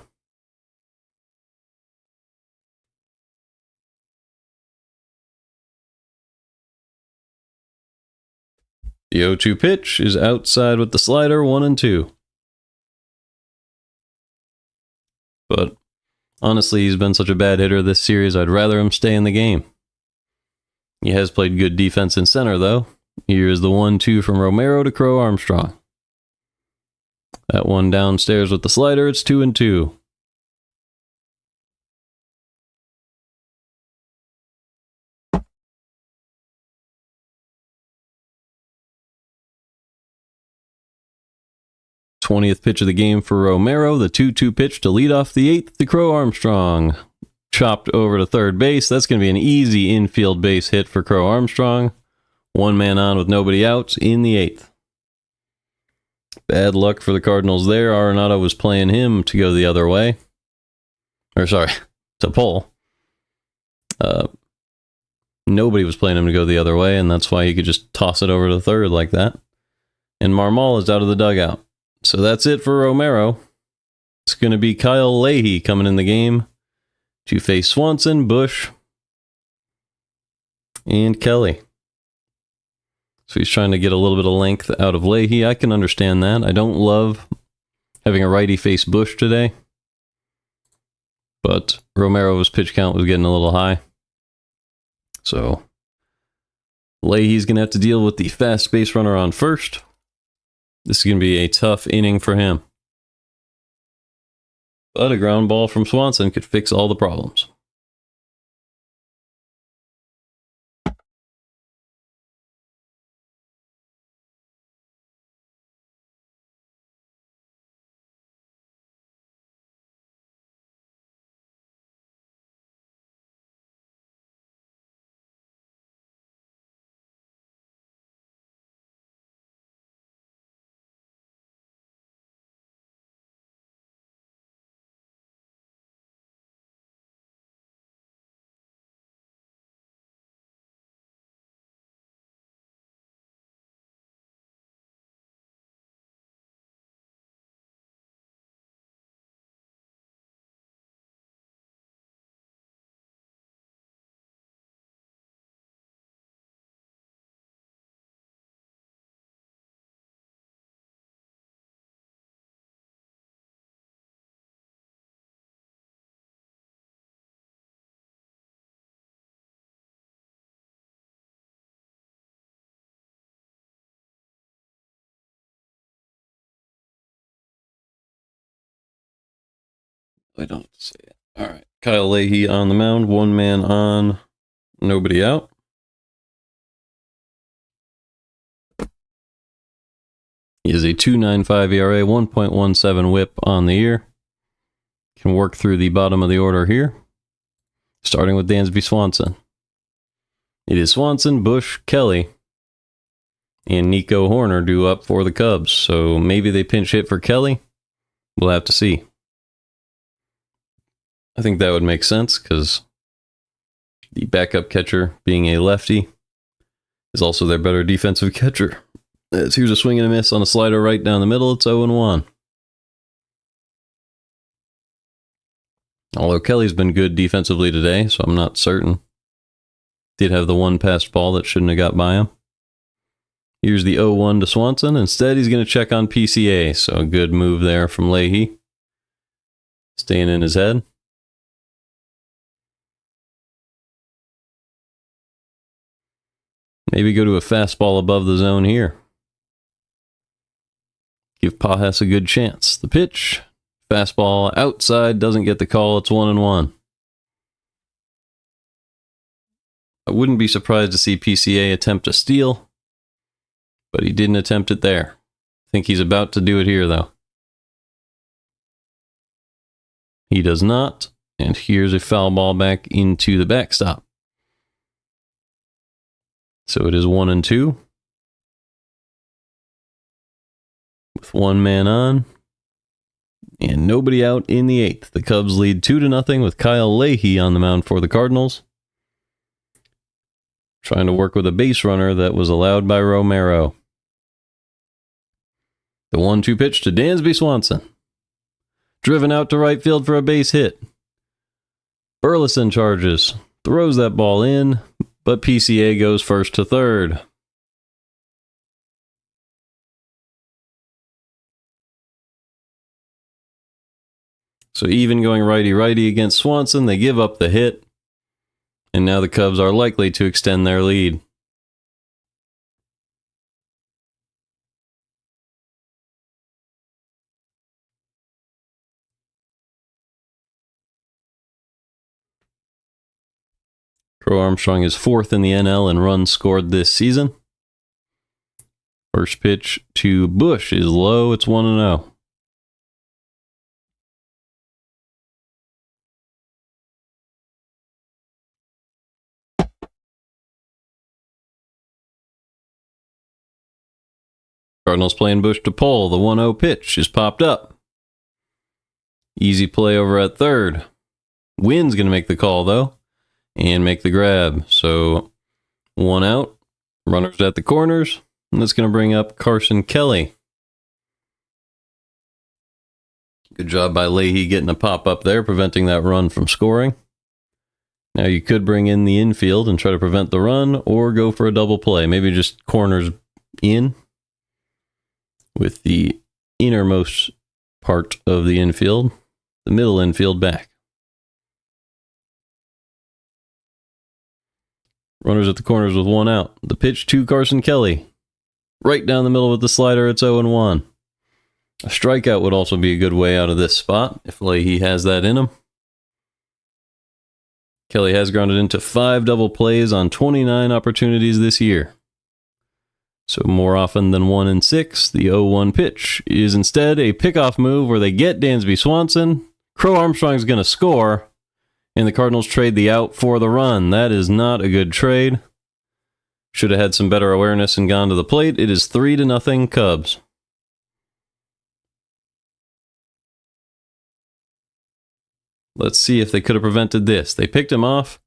The 0-2 pitch is outside with the slider, 1-2. But honestly, he's been such a bad hitter this series, I'd rather him stay in the game. He has played good defense in center, though. Here is the 1-2 from Romero to Crow Armstrong. That one downstairs with the slider, it's 2-2. th pitch of the game for Romero, the 2-2 pitch to lead off the 8th to Crow Armstrong. Chopped over to third base. That's going to be an easy infield base hit for Crow Armstrong. 1 man on with nobody out in the 8th. Bad luck for the Cardinals there. Arenado was playing him to go the other way. Or sorry, to pull. Nobody was playing him to go the other way, and that's why he could just toss it over to third like that. And Marmol is out of the dugout. So that's it for Romero. It's going to be Kyle Leahy coming in the game to face Swanson, Bush, and Kelly. So he's trying to get a little bit of length out of Leahy. I can understand that. I don't love having a righty face Bush today, but Romero's pitch count was getting a little high. So Leahy's going to have to deal with the fast base runner on first. This is going to be a tough inning for him. But a ground ball from Swanson could fix all the problems. I don't see it. All right. Kyle Leahy on the mound. 1 man on. Nobody out. He is a 2.95 ERA, 1.17 whip on the year. Can work through the bottom of the order here. Starting with Dansby Swanson. It is Swanson, Bush, Kelly, and Nico Horner due up for the Cubs. So maybe they pinch hit for Kelly. We'll have to see. I think that would make sense because the backup catcher, being a lefty, is also their better defensive catcher. Here's a swing and a miss on a slider right down the middle. It's 0-1. Although Kelly's been good defensively today, so I'm not certain. Did have the one passed ball that shouldn't have got by him. Here's the 0-1 to Swanson. Instead, he's going to check on PCA, so a good move there from Leahy. Staying in his head. Maybe go to a fastball above the zone here. Give Pajas a good chance. The pitch, fastball outside, doesn't get the call. It's 1-1. I wouldn't be surprised to see PCA attempt a steal, but he didn't attempt it there. I think he's about to do it here, though. He does not, and here's a foul ball back into the backstop. So it is 1-2. With 1 man on. And nobody out in the 8th. The Cubs lead 2-0 with Kyle Leahy on the mound for the Cardinals. Trying to work with a base runner that was allowed by Romero. The 1-2 pitch to Dansby Swanson. Driven out to right field for a base hit. Burleson charges. Throws that ball in. But PCA goes first to third. So even going righty-righty against Swanson, they give up the hit. And now the Cubs are likely to extend their lead. Crow Armstrong is 4th in the NL in runs scored this season. First pitch to Bush is low. It's 1-0. Cardinals playing Bush to pull. The 1-0 pitch is popped up. Easy play over at third. Wynn's going to make the call, though, and make the grab. So 1 out. Runners at the corners. And that's going to bring up Carson Kelly. Good job by Leahy getting a pop up there, preventing that run from scoring. Now you could bring in the infield and try to prevent the run, or go for a double play. Maybe just corners in with the innermost part of the infield, the middle infield back. Runners at the corners with 1 out. The pitch to Carson Kelly. Right down the middle with the slider, it's 0-1. A strikeout would also be a good way out of this spot, if Leahy has that in him. Kelly has grounded into 5 double plays on 29 opportunities this year. So more often than 1 in 6, the 0-1 pitch is instead a pickoff move where they get Dansby Swanson. Crow Armstrong's going to score, and the Cardinals trade the out for the run. That is not a good trade. Should have had some better awareness and gone to the plate. It is 3-0 Cubs. Let's see if they could have prevented this. They picked him off,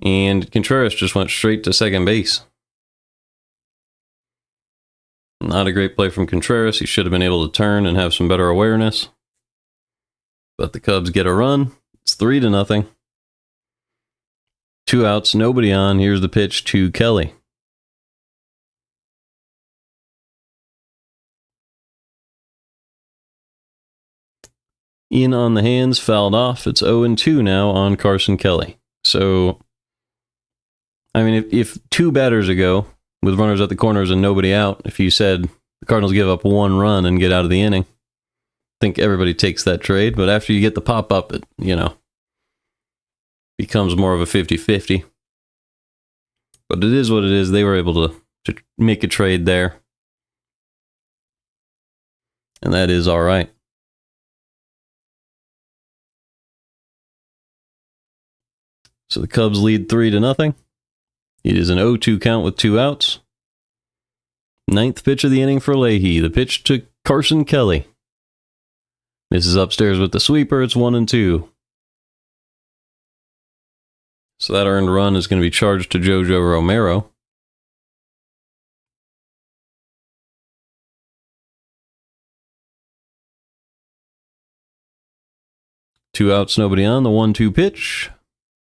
and Contreras just went straight to second base. Not a great play from Contreras. He should have been able to turn and have some better awareness. But the Cubs get a run. It's 3-0. 2 outs, nobody on. Here's the pitch to Kelly. In on the hands, fouled off. It's 0-2 now on Carson Kelly. So, I mean, if 2 batters ago, with runners at the corners and nobody out, if you said the Cardinals give up 1 run and get out of the inning, think everybody takes that trade, but after you get the pop-up, it, becomes more of a 50-50. But it is what it is. They were able to make a trade there. And that is all right. So the Cubs lead 3-0. It is an 0-2 count with 2 outs. 9th pitch of the inning for Leahy. The pitch to Carson Kelly. Misses upstairs with the sweeper. It's 1-2. So that earned run is going to be charged to Jojo Romero. Two outs, nobody on. The 1-2 pitch.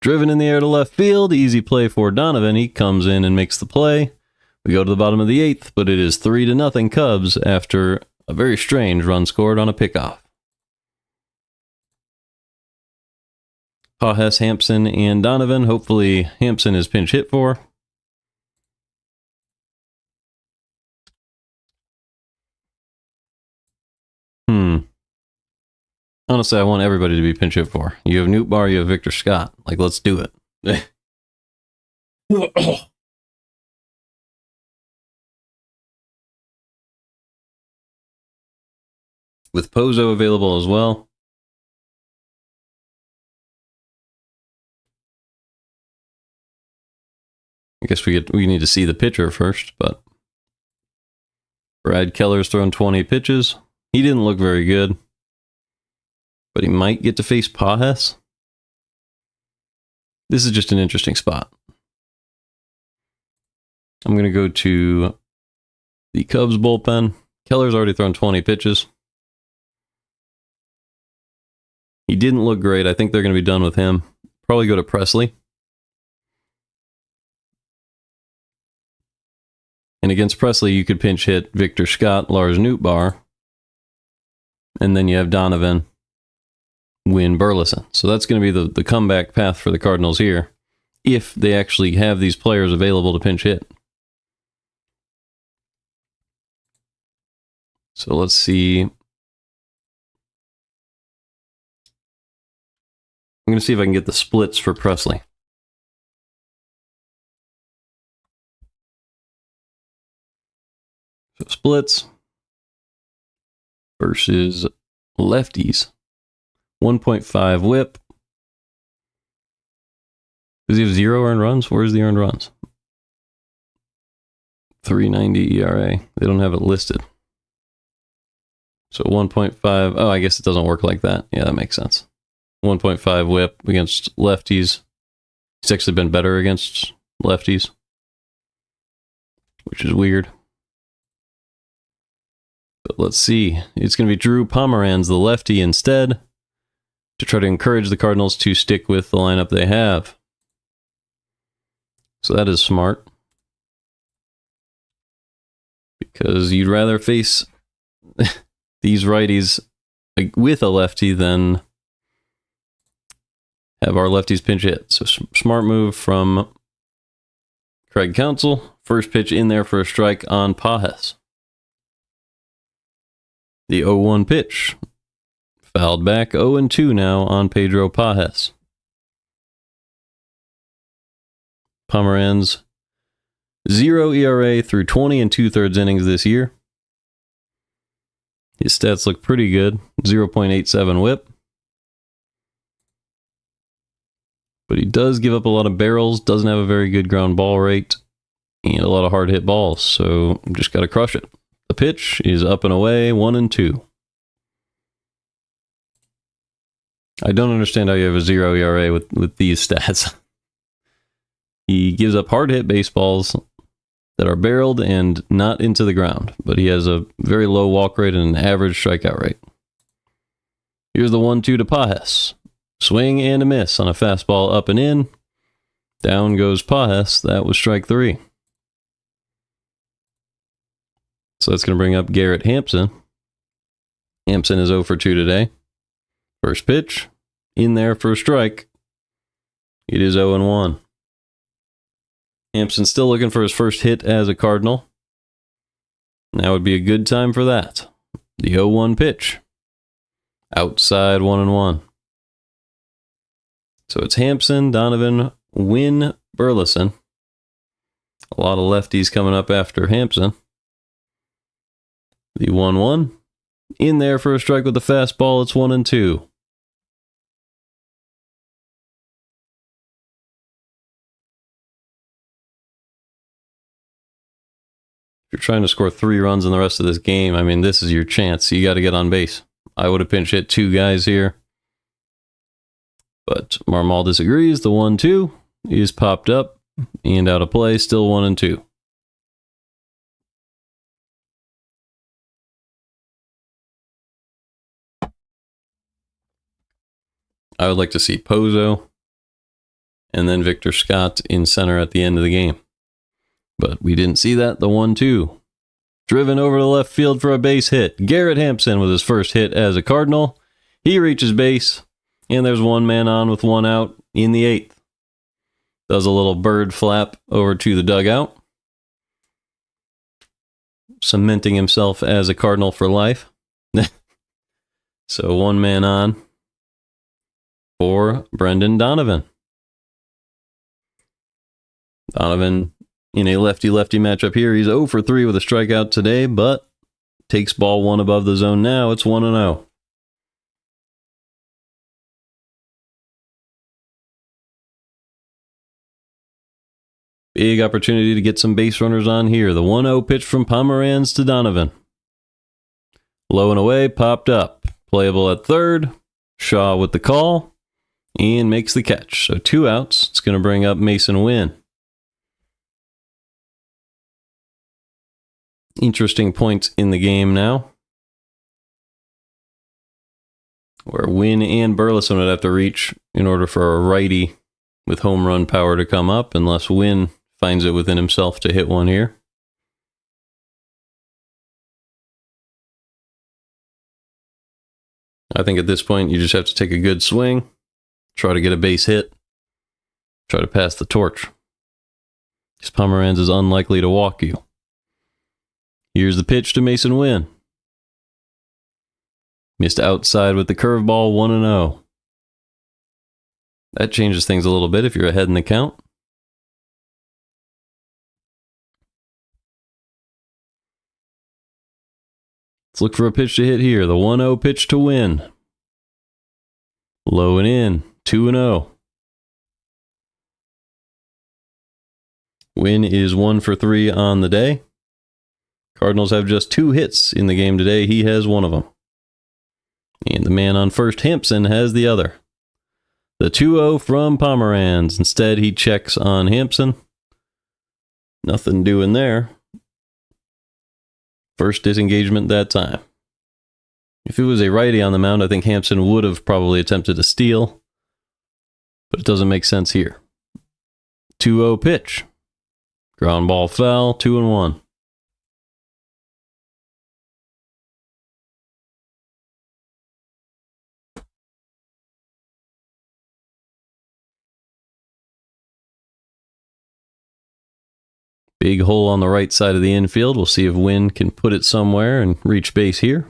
Driven in the air to left field. Easy play for Donovan. He comes in and makes the play. We go to the bottom of the 8th, but it is 3-0 Cubs after a very strange run scored on a pickoff. Pages, Hampson, and Donovan. Hopefully Hampson is pinch hit for. Honestly, I want everybody to be pinch hit for. You have Nootbaar, you have Victor Scott. Like, let's do it. With Pozo available as well. I guess we need to see the pitcher first, but Brad Keller's thrown 20 pitches. He didn't look very good. But he might get to face Pages. This is just an interesting spot. I'm going to go to the Cubs bullpen. Keller's already thrown 20 pitches. He didn't look great. I think they're going to be done with him. Probably go to Presley. And against Presley, you could pinch hit Victor Scott, Lars Nootbaar. And then you have Donovan, Win, Burleson. So that's going to be the comeback path for the Cardinals here, if they actually have these players available to pinch hit. So let's see. I'm going to see if I can get the splits for Presley. So splits versus lefties. 1.5 whip. Does he have 0 earned runs? Where's the earned runs? 3.90 ERA. They don't have it listed. So 1.5. Oh, I guess it doesn't work like that. Yeah, that makes sense. 1.5 whip against lefties. He's actually been better against lefties, which is weird. But let's see. It's going to be Drew Pomeranz, the lefty, instead, to try to encourage the Cardinals to stick with the lineup they have. So that is smart. Because you'd rather face these righties with a lefty than have our lefties pinch hit. So smart move from Craig Counsell. First pitch in there for a strike on Pages. The 0-1 pitch. Fouled back, 0-2 now on Pedro Pages. Pomeranz, 0 ERA through 20 2/3 innings this year. His stats look pretty good. 0.87 whip. But he does give up a lot of barrels, doesn't have a very good ground ball rate, and a lot of hard hit balls, so just got to crush it. The pitch is up and away, 1-2. I don't understand how you have a 0 ERA with these stats. He gives up hard hit baseballs that are barreled and not into the ground, but he has a very low walk rate and an average strikeout rate. Here's the 1-2 to Pages. Swing and a miss on a fastball up and in. Down goes Pages. That was strike 3. So that's going to bring up Garrett Hampson. Hampson is 0 for 2 today. First pitch, in there for a strike. It is 0-1. Hampson still looking for his first hit as a Cardinal. Now would be a good time for that. The 0-1 pitch. Outside 1-1. So it's Hampson, Donovan, Wynn, Burleson. A lot of lefties coming up after Hampson. The 1-1. In there for a strike with the fastball. It's 1-2. If you're trying to score 3 runs in the rest of this game, I mean, this is your chance. You got to get on base. I would have pinch hit 2 guys here. But Marmol disagrees. The 1-2 is popped up and out of play. Still 1-2. I would like to see Pozo and then Victor Scott in center at the end of the game. But we didn't see that. The 1-2. Driven over to left field for a base hit. Garrett Hampson with his first hit as a Cardinal. He reaches base, and there's 1 man on with 1 out in the 8th. Does a little bird flap over to the dugout, cementing himself as a Cardinal for life. So 1 man on for Brendan Donovan. Donovan in a lefty-lefty matchup here. He's 0 for 3 with a strikeout today, but takes ball 1 above the zone now. It's 1-0. Big opportunity to get some base runners on here. The 1-0 pitch from Pomeranz to Donovan. Low and away, popped up. Playable at third. Shaw with the call and makes the catch. So 2 outs. It's going to bring up Mason Wynn. Interesting point in the game now, where Wynn and Burleson would have to reach in order for a righty with home run power to come up, unless Wynn finds it within himself to hit one here. I think at this point you just have to take a good swing, try to get a base hit, try to pass the torch. Because Pomeranz is unlikely to walk you. Here's the pitch to Mason Wynn. Missed outside with the curveball, 1-0. That changes things a little bit if you're ahead in the count. Let's look for a pitch to hit here. The 1-0 pitch to Wynn. Low and in, 2-0. Wynn is 1 for 3 on the day. Cardinals have just 2 hits in the game today. He has 1 of them. And the man on first, Hampson, has the other. The 2-0 from Pomeranz. Instead, he checks on Hampson. Nothing doing there. First disengagement that time. If it was a righty on the mound, I think Hampson would have probably attempted a steal. But it doesn't make sense here. 2-0 pitch. Ground ball foul, 2-1. Big hole on the right side of the infield. We'll see if Wynn can put it somewhere and reach base here.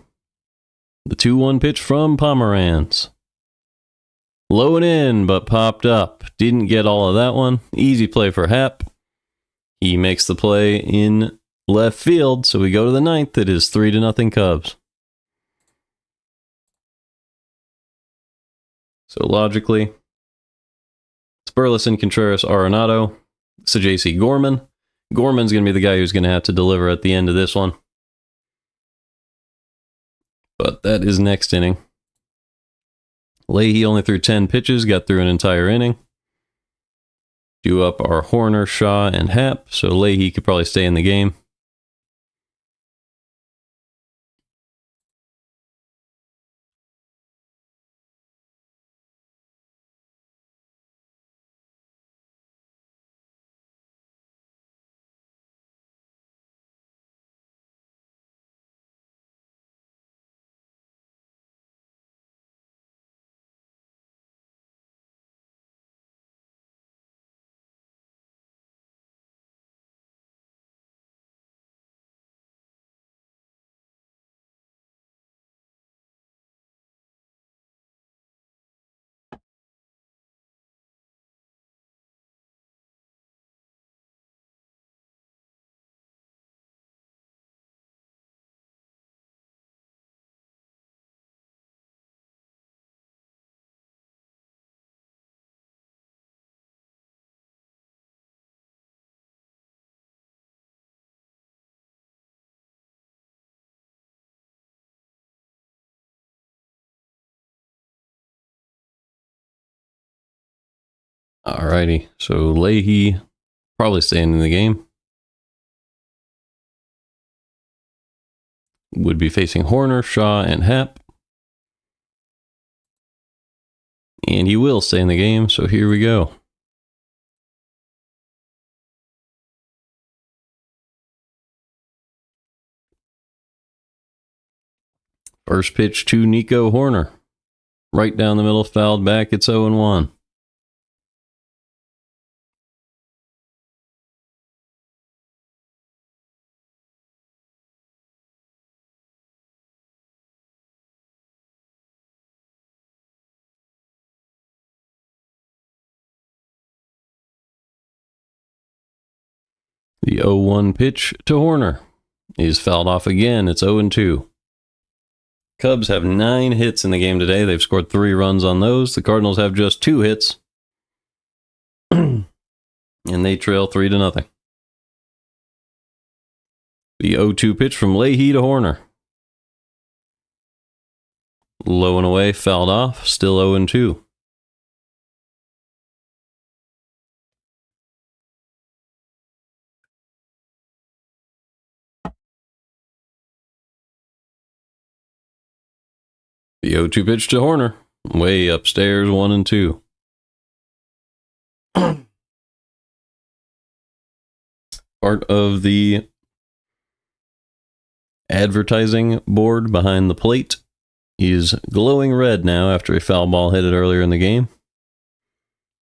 The 2-1 pitch from Pomeranz. Low and in, but popped up. Didn't get all of that one. Easy play for Hap. He makes the play in left field, so we go to the 9th. It is 3-0 Cubs. So logically, it's Burleson, Contreras, Arenado, J.C. Gorman. Gorman's going to be the guy who's going to have to deliver at the end of this one. But that is next inning. Leahy only threw 10 pitches, got through an entire inning. Do up our Horner, Shaw, and Hap, so Leahy could probably stay in the game. Alrighty, so Leahy probably staying in the game. Would be facing Horner, Shaw, and Happ. And he will stay in the game, so here we go. First pitch to Nico Horner. Right down the middle, fouled back. It's 0-1. The 0-1 pitch to Horner is fouled off again. It's 0-2. Cubs have 9 hits in the game today. They've scored 3 runs on those. The Cardinals have just 2 hits. And they trail 3-0. The 0-2 pitch from Leahy to Horner. Low and away, fouled off. Still 0-2. The 0-2 pitch to Horner. Way upstairs, 1-2. Part of the advertising board behind the plate is glowing red now after a foul ball hit it earlier in the game.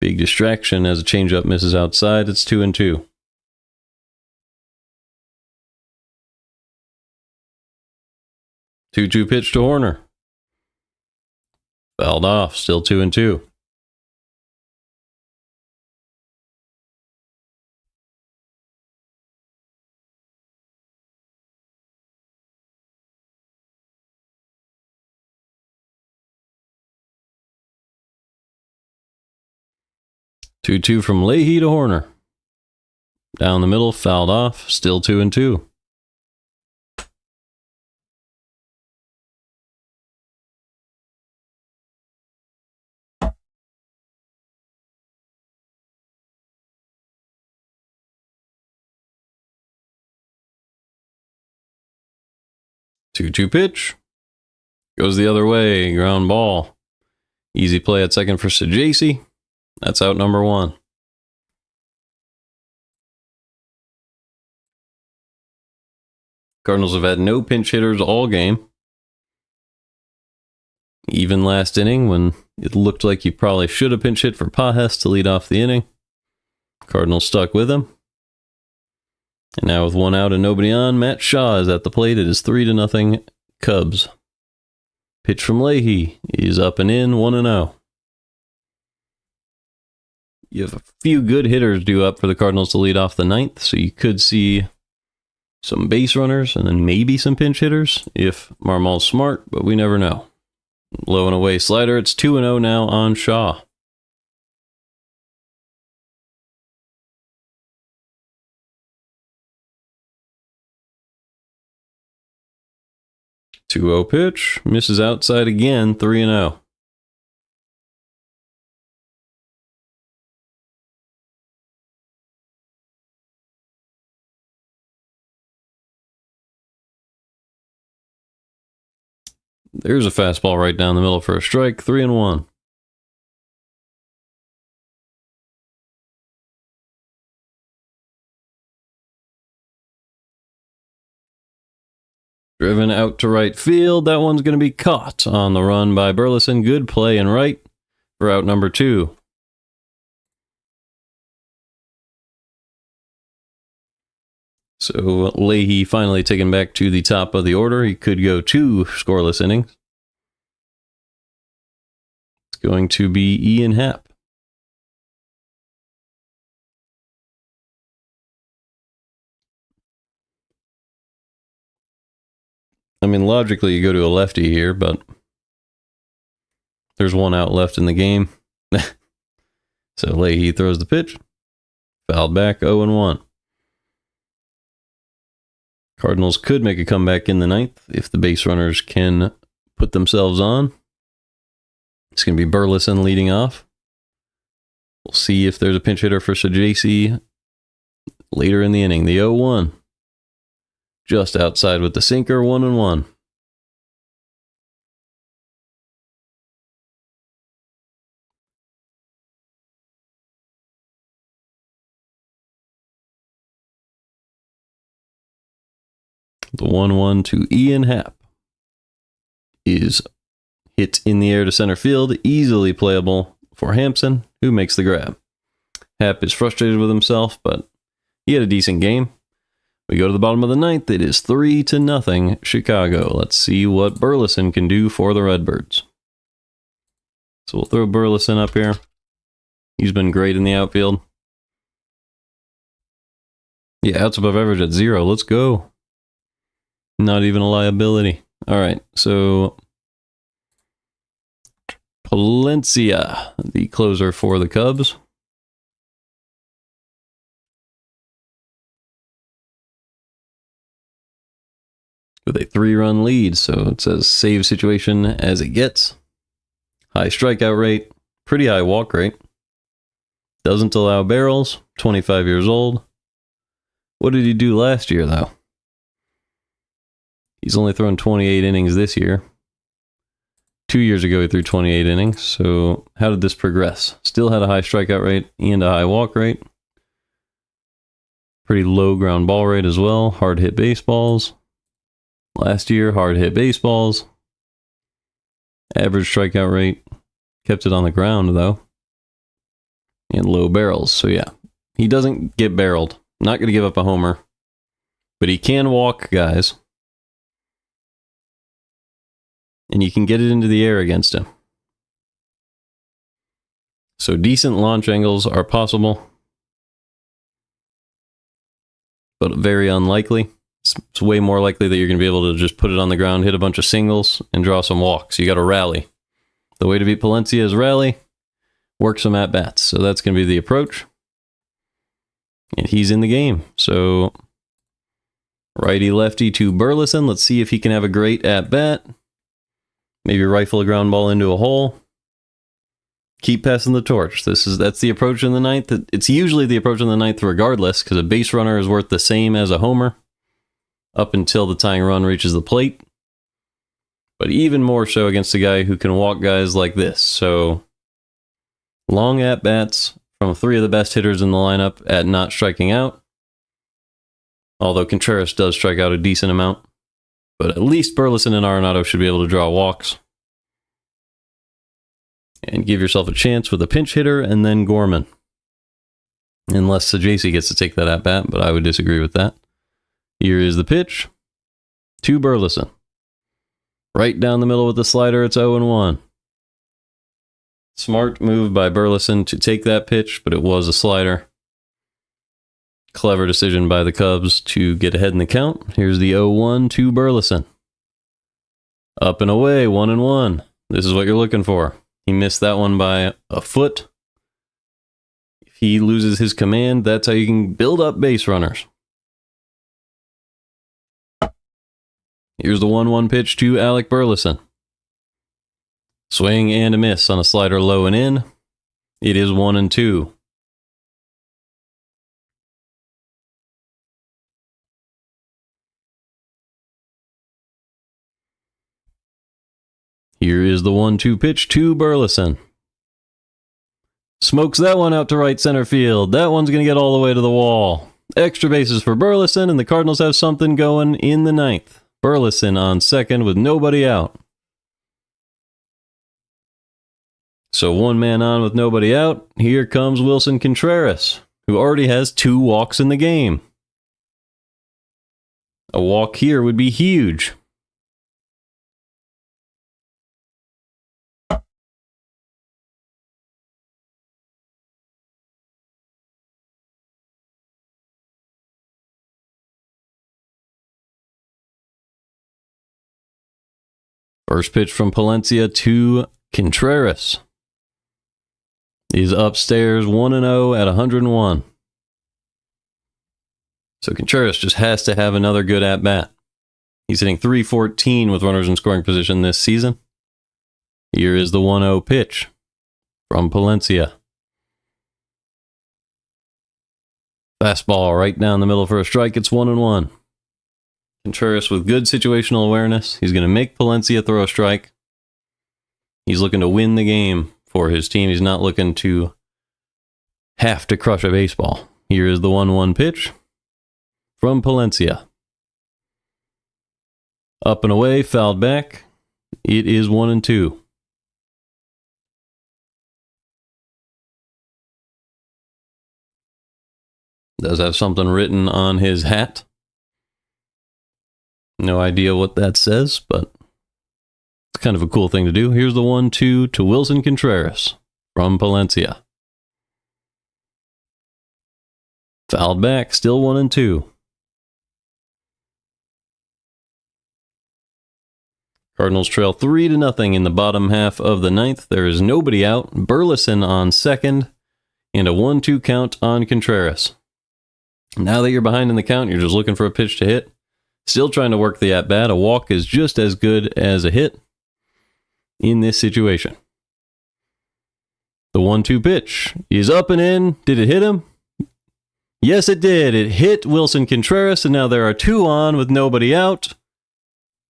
Big distraction as a changeup misses outside. It's 2-2. Two-two pitch to Horner. Fouled off. Still 2-2. Two-two from Leahy to Horner. Down the middle, fouled off. Still 2-2. Two-two pitch. Goes the other way. Ground ball. Easy play at second for Sajasi. That's out number 1. Cardinals have had no pinch hitters all game. Even last inning when it looked like you probably should have pinch hit for Pajes to lead off the inning. Cardinals stuck with him. And now with 1 out and nobody on, Matt Shaw is at the plate. It is 3-0 Cubs. Pitch from Leahy is up and in, 1-0. You have a few good hitters due up for the Cardinals to lead off the 9th, so you could see some base runners and then maybe some pinch hitters if Marmol's smart, but we never know. Low and away slider. It's 2-0 now on Shaw. Two-zero pitch. Misses outside again. 3-0. There's a fastball right down the middle for a strike. 3-1. Driven out to right field. That one's going to be caught on the run by Burleson. Good play in right for out number 2. So Leahy finally taken back to the top of the order. He could go 2 scoreless innings. It's going to be Ian Happ. I mean, logically, you go to a lefty here, but there's 1 out left in the game. So Leahy throws the pitch. Fouled back, 0-1. Cardinals could make a comeback in the 9th if the base runners can put themselves on. It's going to be Burleson leading off. We'll see if there's a pinch hitter for Sajasi later in the inning. The 0-1. Just outside with the sinker, 1-1. The 1-1 to Ian Happ is hit in the air to center field, easily playable for Hampson, who makes the grab. Happ is frustrated with himself, but he had a decent game. We go to the bottom of the ninth. It is 3-0 Chicago. Let's see what Burleson can do for the Redbirds. So we'll throw Burleson up here. He's been great in the outfield. Yeah, outs above average at 0. Let's go. Not even a liability. All right, so Palencia, the closer for the Cubs. With a 3-run lead, so it says save situation as it gets. High strikeout rate, pretty high walk rate. Doesn't allow barrels, 25 years old. What did he do last year, though? He's only thrown 28 innings this year. 2 years ago, he threw 28 innings. So how did this progress? Still had a high strikeout rate and a high walk rate. Pretty low ground ball rate as well. Hard hit baseballs. Last year, hard hit baseballs. Average strikeout rate. Kept it on the ground, though. And low barrels. So yeah, he doesn't get barreled. Not going to give up a homer. But he can walk guys. And you can get it into the air against him. So decent launch angles are possible. But very unlikely. It's way more likely that you're going to be able to just put it on the ground, hit a bunch of singles, and draw some walks. You got to rally. The way to beat Palencia is rally, work some at-bats. So that's going to be the approach. And he's in the game. So righty-lefty to Burleson. Let's see if he can have a great at-bat. Maybe rifle a ground ball into a hole. Keep passing the torch. That's the approach in the ninth. It's usually the approach in the ninth regardless, because a base runner is worth the same as a homer up until the tying run reaches the plate. But even more so against a guy who can walk guys like this. So long at-bats from 3 of the best hitters in the lineup at not striking out. Although Contreras does strike out a decent amount. But at least Burleson and Arenado should be able to draw walks. And give yourself a chance with a pinch hitter and then Gorman. Unless Sajasi gets to take that at bat, but I would disagree with that. Here is the pitch to Burleson. Right down the middle with the slider, it's 0-1. Smart move by Burleson to take that pitch, but it was a slider. Clever decision by the Cubs to get ahead in the count. Here's the 0-1 to Burleson. Up and away, 1-1. This is what you're looking for. He missed that one by a foot. If he loses his command, that's how you can build up base runners. Here's the 1-1 pitch to Alec Burleson. Swing and a miss on a slider low and in. It is 1-2. Here is the 1-2 pitch to Burleson. Smokes that one out to right center field. That one's going to get all the way to the wall. Extra bases for Burleson, and the Cardinals have something going in the ninth. Burleson on second with nobody out. So 1 man on with nobody out. Here comes Wilson Contreras, who already has 2 walks in the game. A walk here would be huge. First pitch from Palencia to Contreras is upstairs 1-0 at 101. So Contreras just has to have another good at-bat. He's hitting .314 with runners in scoring position this season. Here is the 1-0 pitch from Palencia. Fastball right down the middle for a strike. It's 1-1. Contreras with good situational awareness. He's going to make Palencia throw a strike. He's looking to win the game for his team. He's not looking to have to crush a baseball. Here is the 1-1 pitch from Palencia. Up and away, fouled back. It is 1-2. Does have something written on his hat. No idea what that says, but it's kind of a cool thing to do. Here's the 1-2 to Wilson Contreras from Palencia. Fouled back, still 1-2. Cardinals trail 3-0 in the bottom half of the ninth. There is nobody out. Burleson on second, and a 1-2 count on Contreras. Now that you're behind in the count, you're just looking for a pitch to hit. Still trying to work the at-bat. A walk is just as good as a hit in this situation. The 1-2 pitch is up and in. Did it hit him? Yes, it did. It hit Wilson Contreras, and now there are 2 on with nobody out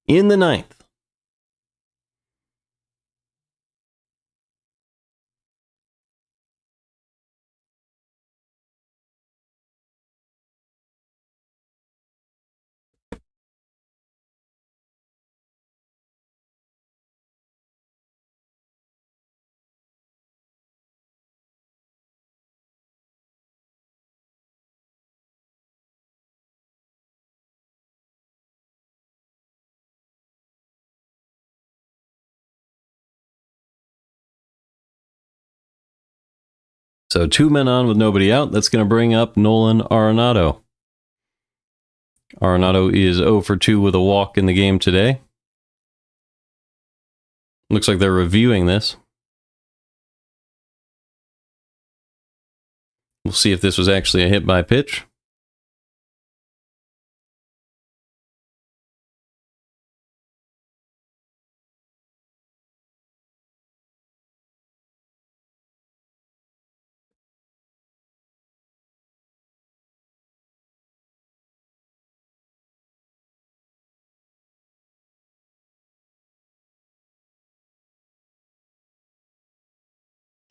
in the ninth. So 2 men on with nobody out. That's going to bring up Nolan Arenado. Arenado is 0 for 2 with a walk in the game today. Looks like they're reviewing this. We'll see if this was actually a hit by pitch.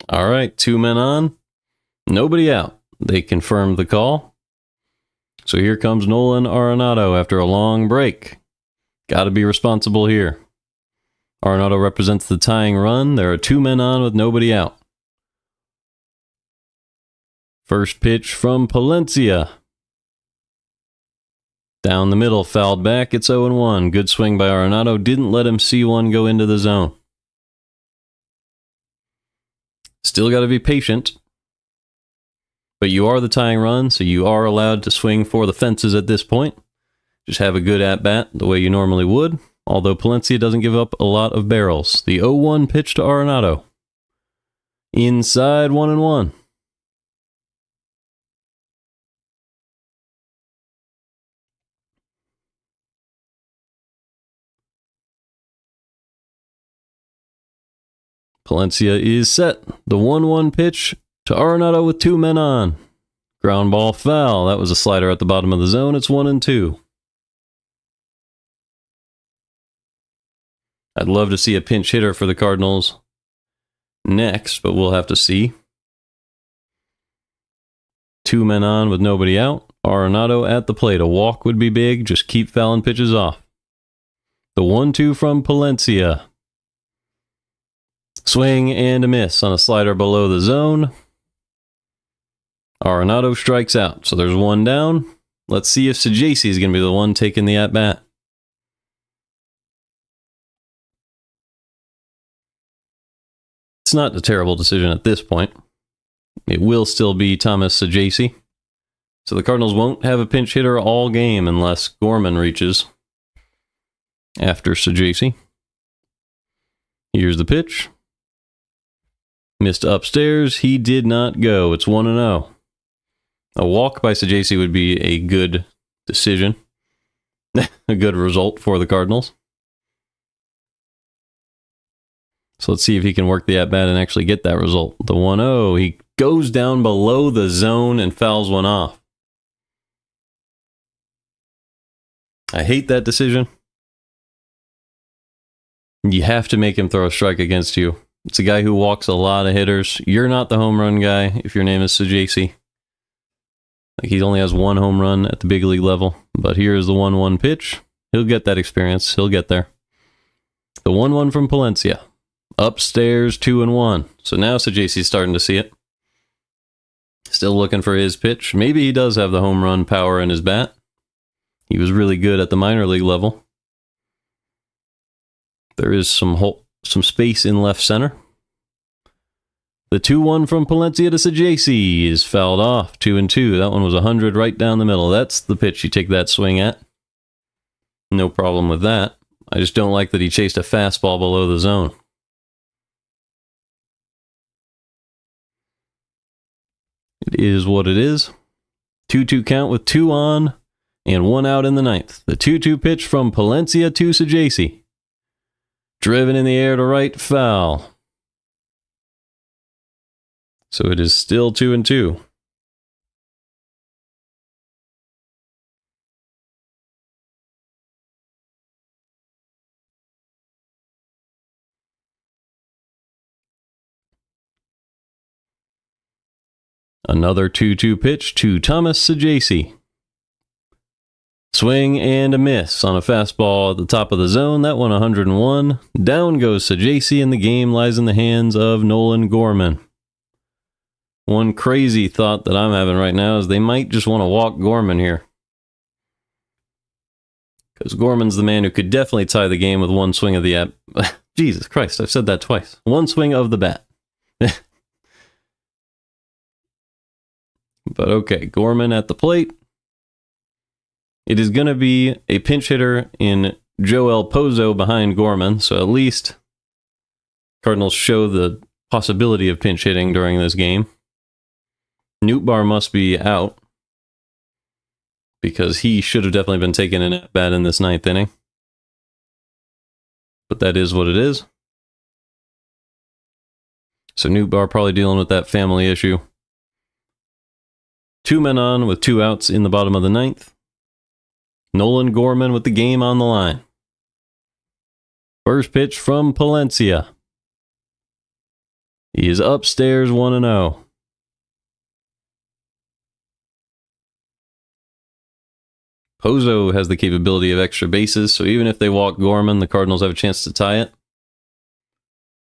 All right, 2 men on, nobody out. They confirmed the call. So here comes Nolan Arenado after a long break. Got to be responsible here. Arenado represents the tying run. There are 2 men on with nobody out. First pitch from Palencia. Down the middle, fouled back. It's 0-1. Good swing by Arenado. Didn't let him see one go into the zone. Still got to be patient. But you are the tying run, so you are allowed to swing for the fences at this point. Just have a good at-bat the way you normally would, although Palencia doesn't give up a lot of barrels. The 0-1 pitch to Arenado. Inside, 1-1. Palencia is set. The 1-1 pitch to Arenado with 2 men on. Ground ball foul. That was a slider at the bottom of the zone. It's 1-2. I'd love to see a pinch hitter for the Cardinals next, but we'll have to see. 2 men on with nobody out. Arenado at the plate. A walk would be big. Just keep fouling pitches off. The 1-2 from Palencia. Swing and a miss on a slider below the zone. Arenado strikes out, so there's 1 down. Let's see if Sajacy is going to be the one taking the at-bat. It's not a terrible decision at this point. It will still be Thomas Sajacy. So the Cardinals won't have a pinch hitter all game unless Gorman reaches after Sajacy. Here's the pitch. Missed upstairs. He did not go. It's 1-0. A walk by Sajacy would be a good decision. A good result for the Cardinals. So let's see if he can work the at-bat and actually get that result. The 1-0. He goes down below the zone and fouls one off. I hate that decision. You have to make him throw a strike against you. It's a guy who walks a lot of hitters. You're not the home run guy if your name is Sajaci. Like, he only has one home run at the big league level. But here is the 1-1 pitch. He'll get that experience. He'll get there. The 1-1 from Palencia. Upstairs, 2-1. So now Sajaci's starting to see it. Still looking for his pitch. Maybe he does have the home run power in his bat. He was really good at the minor league level. There is some space in left center. The 2-1 from Palencia to Sajaci is fouled off. 2-2. That one was 100 right down the middle. That's the pitch you take that swing at. No problem with that. I just don't like that he chased a fastball below the zone. It is what it is. 2-2 count with 2 on and 1 out in the ninth. The 2-2 pitch from Palencia to Sajaci. Driven in the air to right, foul. So it is still 2-2. Another 2-2 pitch to Thomas Sajaci. Swing and a miss on a fastball at the top of the zone. That one 101. Down goes Sajaci, and the game lies in the hands of Nolan Gorman. One crazy thought that I'm having right now is they might just want to walk Gorman here. Because Gorman's the man who could definitely tie the game with one swing of the Jesus Christ, I've said that twice. One swing of the bat. But okay, Gorman at the plate. It is going to be a pinch hitter in Joel Pozo behind Gorman, so at least Cardinals show the possibility of pinch hitting during this game. Nootbaar must be out because he should have definitely been taking an at-bat in this ninth inning. But that is what it is. So Nootbaar probably dealing with that family issue. 2 men on with 2 outs in the bottom of the ninth. Nolan Gorman with the game on the line. First pitch from Palencia. He is upstairs 1-0. Pozo has the capability of extra bases, so even if they walk Gorman, the Cardinals have a chance to tie it.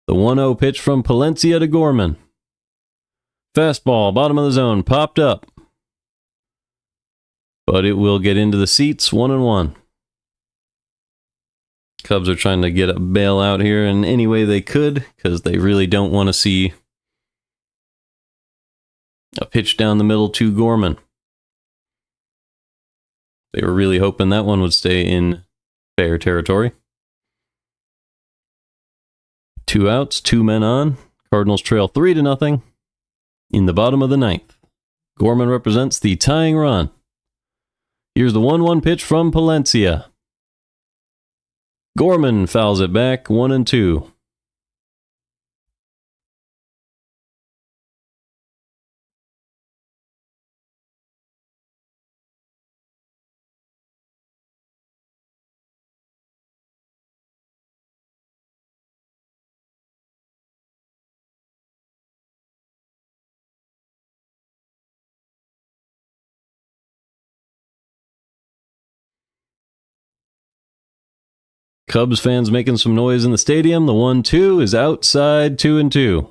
The 1-0 pitch from Palencia to Gorman. Fastball, bottom of the zone, popped up. But it will get into the seats, 1-1. Cubs are trying to get a bailout here in any way they could, because they really don't want to see a pitch down the middle to Gorman. They were really hoping that one would stay in fair territory. 2 outs, 2 men on. Cardinals trail 3-0 in the bottom of the ninth. Gorman represents the tying run. Here's the 1-1 pitch from Palencia. Gorman fouls it back, 1-2. Cubs fans making some noise in the stadium. The 1-2 is outside, 2-2.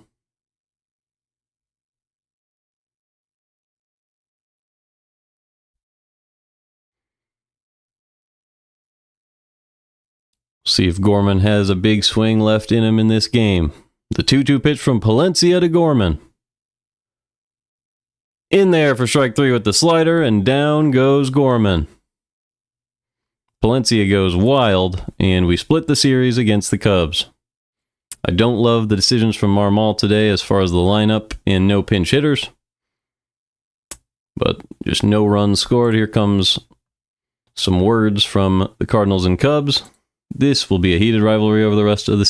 See if Gorman has a big swing left in him in this game. The 2-2 pitch from Palencia to Gorman. In there for strike 3 with the slider, and down goes Gorman. Palencia goes wild, and we split the series against the Cubs. I don't love the decisions from Marmol today as far as the lineup and no pinch hitters. But just no runs scored. Here comes some words from the Cardinals and Cubs. This will be a heated rivalry over the rest of the season.